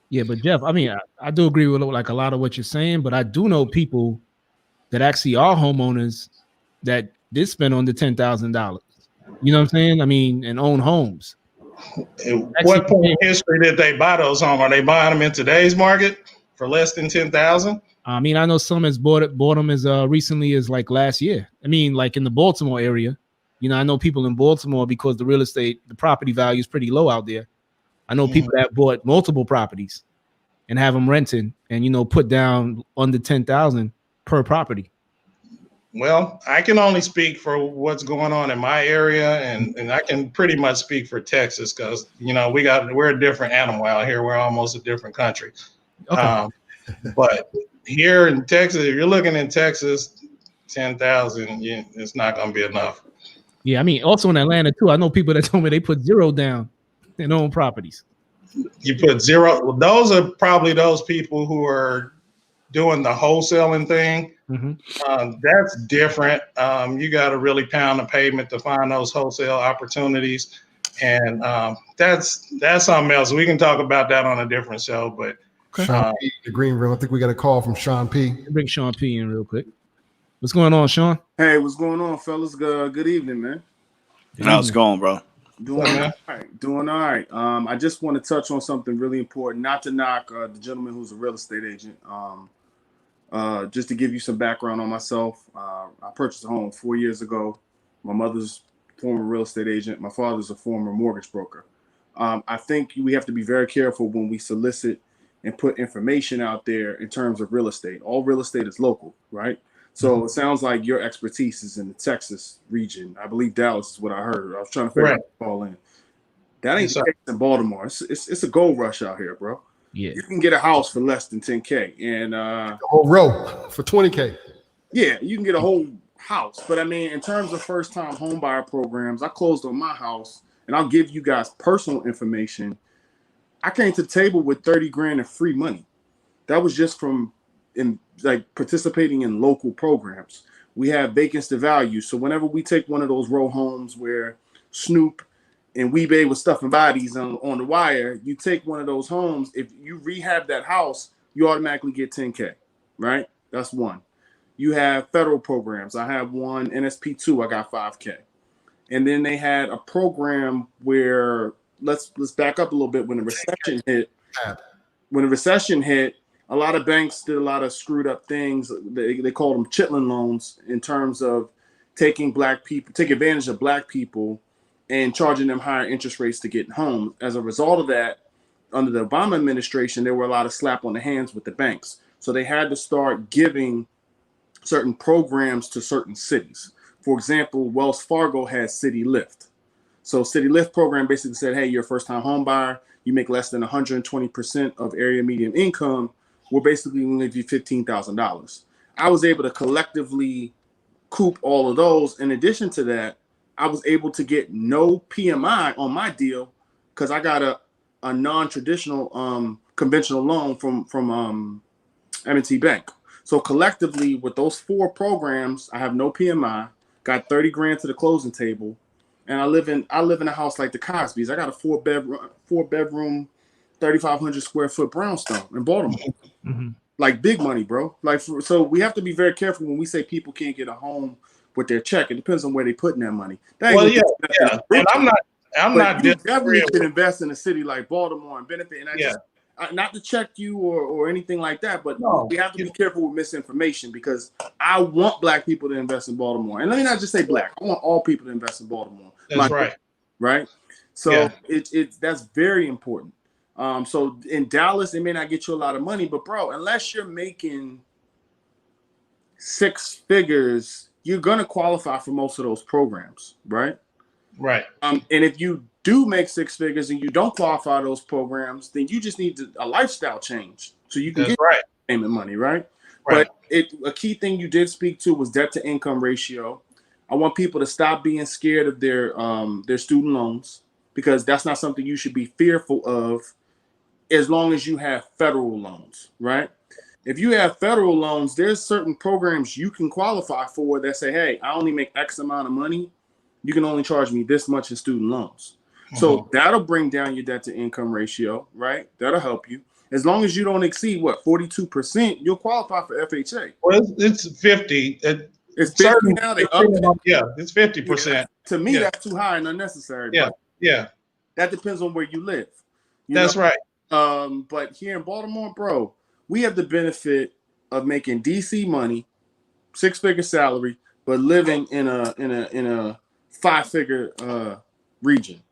Yeah, but Jeff, I mean, I do agree with like a lot of what you're saying, but I do know people that actually are homeowners that did spend under $10,000. You know what I'm saying? I mean, and own homes. At what point in history did they buy those homes? Are they buying them in today's market for less than $10,000? I mean, I know some has bought them as recently as like last year. I mean, like in the Baltimore area. I know people in Baltimore because the property value is pretty low out there. I know people that bought multiple properties and have them renting and, put down under $10,000 per property. Well, I can only speak for what's going on in my area, and I can pretty much speak for Texas because, we're a different animal out here. We're almost a different country. Okay. But here in Texas, if you're looking in Texas, 10,000, it's not going to be enough. Yeah, I mean, also in Atlanta too. I know people that told me they put zero down in own properties. You put zero. Well, those are probably those people who are doing the wholesaling thing. That's different. You got to really pound the pavement to find those wholesale opportunities, and that's something else. We can talk about that on a different show. But Sean P, the green room. I think we got a call from Sean P. Bring Sean P in real quick. What's going on, Sean? Hey, what's going on, fellas? Good evening, man. How's it going, bro? Doing all right. Doing all right. I just want to touch on something really important. Not to knock the gentleman who's a real estate agent. Just to give you some background on myself, I purchased a home 4 years ago. My mother's a former real estate agent. My father's a former mortgage broker. I think we have to be very careful when we solicit and put information out there in terms of real estate. All real estate is local, right? So it sounds like your expertise is in the Texas region. I believe Dallas is what I heard. I was trying to figure out all in. That ain't the case in Baltimore. It's a gold rush out here, bro. Yeah, you can get a house for less than $10K, and a whole row for $20K. Yeah, you can get a whole house. But I mean, in terms of first-time home buyer programs, I closed on my house and I'll give you guys personal information. I came to the table with 30 grand in free money. That was just from participating in local programs. We have vacancy to value. So whenever we take one of those row homes where Snoop and Weebay was stuffing bodies on the wire, you take one of those homes, if you rehab that house, you automatically get 10K, right? That's one. You have federal programs. I have one, NSP2, I got 5K. And then they had a program where, let's back up a little bit. When the recession hit, a lot of banks did a lot of screwed up things. They called them chitlin loans in terms of take advantage of black people and charging them higher interest rates to get home. As a result of that, under the Obama administration, there were a lot of slap on the hands with the banks. So they had to start giving certain programs to certain cities. For example, Wells Fargo has City Lift. So City Lift program basically said, hey, you're a first-time home buyer, you make less than 120% of area median income, we're basically going to give you $15,000. I was able to collectively coop all of those. In addition to that, I was able to get no PMI on my deal because I got a non-traditional conventional loan from M&T Bank. So collectively, with those 4 programs, I have no PMI, got 30 grand to the closing table, and I live in a house like the Cosbys. I got a 4-bedroom, 3,500 square foot brownstone in Baltimore. Mm-hmm. Like big money, bro. So we have to be very careful when we say people can't get a home with their check. It depends on where they put in that money. Yeah. And I'm not definitely can invest in a city like Baltimore and benefit. And not to check you or anything like that, but we have to be careful with misinformation because I want black people to invest in Baltimore. And let me not just say black. I want all people to invest in Baltimore. That's right. Right. So that's very important. So in Dallas, it may not get you a lot of money, but bro, unless you're making 6 figures, you're gonna qualify for most of those programs, right? Right. And if you do make 6 figures and you don't qualify those programs, then you just need a lifestyle change so you can get payment money, right? But a key thing you did speak to was debt to income ratio. I want people to stop being scared of their student loans because that's not something you should be fearful of as long as you have federal loans, right? If you have federal loans, there's certain programs you can qualify for that say, hey, I only make X amount of money. You can only charge me this much in student loans. So that'll bring down your debt to income ratio, right? That'll help you. As long as you don't exceed 42%, you'll qualify for FHA. Well, it's 50. It's 50 now. They up it. Yeah, it's 50%. Yeah, to me, that's too high and unnecessary. Yeah, but that depends on where you live. That's right. But here in Baltimore, bro, we have the benefit of making DC money, 6-figure salary, but living in a 5-figure region.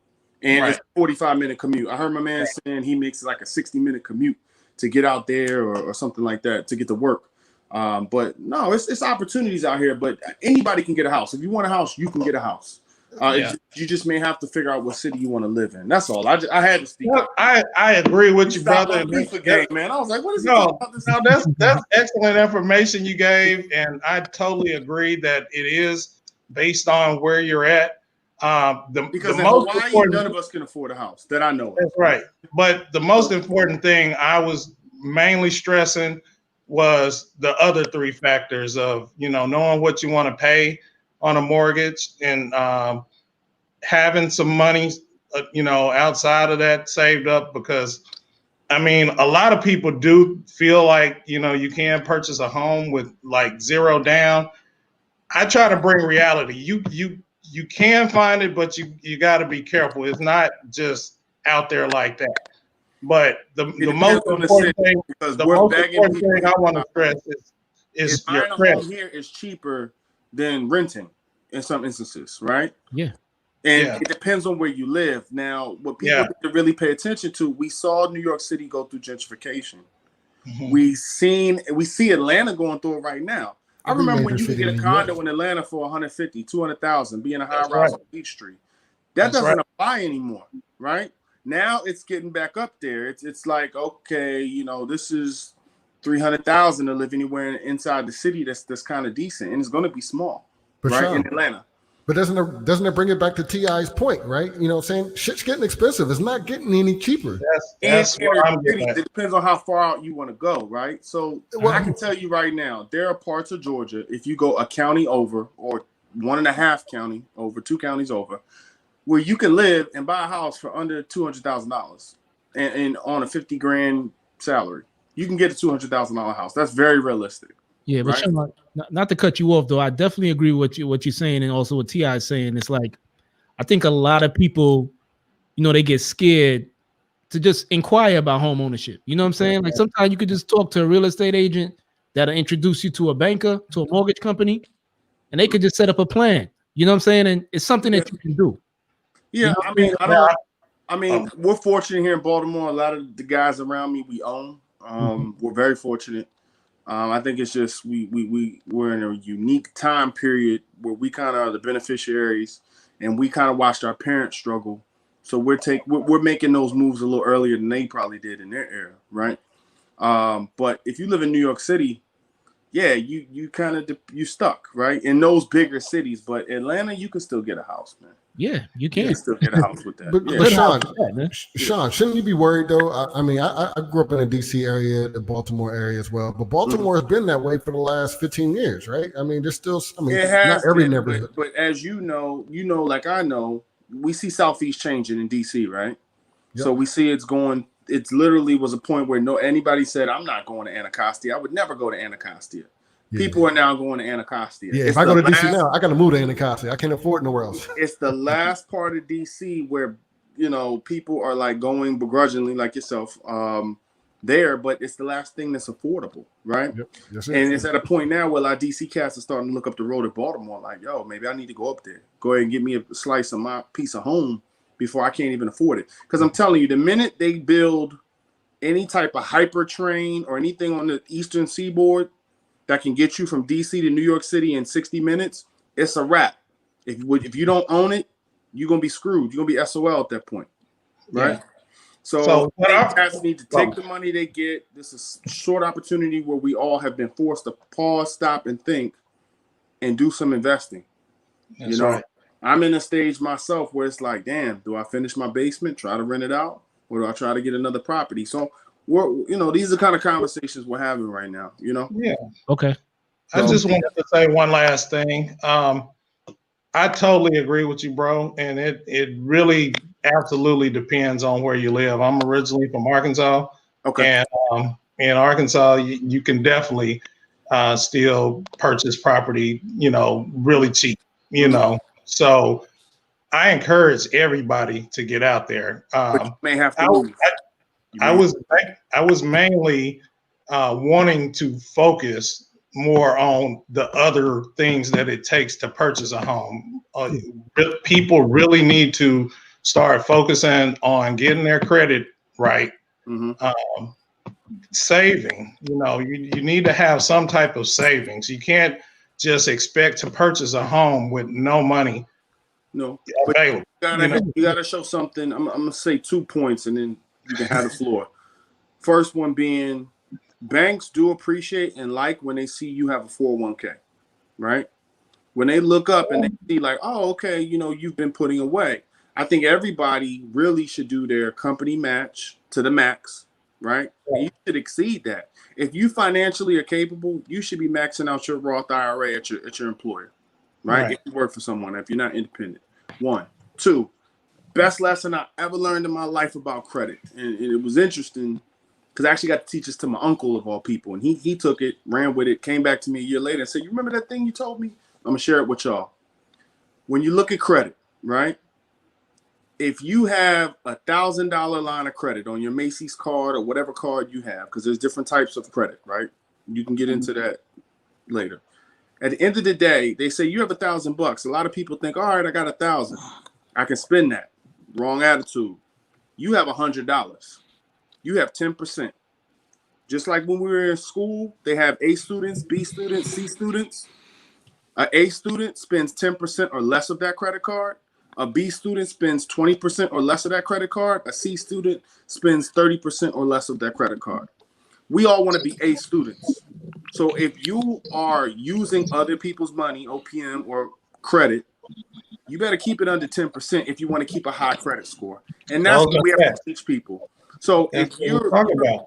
And it's a 45-minute commute. I heard my man saying he makes like a 60-minute commute to get out there or something like that to get to work. But no, it's opportunities out here. But anybody can get a house. If you want a house, you can get a house. You just may have to figure out what city you want to live in. That's all. I had to speak. Well, I agree with you, brother. Man, I was like, what is that's excellent information you gave, and I totally agree that it is based on where you're at. Because in Hawaii, none of us can afford a house that I know of. That's right. But the most important thing I was mainly stressing was the other 3 factors of, knowing what you want to pay on a mortgage and having some money, outside of that saved up, because a lot of people do feel like, you can purchase a home with like 0 down. I try to bring reality. You can find it, but you got to be careful. It's not just out there like that. But the most important thing I want to stress is your credit. Home here is cheaper than renting in some instances, right? Yeah. And it depends on where you live. Now, what people need to really pay attention to, we saw New York City go through gentrification. Mm-hmm. We see Atlanta going through it right now. I remember when you could get a condo in Atlanta for $150,000, $200,000, be in a high rise on Peachtree. That doesn't apply anymore, right? Now it's getting back up there. It's like, okay, this is $300,000 to live anywhere inside the city that's kind of decent, and it's going to be small, in Atlanta. But doesn't it bring it back to T.I.'s point, right? You know what I'm saying? Shit's getting expensive. It's not getting any cheaper. That's what I'm getting at. It depends on how far out you want to go, right? So I can tell you right now, there are parts of Georgia, if you go a county over or 1.5 county over, 2 counties over, where you can live and buy a house for under $200,000 and on a 50 grand salary. You can get a $200,000 house. That's very realistic. Yeah, but right? Sean, not to cut you off though, I definitely agree with what you're saying, and also what T.I. is saying. It's like I think a lot of people, they get scared to just inquire about home ownership. You know what I'm saying? Like sometimes you could just talk to a real estate agent that'll introduce you to a banker, to a mortgage company, and they could just set up a plan. You know what I'm saying? And it's something that you can do. Yeah, You know we're fortunate here in Baltimore. A lot of the guys around me we own. We're very fortunate. I think it's just we're in a unique time period where we kind of are the beneficiaries, and we kind of watched our parents struggle. So we're making those moves a little earlier than they probably did in their era, right? But if you live in New York City, yeah, you kind of you stuck, right, in those bigger cities. But Atlanta, you can still get a house, man. Yeah, you You can can still get a house with that. But Sean, shouldn't you be worried though? I grew up in the DC area, the Baltimore area as well. But Baltimore has been that way for the last 15 years, right? I mean, there's still, it has not every been, neighborhood. but as you know, like I know, we see Southeast changing in DC, right? Yep. So we see it's going. It literally was a point where anybody said, "I'm not going to Anacostia. I would never go to Anacostia." Yeah. People are now going to Anacostia. Yeah, if I go to DC now, I got to move to Anacostia. I can't afford nowhere else. It's the last part of DC where people are like going begrudgingly, like yourself, there, but it's the last thing that's affordable, right? Yep. Yes, and it's at a point now where our DC cats are starting to look up the road at Baltimore, like, yo, maybe I need to go up there. Go ahead and give me a slice of my piece of home before I can't even afford it. Because I'm telling you, the minute they build any type of hyper train or anything on the Eastern Seaboard that can get you from DC to New York City in 60 minutes, it's a wrap. If you don't own it, you're going to be screwed. You're going to be SOL at that point, right? Yeah. So cats need to take the money they get. This is a short opportunity where we all have been forced to pause, stop, and think and do some investing. That's right. I'm in a stage myself where it's like, damn, do I finish my basement, try to rent it out, or do I try to get another property? So these are the kind of conversations we're having right now, Yeah. Okay. I just wanted to say one last thing. I totally agree with you, bro. And it really absolutely depends on where you live. I'm originally from Arkansas. Okay. And in Arkansas, you can definitely still purchase property, really cheap, So I encourage everybody to get out there. But you may have to move. I was mainly wanting to focus more on the other things that it takes to purchase a home. People really need to start focusing on getting their credit right. Saving, you need to have some type of savings. You can't just expect to purchase a home with no money. No, available. You gotta show something. I'm gonna say 2 points and then you can have the floor. First one being, banks do appreciate and like when they see you have a 401k, right? When they look up and they see like, oh, okay, you've been putting away. I think everybody really should do their company match to the max, right? And you should exceed that. If you financially are capable, you should be maxing out your Roth IRA at your employer, right? If you work for someone, if you're not independent. 1, 2, best lesson I ever learned in my life about credit. And it was interesting because I actually got to teach this to my uncle of all people. And he took it, ran with it, came back to me a year later and said, you remember that thing you told me? I'm going to share it with y'all. When you look at credit, right? If you have $1,000 line of credit on your Macy's card or whatever card you have, because there's different types of credit, right? You can get into that later. At the end of the day, they say you have $1,000. A lot of people think, all right, I got 1,000. I can spend that. Wrong attitude. You have $100. You have 10%. Just like when we were in school, they have A students, B students, C students. An A student spends 10% or less of that credit card. A B student spends 20% or less of that credit card. A C student spends 30% or less of that credit card. We all want to be A students. So if you are using other people's money, OPM or credit, you better keep it under 10% if you want to keep a high credit score. And that's what we have to teach people. So if you're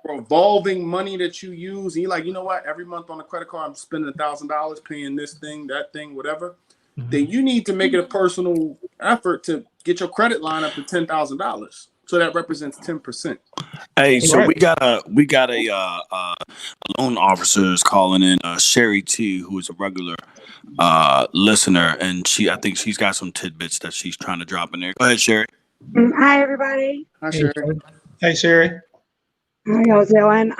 revolving money that you use, and you're like, you know what, every month on a credit card, I'm spending $1,000 paying this thing, that thing, whatever, then you need to make it a personal effort to get your credit line up to $10,000. So that represents 10%. Hey, so we got a loan officers calling in, Sherry T, who is a regular listener, and I think she's got some tidbits that she's trying to drop in there. Go ahead, Sherry. Hi, everybody. Hi, Sherry. Hey, Sherry. How y'all doing?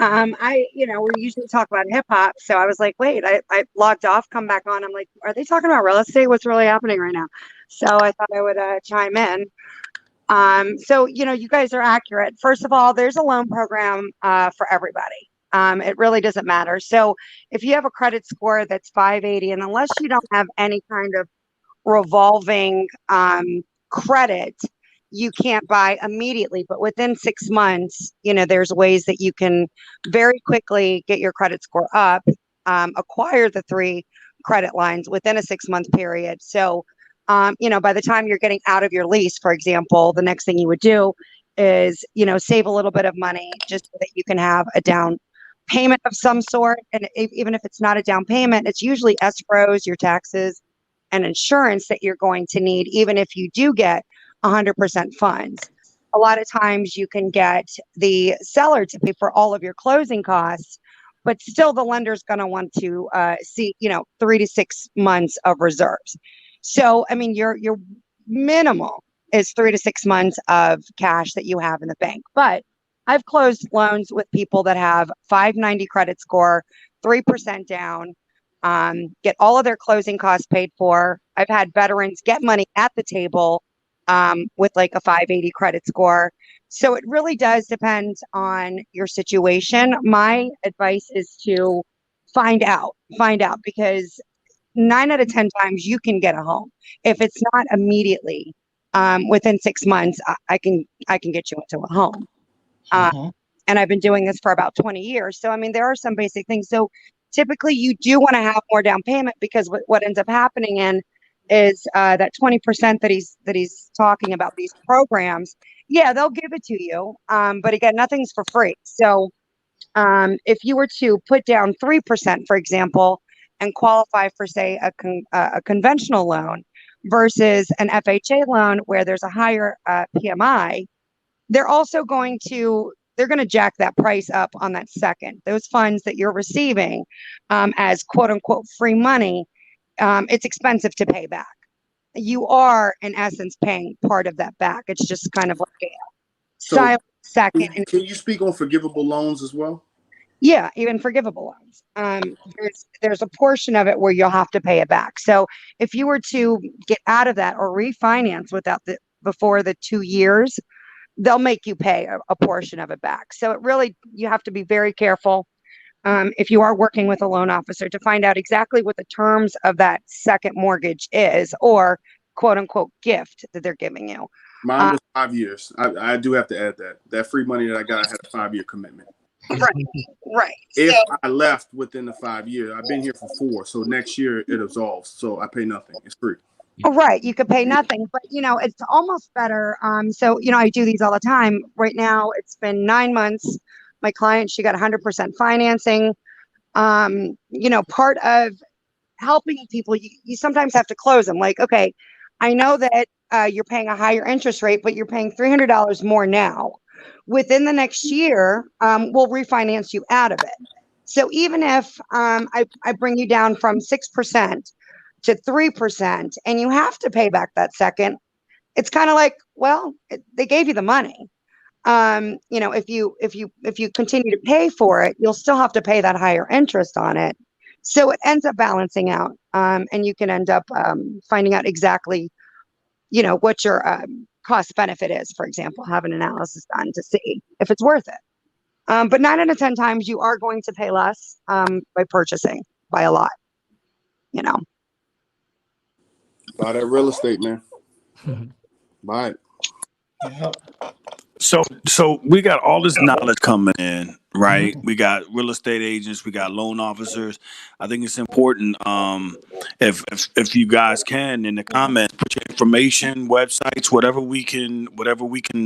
We usually talk about hip hop, so I was like, wait, I logged off, come back on. I'm like, are they talking about real estate? What's really happening right now? So I thought I would chime in. You guys are accurate. First of all, there's a loan program for everybody. It really doesn't matter. So if you have a credit score that's 580, and unless you don't have any kind of revolving credit, you can't buy immediately. But within 6 months, there's ways that you can very quickly get your credit score up, acquire the 3 credit lines within a 6-month period. So by the time you're getting out of your lease, for example, the next thing you would do is, save a little bit of money just so that you can have a down payment of some sort. And even if it's not a down payment, it's usually escrows, your taxes, and insurance that you're going to need, even if you do get 100% funds. A lot of times you can get the seller to pay for all of your closing costs, but still the lender's going to want to see, 3 to 6 months of reserves. So, I mean, your minimal is 3 to 6 months of cash that you have in the bank. But I've closed loans with people that have 590 credit score, 3% down, get all of their closing costs paid for. I've had veterans get money at the table with like a 580 credit score. So it really does depend on your situation. My advice is to find out because 9 out of 10 times you can get a home. If it's not immediately, within 6 months, I can get you into a home. And I've been doing this for about 20 years. So, I mean, there are some basic things. So typically you do want to have more down payment because what ends up happening is that 20% that he's talking about, these programs, yeah, they'll give it to you. But again, nothing's for free. So if you were to put down 3%, for example, and qualify for, say, a conventional loan versus an FHA loan where there's a higher PMI, they're going to jack that price up on that second. Those funds that you're receiving as quote unquote free money, it's expensive to pay back. You are in essence paying part of that back. It's just kind of like a silent second. Can you speak on forgivable loans as well? Yeah, even forgivable loans. There's a portion of it where you'll have to pay it back. So if you were to get out of that or refinance before the 2 years, they'll make you pay a portion of it back. So it really, you have to be very careful if you are working with a loan officer to find out exactly what the terms of that second mortgage is, or quote unquote gift that they're giving you. Mine was 5 years. I do have to add that free money that I got, I had a 5-year commitment. Right. If I left within the 5 years, I've been here for 4. So next year it absolves. So I pay nothing. It's free. Right. You could pay nothing, but it's almost better. So, I do these all the time. Right now, it's been 9 months. My client, she got 100% financing. Part of helping people, you sometimes have to close them. Like, okay, I know that you're paying a higher interest rate, but you're paying $300 more now. Within the next year, we'll refinance you out of it. So even if I bring you down from 6% to 3%, and you have to pay back that second, it's kind of like, well, they gave you the money. If you continue to pay for it, you'll still have to pay that higher interest on it. So it ends up balancing out, and you can end up finding out exactly, what your cost benefit is. For example, have an analysis done to see if it's worth it. But 9 out of 10 times you are going to pay less by purchasing by a lot. Buy that real estate, man. Buy it. Yep. So we got all this knowledge coming in, right? We got real estate agents, we got loan officers. I think it's important if you guys can in the comments put your information, websites, whatever we can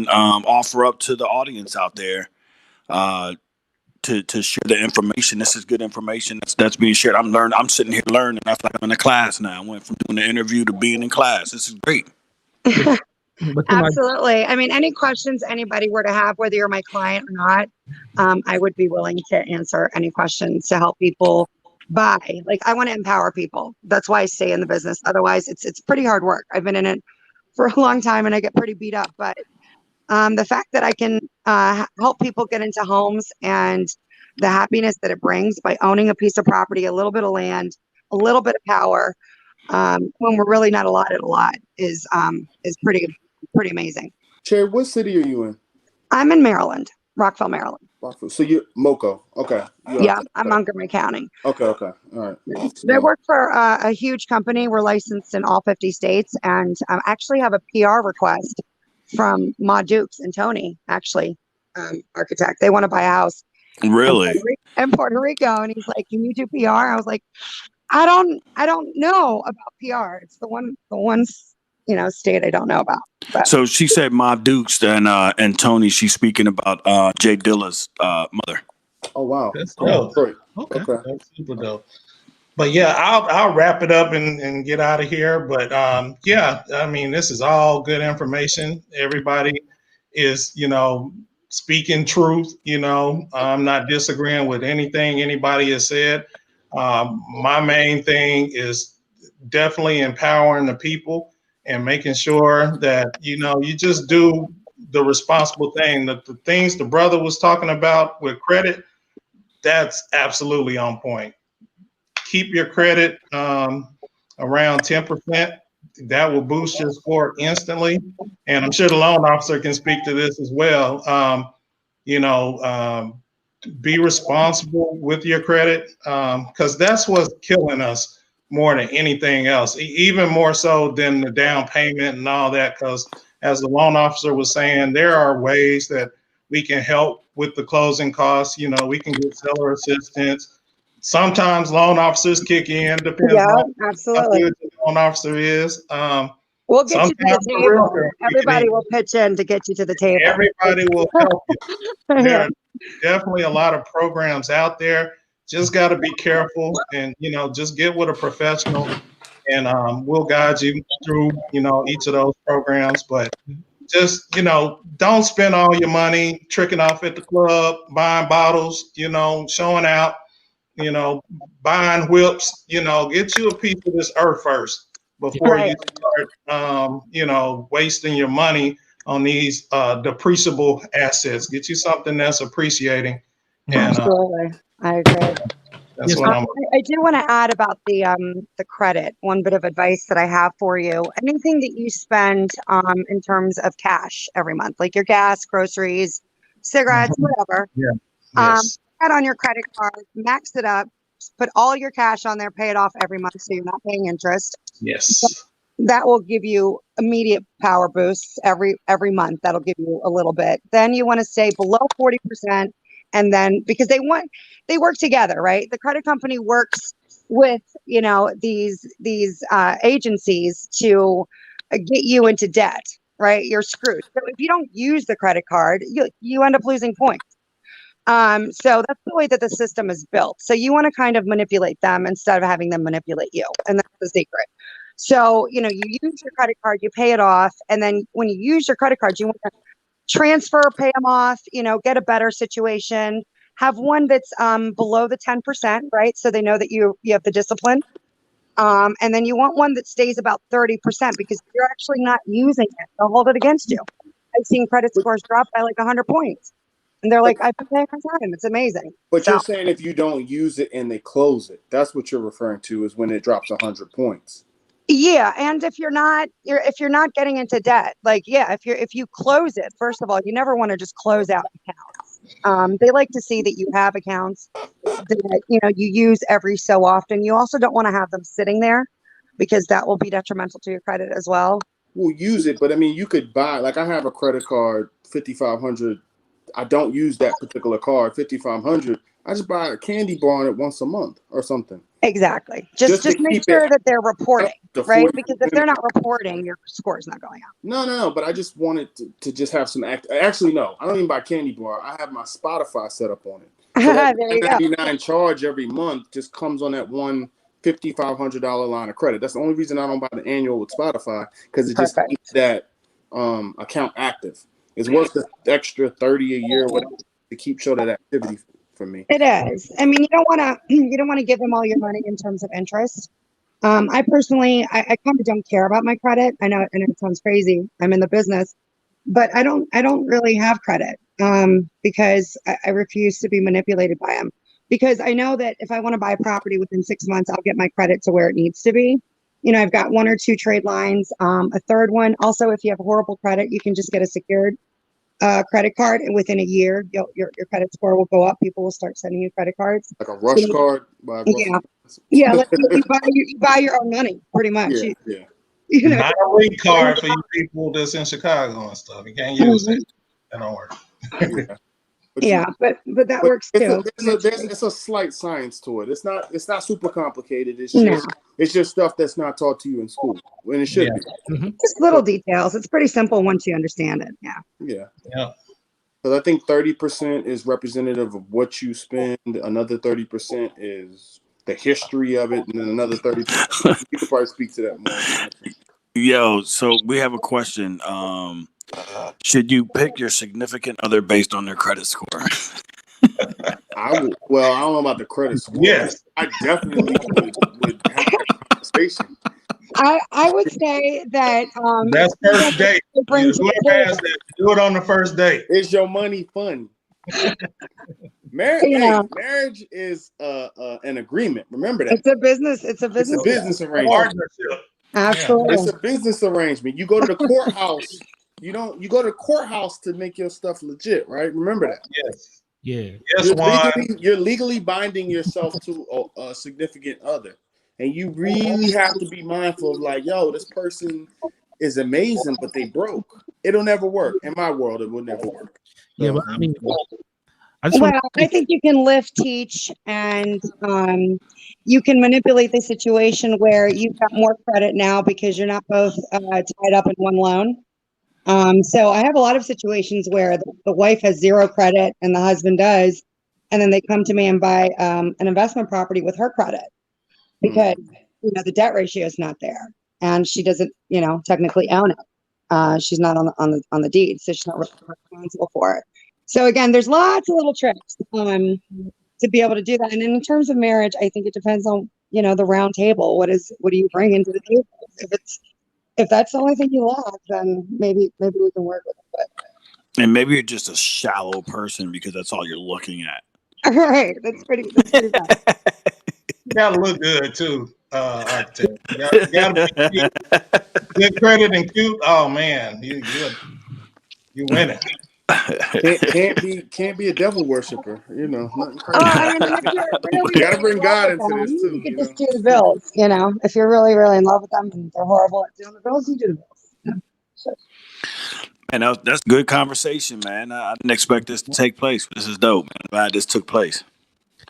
offer up to the audience out there. To share the information. This is good information that's being shared. I'm sitting here learning. I feel like I'm in a class now. I went from doing the interview to being in class. This is great. Absolutely. I mean, any questions anybody were to have, whether you're my client or not, I would be willing to answer any questions to help people buy. Like, I want to empower people. That's why I stay in the business. Otherwise, it's pretty hard work. I've been in it for a long time and I get pretty beat up. But the fact that I can help people get into homes and the happiness that it brings by owning a piece of property, a little bit of land, a little bit of power, when we're really not allotted a lot is pretty amazing. Cherry, what city are you in? I'm in Maryland, Rockville, Maryland. Rockville. So you're MoCo. Okay. Yeah, I'm Montgomery County. Okay. All right. I work for a huge company. We're licensed in all 50 states, and I actually have a PR request from Ma Dukes and Tony, actually, architect. They want to buy a house. Really? In Puerto Rico, and he's like, "Can you do PR?" I was like, "I don't know about PR. It's the one state I don't know about." But. So she said Ma Dukes and Tony. She's speaking about Jay Dilla's mother. Oh wow, that's dope. Okay, that's super dope. But yeah, I'll wrap it up and get out of here. But yeah, I mean, this is all good information. Everybody is, speaking truth. I'm not disagreeing with anything anybody has said. My main thing is definitely empowering the people and making sure that, you just do the responsible thing. The things the brother was talking about with credit, that's absolutely on point. Keep your credit around 10%. That will boost your score instantly. And I'm sure the loan officer can speak to this as well. Be responsible with your credit, because that's what's killing us more than anything else, even more so than the down payment and all that. Because as the loan officer was saying, there are ways that we can help with the closing costs. We can get seller assistance. Sometimes loan officers kick in, depends on absolutely. how good the loan officer is. We'll get you to the table. Everybody will pitch in to get you to the table. Everybody will help you. There are definitely a lot of programs out there. Just got to be careful and, just get with a professional, and we'll guide you through, each of those programs. But just, don't spend all your money tricking off at the club, buying bottles, showing out, buying whips, get you a piece of this earth first before you start, wasting your money on these depreciable assets. Get you something that's appreciating. And, absolutely, I agree. That's what I do want to add about the credit. One bit of advice that I have for you: anything that you spend in terms of cash every month, like your gas, groceries, cigarettes, whatever. Yes. Add on your credit card, max it up, put all your cash on there, pay it off every month, so you're not paying interest. Yes. That will give you immediate power boosts every month. That'll give you a little bit. Then you want to stay below 40%, and then because they work together, right? The credit company works with these agencies to get you into debt, right? You're screwed. So if you don't use the credit card, you end up losing points. So that's the way that the system is built. So you want to kind of manipulate them instead of having them manipulate you. And that's the secret. So, you use your credit card, you pay it off. And then when you use your credit card, you want to transfer, pay them off, get a better situation, have one that's below the 10%, right? So they know that you have the discipline. And then you want one that stays about 30% because you're actually not using it. They'll hold it against you. I've seen credit scores drop by like 100 points. And they're like, I've been paying on time. It's amazing. But you're saying if you don't use it and they close it, that's what you're referring to is when it drops 100 points. Yeah, and if you're not getting into debt, if you close it, first of all, you never want to just close out accounts. They like to see that you have accounts that you use every so often. You also don't want to have them sitting there because that will be detrimental to your credit as well. We'll use it, but I mean, you could buy, like I have a credit card, $5,500. I don't use that particular card, $5,500. I just buy a candy bar on it once a month or something. Exactly. Just make sure that they're reporting, right? Because if they're not reporting, your score is not going up. No. But I just wanted to just have some Actually, no. I don't even buy candy bar. I have my Spotify set up on it. So that There you go. $99 charge every month just comes on that one $5,500 line of credit. That's the only reason I don't buy the annual with Spotify, because it just keeps that account active. It's worth the extra $30 a year or whatever to keep show that activity for me. It is. I mean, you don't want to give them all your money in terms of interest. I personally, I kind of don't care about my credit. I know it sounds crazy. I'm in the business, but I don't really have credit because I refuse to be manipulated by them. Because I know that if I want to buy a property within 6 months, I'll get my credit to where it needs to be. You know, I've got 1 or 2 trade lines. A third one, also, if you have horrible credit, you can just get a secured credit card, and within a year, your credit score will go up. People will start sending you credit cards, like a rush card. Yeah. Like you buy your own money, pretty much. Yeah. You know, not a link card for you people that's in Chicago and stuff. You can't use it. That don't work. But that works too. It's a slight science to it. It's not super complicated. It's just stuff that's not taught to you in school, when it should be. Just little details. It's pretty simple once you understand it. Yeah. Because I think 30% is representative of what you spend. Another 30% is the history of it, and then another 30%. You could probably speak to that more. Yo, so we have a question. Should you pick your significant other based on their credit score? I don't know about the credit score. Yes. I definitely would have that conversation. I would say that that's first date. Whoever has that, do it on the first date. Is your money fun? Marriage is an agreement. Remember that. It's a business. It's a business arrangement. Absolutely. It's a business arrangement. You go to the courthouse. You go to the courthouse to make your stuff legit, right? Remember that. Yes. Yeah. Yes, you're legally binding yourself to a significant other. And you really have to be mindful of, like, yo, this person is amazing, but they broke. It'll never work. In my world, it will never work. Yeah, but I mean, I think you can lift, teach, and you can manipulate the situation where you've got more credit now because you're not both tied up in one loan. So I have a lot of situations where the wife has 0 credit and the husband does, and then they come to me and buy an investment property with her credit because the debt ratio is not there, and she doesn't technically own it. She's not on the deed, so she's not responsible for it. So again, there's lots of little tricks to be able to do that. And in terms of marriage, I think it depends on the round table. What do you bring into the table? If that's the only thing you lack, then maybe we can work with it. And maybe you're just a shallow person because that's all you're looking at. All right, that's pretty bad. You gotta look good too, architect. You gotta be good credit and cute. Oh man, you winning. Can't be a devil worshiper, nothing crazy. You gotta bring God into this too. You can just do the bills, if you're really, really in love with them and they're horrible at doing the bills, you do the bills. Sure. And that's good conversation, man. I didn't expect this to take place. This is dope, man. I'm glad this took place.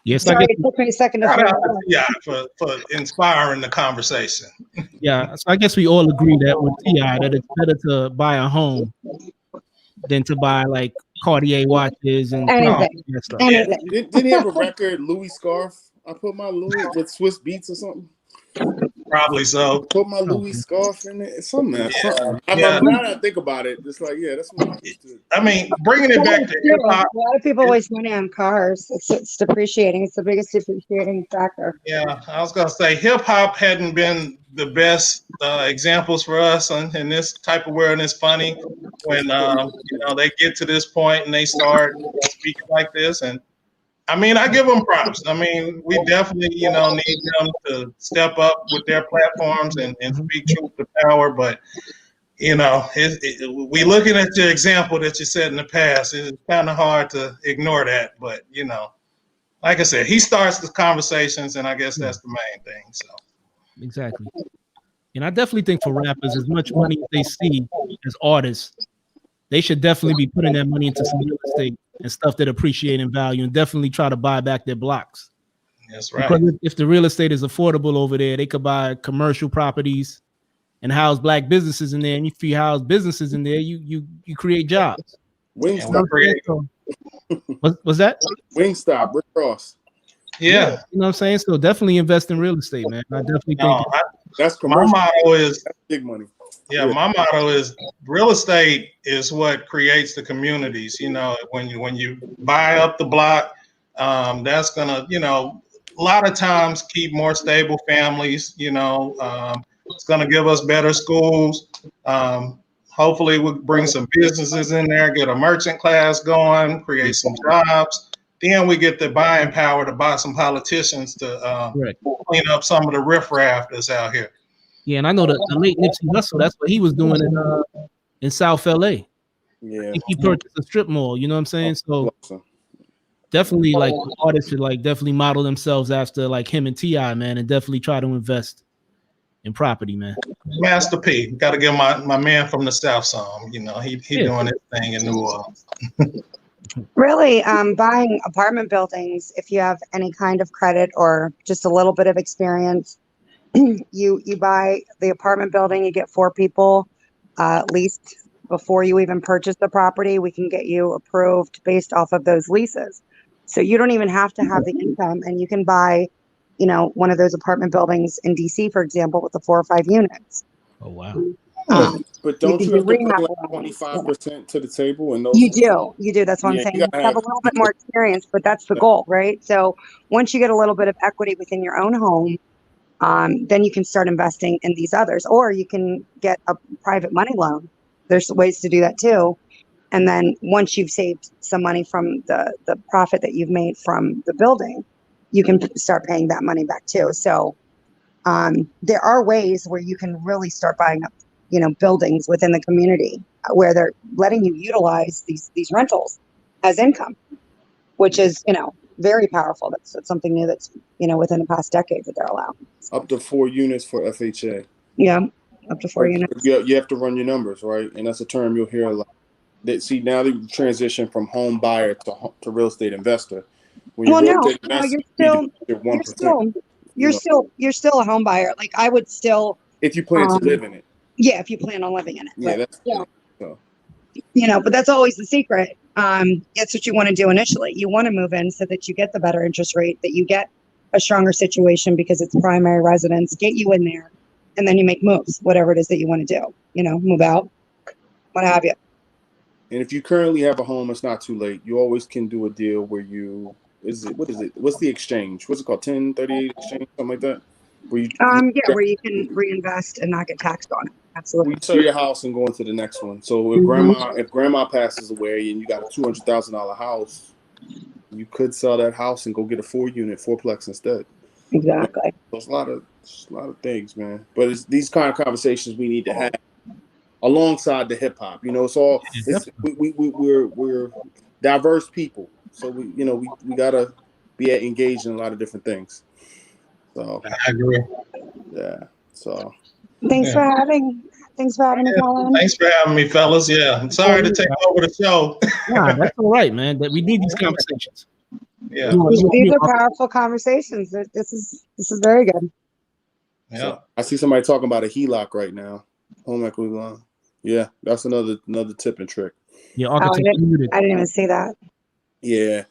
Yes, sorry, it took me a second to figure out. For inspiring the conversation. Yeah, so I guess we all agree that with T.I. that it's better to buy a home than to buy like Cartier watches and stuff. Didn't he have a record, Louis scarf? I put my Louis with Swiss Beats or something. Probably so. Put my Louis scarf in it. Something. Now that I think about it, it's like, that's what I used to. I mean, bringing it back to hip-hop. A lot of people waste money on cars. It's depreciating. It's the biggest depreciating factor. Yeah, I was gonna say hip-hop hadn't been the best examples for us in this type of world. And it's funny when they get to this point and they start speaking like this. And I mean, I give them props. I mean, we definitely, need them to step up with their platforms and speak truth to power. But, we looking at the example that you said in the past, it's kind of hard to ignore that. But, like I said, he starts the conversations, and I guess that's the main thing. So exactly. And I definitely think for rappers, as much money as they see as artists, they should definitely be putting that money into some real estate and stuff that appreciate in value, and definitely try to buy back their blocks. That's right. Because if the real estate is affordable over there, they could buy commercial properties and house black businesses in there. And if you house businesses in there, you create jobs. Wingstop. Was that? Wingstop, Rick Ross. Yeah. You know what I'm saying? So definitely invest in real estate, man. I definitely think that's commercial. My motto is big money. Yeah, my motto is real estate is what creates the communities. You know, when you buy up the block, that's gonna, you know, a lot of times keep more stable families. You know, it's gonna give us better schools. Hopefully, we'll bring some businesses in there, get a merchant class going, create some jobs. Then we get the buying power to buy some politicians to clean up some of the riffraff that's out here. Yeah, and I know the late Nipsey Hussle, that's what he was doing in South LA. Yeah. He purchased a strip mall, you know what I'm saying? So definitely like artists should like definitely model themselves after like him and T.I., man, and definitely try to invest in property, man. Master P, got to give my man from the South some, you know, he doing his thing in New Orleans. Really, buying apartment buildings, if you have any kind of credit or just a little bit of experience, you buy the apartment building, you get 4 people leased before you even purchase the property. We can get you approved based off of those leases. So you don't even have to have the income, and you can buy, you know, one of those apartment buildings in DC, for example, with the 4 or 5 units. Oh, wow. But don't you have to bring like 25% to the table? And those you do. That's what I'm saying. You have a little bit more experience, but that's the goal, right? So once you get a little bit of equity within your own home, then you can start investing in these others, or you can get a private money loan. There's ways to do that too. And then once you've saved some money from the profit that you've made from the building, you can start paying that money back too. So there are ways where you can really start buying up, you know, buildings within the community where they're letting you utilize these rentals as income, which is, you know, very powerful. That's something new that's, you know, within the past decade that they're allowing. Up to 4 units for FHA. Yeah, up to 4 units. You have to run your numbers, right? And that's a term you'll hear a lot. See, now the transition from home buyer to real estate investor. When you're still a home buyer. Like I would still, if you plan to live in it. Yeah, if you plan on living in it. Yeah, but, so. You know, but that's always the secret. That's what you want to do initially. You want to move in so that you get the better interest rate, that you get a stronger situation because it's primary residence, get you in there, and then you make moves, whatever it is that you want to do, you know, move out, what have you. And if you currently have a home, it's not too late. You always can do a deal where what's the exchange? What's it called? 1038 exchange, something like that? Where you can reinvest and not get taxed on it. Absolutely. You sell your house and go into the next one. So if grandma passes away and you got a $200,000 house, you could sell that house and go get a 4-unit fourplex instead. Exactly. So it's a lot of things, man. But it's these kind of conversations we need to have alongside the hip hop. You know, we're diverse people, so we gotta be engaged in a lot of different things. So I agree. Yeah. So. Thanks for having me, Colin. Thanks for having me, fellas. Yeah, I'm sorry to take over the show. Nah, that's all right, man. That we need these conversations. Yeah, these are powerful conversations. This is very good. Yeah, so I see somebody talking about a HELOC right now. Home equity loan. Yeah, that's another tip and trick. Yeah, I didn't even see that. Yeah.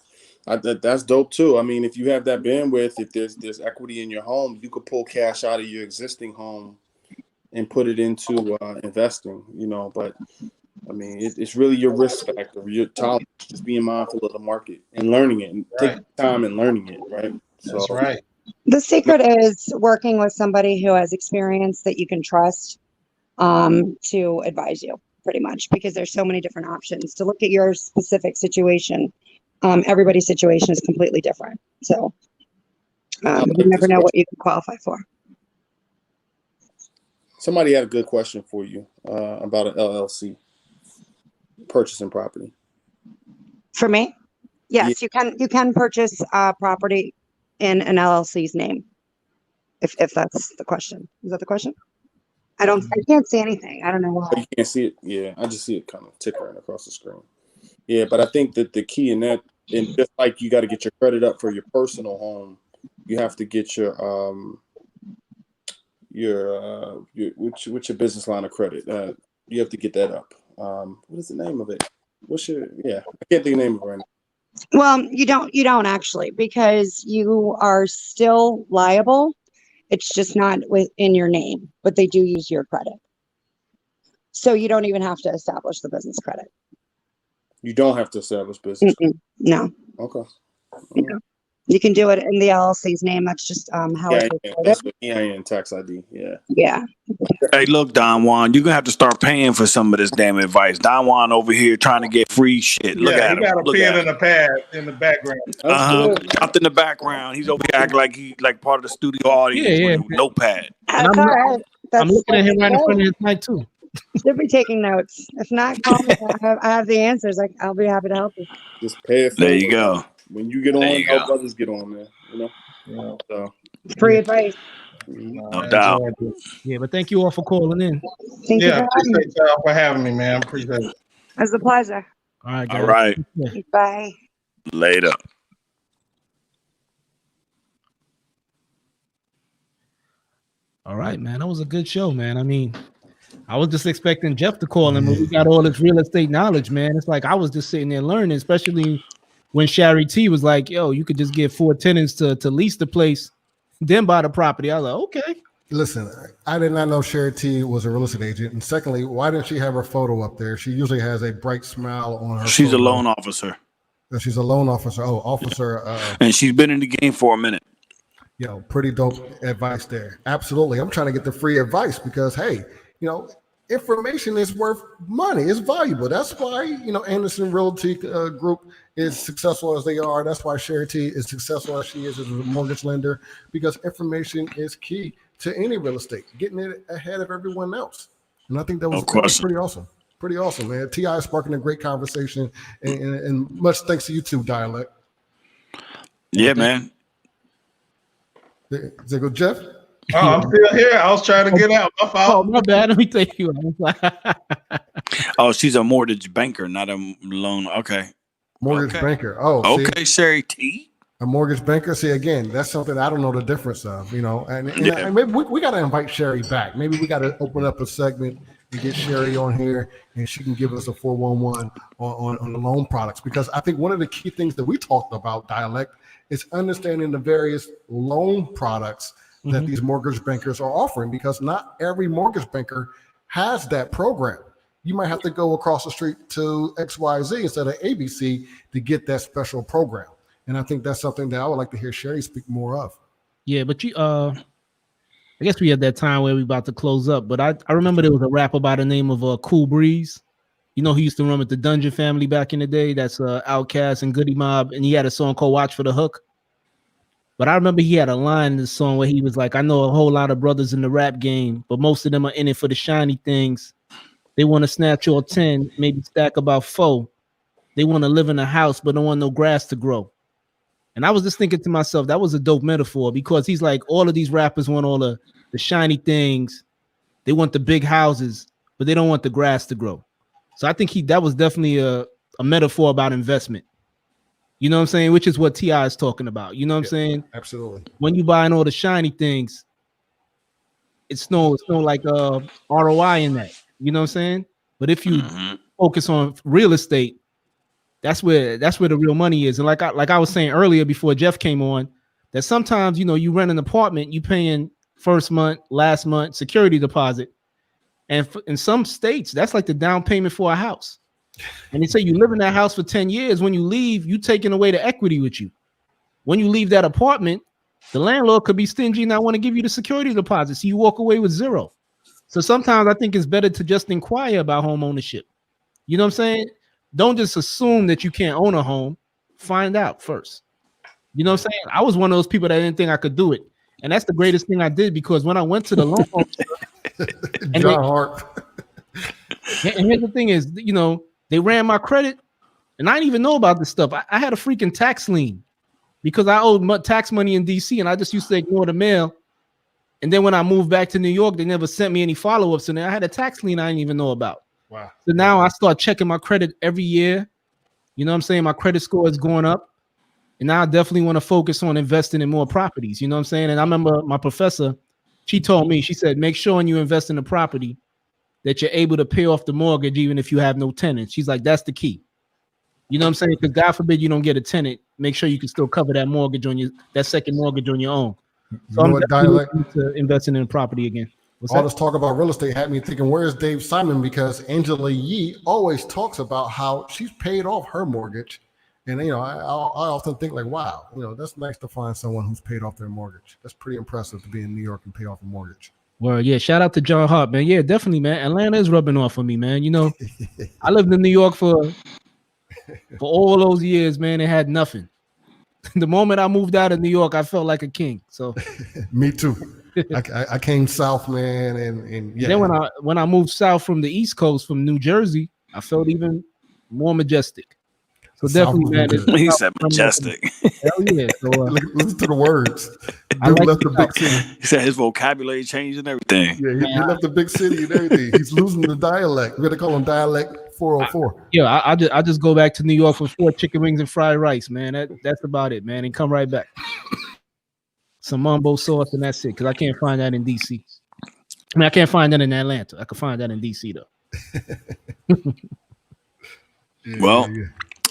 That's dope too. I mean, if you have that bandwidth, if there's equity in your home, you could pull cash out of your existing home and put it into investing, you know. But I mean, it's really your risk factor, your tolerance, just being mindful of the market and learning it, and taking time and learning it, right? That's right. The secret is working with somebody who has experience that you can trust to advise you, pretty much, because there's so many different options to look at your specific situation. Everybody's situation is completely different, so you never know what you can qualify for. Somebody had a good question for you about an LLC purchasing property. For me, yes, yeah. You can purchase property in an LLC's name, if that's the question. Is that the question? I can't see anything. I don't know why. You can't see it. Yeah, I just see it kind of tickering across the screen. Yeah, but I think that the key in that, and just like you got to get your credit up for your personal home, you have to get your what's your business line of credit? You have to get that up. What is the name of it? I can't think of the name of it right now. Well, you don't actually, because you are still liable. It's just not within your name, but they do use your credit. So you don't even have to establish the business credit. You don't have to establish business. No. Okay. Yeah. You can do it in the LLC's name. That's just how it's recorded. That's what EIN tax ID. Yeah. Yeah. Hey, look, Don Juan, you're gonna have to start paying for some of this damn advice. Don Juan over here trying to get free shit. Look at him. He got a Look pen at and a pad in the background. Chopped in the background. He's over here acting like he like part of the studio audience with a notepad. That's all right. I'm looking at him right in front of his mic too. Should be taking notes. If not, call me. I have the answers. I'll be happy to help you. Just pay it. There you go. When you get on, help others get on, man. You know. So free advice. No doubt. Yeah, but thank you all for calling in. Thank you appreciate y'all for having me, man. Appreciate it. It's a pleasure. All right, guys. All right. Bye. Later. All right, man. That was a good show, man. I mean, I was just expecting Jeff to call him, but we got all this real estate knowledge, man. It's like I was just sitting there learning, especially when Shari T was like, yo, you could just get 4 tenants to lease the place, then buy the property. I was like, okay. Listen, I did not know Shari T was a real estate agent. And secondly, why didn't she have her photo up there? She usually has a bright smile on her She's photo. a loan officer. She's a loan officer. Oh, officer. And she's been in the game for a minute. Pretty dope advice there. Absolutely. I'm trying to get the free advice because, hey, information is worth money. It's valuable. That's why, Anderson Realty Group is successful as they are. That's why Shari T is successful as she is as a mortgage lender, because information is key to any real estate, getting it ahead of everyone else. And I think that was pretty awesome. Pretty awesome, man. T.I. is sparking a great conversation, and much thanks to you too, Dialect. Yeah, man. Is it go, Jeff? Oh, I'm still here. I was trying to get out. My fault. Oh, my bad. Let me thank you. Oh, she's a mortgage banker, not a loan. Okay. Mortgage banker. Oh, okay. Shari T. A mortgage banker. See, again, that's something I don't know the difference of, and maybe we got to invite Shari back. Maybe we got to open up a segment and get Shari on here, and she can give us a 411 on the loan products, because I think one of the key things that we talked about, Dialect, is understanding the various loan products that these mortgage bankers are offering, because not every mortgage banker has that program. You might have to go across the street to XYZ instead of ABC to get that special program. And I think that's something that I would like to hear Shari speak more of. Yeah, but I guess we had that time where we about to close up, but I remember there was a rapper by the name of Cool Breeze. He used to run with the Dungeon Family back in the day. That's Outkast and Goody Mob, and he had a song called Watch for the Hook. But I remember he had a line in the song where he was like, I know a whole lot of brothers in the rap game, but most of them are in it for the shiny things. They want to snatch your 10, maybe stack about 4. They want to live in a house, but don't want no grass to grow. And I was just thinking to myself, that was a dope metaphor, because he's like, all of these rappers want all the shiny things. They want the big houses, but they don't want the grass to grow. So I think that was definitely a metaphor about investment. You know what I'm saying? Which is what T.I. is talking about. You know what I'm saying? Absolutely. When you buying all the shiny things, it's no like ROI in that. You know what I'm saying? But if you focus on real estate, that's where the real money is. And like I was saying earlier before Jeff came on, that sometimes you rent an apartment, you paying first month, last month security deposit, and in some states that's like the down payment for a house. And they say you live in that house for 10 years. When you leave, you taking away the equity with you. When you leave that apartment, the landlord could be stingy and not want to give you the security deposit, so you walk away with 0. So sometimes I think it's better to just inquire about home ownership. You know what I'm saying? Don't just assume that you can't own a home. Find out first. You know what I'm saying? I was one of those people that didn't think I could do it. And that's the greatest thing I did, because when I went to the loan and John Hart. And here's the thing is, they ran my credit, and I didn't even know about this stuff. I had a freaking tax lien because I owed tax money in DC, and I just used to ignore the mail. And then when I moved back to New York, they never sent me any follow-ups, and I had a tax lien I didn't even know about. Wow. So now I start checking my credit every year, You know what I'm saying? My credit score is going up. And now I definitely want to focus on investing in more properties. You know what I'm saying? And I remember my professor, she told me, she said, make sure when you invest in a property that you're able to pay off the mortgage even if you have no tenants. She's like, that's the key. You know what I'm saying? Because God forbid you don't get a tenant, make sure you can still cover that mortgage on that second mortgage on your own. So I'm definitely looking to investing in a property again. All this talk about real estate had me thinking, where's Dave Simon? Because Angela Yee always talks about how she's paid off her mortgage. And, you know, I often think like, wow, you know, that's nice to find someone who's paid off their mortgage. That's pretty impressive to be in New York and pay off a mortgage. Well, yeah, shout out to John Hart, man. Yeah, definitely, man. Atlanta is rubbing off on me, man. You know, I lived in New York for all those years, man. It had nothing. The moment I moved out of New York, I felt like a king. So me too. I came south, man, and yeah. Then when I moved south from the East Coast, from New Jersey, I felt even more majestic. So definitely, man. He said majestic. Hell yeah. So, listen to the words. Dude left the big city. He said his vocabulary changed and everything. Yeah, he left the big city and everything. He's losing the dialect. We got to call him dialect 404. I just go back to New York for 4 chicken wings and fried rice, man. That's about it, man, and come right back. Some mumbo sauce and that's it, because I can't find that in DC. I mean, I can't find that in Atlanta. I can find that in DC though. Well,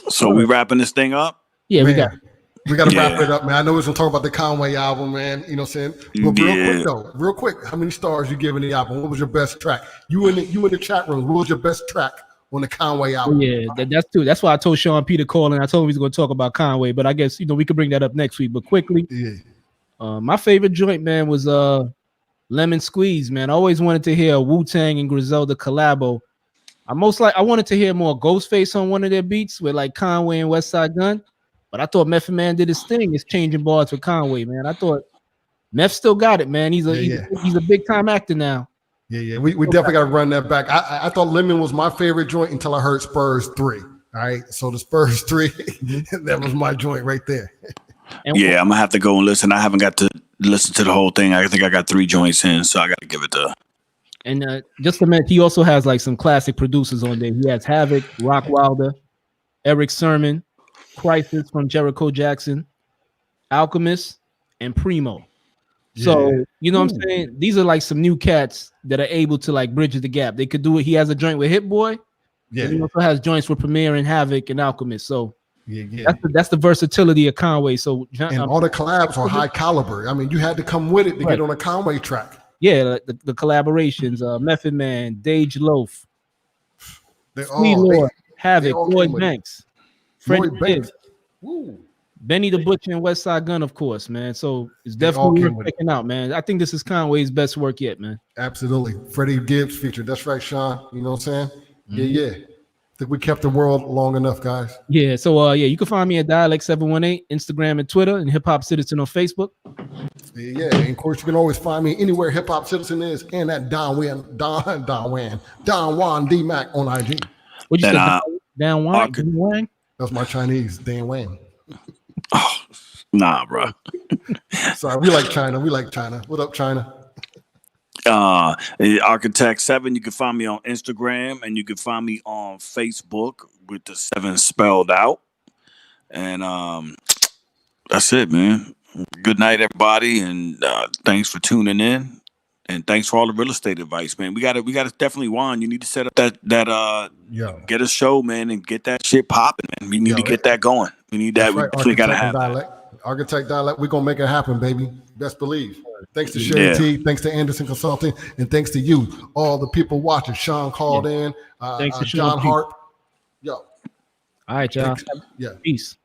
so we wrapping this thing up? Yeah, man, we got to wrap it up, man. I know we're gonna talk about the Conway album, man. You know what I'm saying? But real quick, how many stars you giving the album? What was your best track? You in the chat room. What was your best track on the Conway album? Yeah, that's true. That's why I told Sean P to call, and I told him he's going to talk about Conway. But I guess we could bring that up next week. But quickly, my favorite joint, man, was Lemon Squeeze, man. I always wanted to hear Wu-Tang and Griselda collabo. I wanted to hear more Ghostface on one of their beats with like Conway and West Side Gun. But I thought Method Man did his thing. It's changing bars with Conway, man. I thought Meth still got it, man. He's a big time actor now. Yeah. We definitely got to run that back. I thought Lemon was my favorite joint until I heard Spurs 3. All right. So the Spurs 3, that was my joint right there. I'm gonna have to go and listen. I haven't got to listen to the whole thing. I think I got 3 joints in, so I got to give it to. And just a minute, he also has like some classic producers on there. He has Havoc, Rock Wilder, Eric Sermon, Crisis from Jericho Jackson, Alchemist, and Primo. So you know what I'm saying? These are like some new cats that are able to like bridge the gap. They could do it. He has a joint with Hit Boy. Yeah. He also has joints with Premier and Havoc and Alchemist. So that's the versatility of Conway. So and all the collabs are high caliber. I mean, you had to come with it to get on a Conway track. Yeah, the collaborations, Method Man, Dage Loaf, Sweet Lord, Havoc, Lloyd Banks, Freddie Gibbs, Benny the Butcher, and West Side Gun, of course, man. So it's definitely worth checking out, man. I think this is Conway's best work yet, man. Absolutely. Freddie Gibbs featured. That's right, Sean. You know what I'm saying? Yeah. I think we kept the world long enough, guys. Yeah. So you can find me at Dialect 718, Instagram and Twitter, and HipHopCitizen on Facebook. Yeah, and of course you can always find me anywhere HipHopCitizen is, and at Don Juan D Mac on IG. What you say? Dan Wang? That's my Chinese, Dan Wang. Oh, nah, bro. Sorry, we like China. What up, China? Architect 7. You can find me on Instagram, and you can find me on Facebook with the 7 spelled out. And that's it, man. Good night, everybody, and thanks for tuning in, and thanks for all the real estate advice, man. We got to definitely, Juan. You need to set up that get a show, man, and get that shit popping, man. We need to get that going. We need that. Right. We got to have Architect Dialect. We're gonna make it happen, baby. Best believe. Thanks to Sherry T. Thanks to Anderson Consulting, and thanks to you, all the people watching. Sean called in. Thanks to John Hart. Yo. All right, y'all. Yeah. Peace.